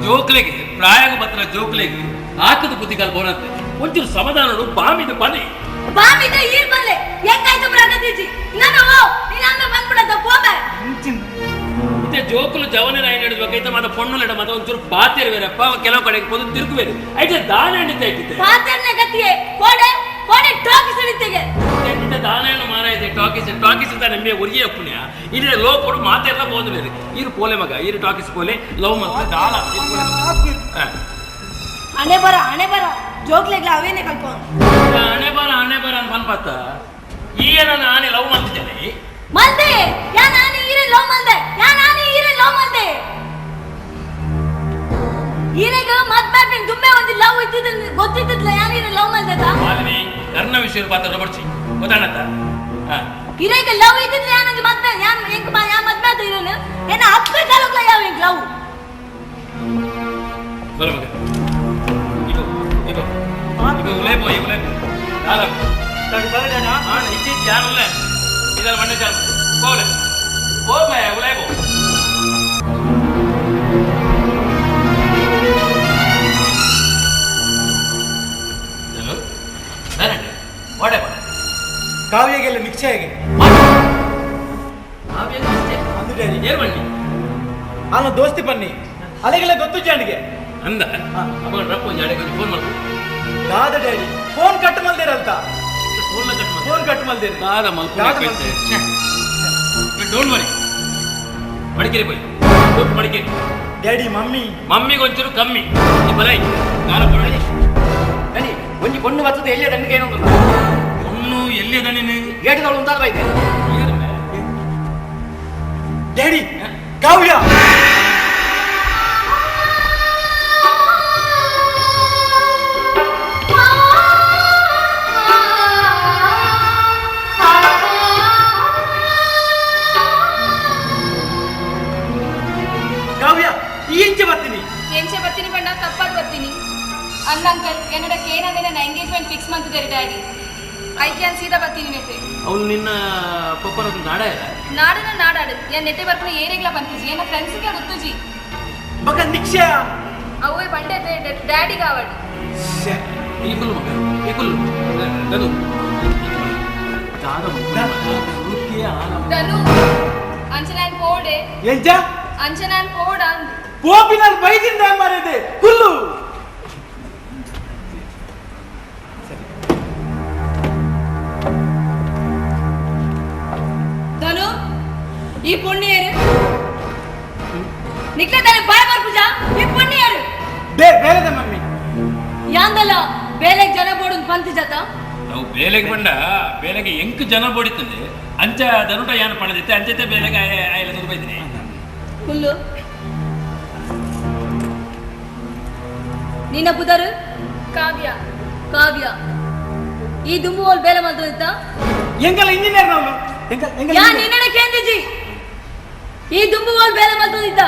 S6: ಜೋಕ್ಲೆಗೆ ಪ್ರಾಯಗ ಪತ್ರ ಜೋಕ್ಲೆಗೆ ಹಾಕದ ಬುದ್ಧಿಗಾಲ್ ಬೋಣಂತೆ ಒಂಚೂರು ಸಮಾಧಾನಡು ಬಾಮಿದ ಬನ್ನಿ
S3: ಬಾಮಿದ ಈರ್ ಬಲ್ಲೆ ಎಂಗಾಯ್ತು ಪ್ರಗತಿಜಿ ನಾನು ನೀನಂದ ಬಂದ್ಬಿಡದ ಹೋಬೆ
S6: ಮತ್ತೆ ಜೋಕುಲು ಜವನ ನಾಯಿ ನಡೆದಬೇಕೈತೆ ಮತ್ತೆ ಪೊಣ್ಣುಲೆಡ ಮತ್ತೆ ಒಂಚೂರು ಬಾತಿರ್ ಬೇರಪ್ಪ ಕೆಲವು ಕಡೆಗೆ ಹೋದು ತಿರುಗುವೇರು ಐತೆ ದಾನ ಎಣಿತ ಐತಿತೆ
S3: ಬಾತಿರ್ನೆ ಗತಿಯೇ ಕೋಡೆ ಕೋಡೆ ಟಾಕಿಸ್ ಹಿಡಿತೆಗೆ
S6: ದಾನೇನು ಮಾರಾಯಿದೆ ಟಾಕಿಸ್ ಅಂತ ನಮಗೆ ಒರಿಯೇ ಪುಣ್ಯ ಇದೇ ಲೋ ಕೊಡು ಮಾತೆಲ್ಲ ಬೋದು ಬೇರೆ ಇರು ಪೋಲೆ ಮಗ ಇರು ಟಾಕಿಸ್ ಪೋಲೆ ಲವ್ ಮತ್ತೆ ದಾಳ
S3: ಹಣೆ ಬರ ಜೋಕ್ಲೆಗ್ಲ ಅವೇನೆ ಕಲ್ಕೊಂಡು
S6: ಹಣೆ ಬರ ಅಂತ ಬಂದ್ಪತ್ತ ಈಗ ನಾನು ಆನೆ ಲವ್ ಮಾಡ್ತಿದ್ದೇನೆ
S3: ಮಲ್ದೆ ಯಾ ನಾನಿ ಈರೆ ಲವ್ ಮಲ್ದೆ ಈರೆಗ ಮದ್ಬಾರ್ದು ದುಮ್ಮೆ ಒಂದು ಲವ್ ಇದ್ದಿದ್ದ ಗೊತ್ತಿದ್ದಿಲ್ಲ ಯಾರೀರೆ ಲವ್ ಮಲ್ದದ
S6: ಮಾಲಿನಿ ಕರ್ಣ ವಿಷಯ ಪಾತ್ರ ಬರ್ಚಿ ಗೊತ್ತಾಣತ್ತ
S3: ಈರೆಗ ಲವ್ ಇದ್ದಿದ್ಲ ಯಾನಂಗೆ ಮದ್ಬೆ ಯಾನ್ ಎಂಕ ಬಾ ಯಾ ಮದ್ಬೆ ಅದು ಇರೋನು ಏನ ಅಪ್ಪೆ ಕಾಲಕ್ಲ ಯಾವ ಎಂಕ ಲವ್
S6: ಬರ ಮಗ ಇದು ಉಲೇಬೋ ದಾಲ
S4: ತಡಿ ಬರಡನ
S6: ಇಜ್ಜಿ ಜಾನುಲ್ಲ ಇದರ ಮಣ್ಣೆ ಜಾನು ಕೋಲೆ ಕೋಲೆ ಉಲೇಬೋ
S9: ಕಾವ್ಯಗೆಲ್ಲ ಮಿಕ್ಸ್ ಆಗಿ ಅವನು ದೋಸ್ತಿ ಬನ್ನಿ ಅಲೆಗೆಲ್ಲ ಗೊತ್ತು ಜಾಣಿಗೆ
S6: ಅಂದ ಅಮ್ಮ ರಪ್ಪ ಜಾಡಿಗೆ ಫೋನ್ ಮಾಡ್ಕೊ
S9: ದಾದ ಡ್ಯಾಡಿ ಫೋನ್ ಕಟ್ ಮಲ್ದಿರಲ್ತ ಫೋನ್ ಕಟ್ ಮಲ್ದಿರ
S6: ದಾದ ಮಲ್ಕೊಂಡು don't worry Madikeri bye Madikeri
S9: daddy ಮಮ್ಮಿಗೆ
S6: ಒಂಚೂರು ಕಮ್ಮಿ ಬರೈ ಗಾಲ
S7: ಮತ್ತೆ ಎಲ್ಲಿಯ ದಂಡಿಗೆ ಏನು
S6: ಒನ್ನು ಎಲ್ಲಿಯ ದಣಿನು
S7: ಗೇಟ್ಗಳು ಉಂಟಾದ ಬೈತೆ
S10: ಡ್ಯಾಡಿ ಕಾವ್ಯ ಕಾವ್ಯ ಈಚೆ ಬರ್ತೀನಿ
S3: ಎಂಚೆ ಬರ್ತೀನಿ ಬಣ್ಣ ತಪ್ಪಾಗಿ ಬರ್ತೀನಿ ಅಲ್ಲ ಅಂಕಲ್ என்னோடಕ್ಕೆ ಏನಂದ್ರೆ ನನ್ನ ಎಂಗೇಜ್ಮೆಂಟ್ ಫಿಕ್ಸ್ ಮಾಡ್ತಿದ್ದಾರೆ daddy I can sea the ಬರ್ತೀನಿ ನೆಟ್ಟೆ
S6: ಅವನು ನಿನ್ನ ಪಪ್ಪರದ್ದು ನಾಡ
S3: ನಾಡನ ನಾಡಾಡು ಯಾನ್ ನೆಟ್ಟೆ ಬರ್ಕೊಂಡು ಏರಿಗ್ಲ ಬಂತಿಜಿ ಏನ ಫ್ರೆಂಡ್ಸ್ಗೆ ಗೊತ್ತುಜಿ
S10: ಮಗ ನಿಕ್ಷಯ
S3: ಅವೇ ಬಂಡೆ ಡ್ಯಾಡಿ ಕಾವಡಿ
S6: ಈಕುಲ್ ಮಗ ಈಕುಲ್ ದನು
S3: ಧನು ಅಂಚನಾನ್ ಪೋಡೆ
S10: ಎಂಚ
S3: ಅಂಚನಾನ್ ಪೋಡ
S10: ಪೋಪಿನಲ್ಲಿ ಬೈದಿಂದ ಮಾರಿದೆ ಕುಲ್ಲು
S3: ಧನು ಈ ಪುಣ್ಯರು ನಿಕ್ಲತಾನೆ ಬಾಯ್ ಬರ್ಪುಜಾ ಈ ಪುಣ್ಯರು
S10: ಬೇರೆದ ಮಮ್ಮಿ
S3: ಯಾಂದಲ್ಲ ಬೇಲೆಗ್ ಜನ ಬೋಡು ಪಂತಿ ಜತ
S6: ನಾವು ಬೇಲೆಗೆ ಬಂಡ ಬೇಲೆಗೆ ಎಂಕ್ ಜನ ಬೋಡಿತಂದೆ ಅಂಚ ದನುಟ ಯಾನ ಪಣದಿತ್ತೆ ಅಂಚತೆ ಬೇಲೆಗೆ ಆಯ್ಲ ತುದು ಬೈದಿನಿ
S3: ಹುಲ್ಲು ನಿನ್ನ ಬುಧರು ಕಾವ್ಯ ಕಾವ್ಯ ಈ ದುಮ್ಮು ಹೋಲ್ ಬೇಲೆ ಮಾಡ್ತ
S10: ಎಂಗಲ್ಲ ಇಂಜಿನಿಯರ್ ನಾವು
S3: ಯಾ ನಿನ್ನಡ ಕೇಂದ್ರಜಿ ಈ ದುಮ್ಮು ಹೋಲ್ ಬೇಲೆ ಮಾಡ್ತಿದ್ದ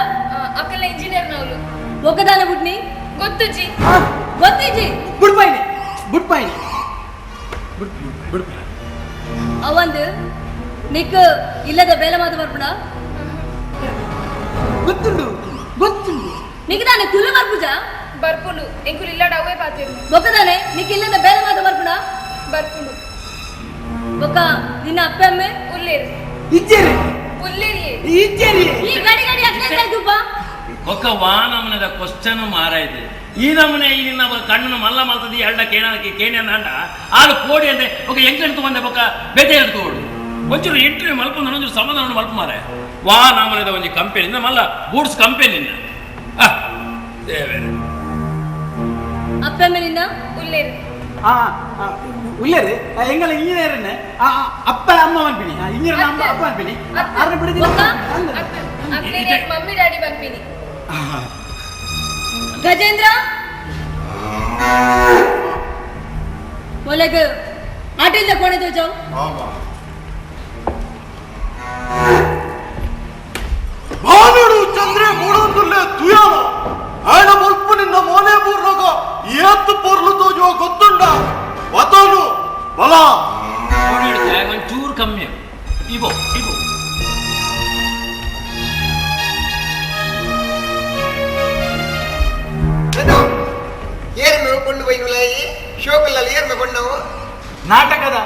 S3: ಅಕ್ಕಲ್ಲ ಇಂಜಿನಿಯರ್ ನಾವು ಒಕ್ಕದಾನ ಬುಡ್ನಿ ಗೊತ್ತುಜಿ ಗೊತ್ತಿಜಿ
S10: ಬುಡ್ಪಾಯಿನಿ
S3: ಅವಂದು ನಿಕ್ ಇಲ್ಲದ ಬೇಲೆ ಮಾತು ಬರ್ಪುಡ
S10: ಗೊತ್ತುಂಡು
S3: ನಿಕ್ ತಾನೆ ಕುಲ್ಲು ಬರ್ಪುಜ ಬರ್ಪುಂಡು ಎಂಕುಲು ಇಲ್ಲಡ ಅವೇ ಪಾತಿರು ಒಕ್ಕದಾನೆ ನಿಕ್ ಇಲ್ಲದ ಬೇಲೆ ಮಾತು ಬರ್ಪುಡ ಬರ್ಪುಂಡು ಒಕ್ಕ ನಿನ್ನ ಅಪ್ಪ ಅಮ್ಮೆ ಉಲ್ಲೇರು
S10: ಇಜ್ಜೇರಿ
S3: ಉಲ್ಲೇರಿ
S10: ಇಜ್ಜೇರಿ
S3: ಈ ಗಡಿ ಗಡಿ ಅಕ್ನೆ ತುಪ್ಪ
S6: ಒಕ್ಕ ವಾನಮನದ ಕ್ವಶ್ಚನ್ ಮಾರಾಯ್ದೆ ಈ ನಮನೆ ಇಲ್ಲಿ ನಾವು ಕಣ್ಣನ್ನು ಮಲ್ಲ ಮಲ್ತದಿ ಎರಡ ಕೇಣ ಅಂಡ ಆಳು ಕೋಡಿ ಅಂದ್ರೆ ಒಕ್ಕ ಎಂಕಂತು ಬಂದೆ ಬೊಕ್ಕ ಬೆದೆ ಎಡ್ತೋಡು ಒಂಚೂರು ಇಂಟರ್ವ್ಯೂ ಮಲ್ಪಂದ ಒಂಚೂರು ಸಮಾಧಾನ ಮಲ್ಪ ಮಾರ ವಾ ನಾಮನದ ಒಂಜಿ ಕಂಪೆನಿಂದ ಮಲ್ಲ ಗೂಡ್ಸ್ ಕಂಪೆನಿಂದ
S3: ಅಪ್ಪ ಅಮ್ಮೆ ನಿನ್ನ ಉಲ್ಲೇರು
S10: ಉಳ್ಳೇರಿ ಎಂಗಲ್ಲ ಇಂಜಿನಿಯರ್ ಅಪ್ಪ ಅಮ್ಮ ಅನ್ಪಿನಿ ಇಂಜಿನಿಯರ್ ಅಪ್ಪ ಅನ್ಪಿನಿ ಆದ್ರೆ ಬಿಡಿದಿ
S3: ಮಮ್ಮಿ ಡ್ಯಾಡಿ ಬಂದ್ಬಿನಿ ಗಜೇಂದ್ರ ಒಳಗೆ ಆಟಿಂದ ಕೊನೆದು ಜಾವ್
S10: ಭಾನುಡು ಚಂದ್ರೆ ಮೂಡೊಂದುಲ್ಲೆ ತುಯಾನ ఆయన మల్పు నిన్న మోనే బూర్రగా ఏత్తు పొర్లుతో జో గొత్తుండ వతోను బలా
S6: ಒಂಚೂರು ಕಮ್ಮಿ ಇಬೋ
S8: ಏರ್ಮೆ ಕೊಂಡು ಬೈನುಲಾಯಿ ಶೋಕಲ್ಲಲ್ಲಿ ಏರ್ಮೆ ಕೊಂಡವು
S10: ನಾಟಕದ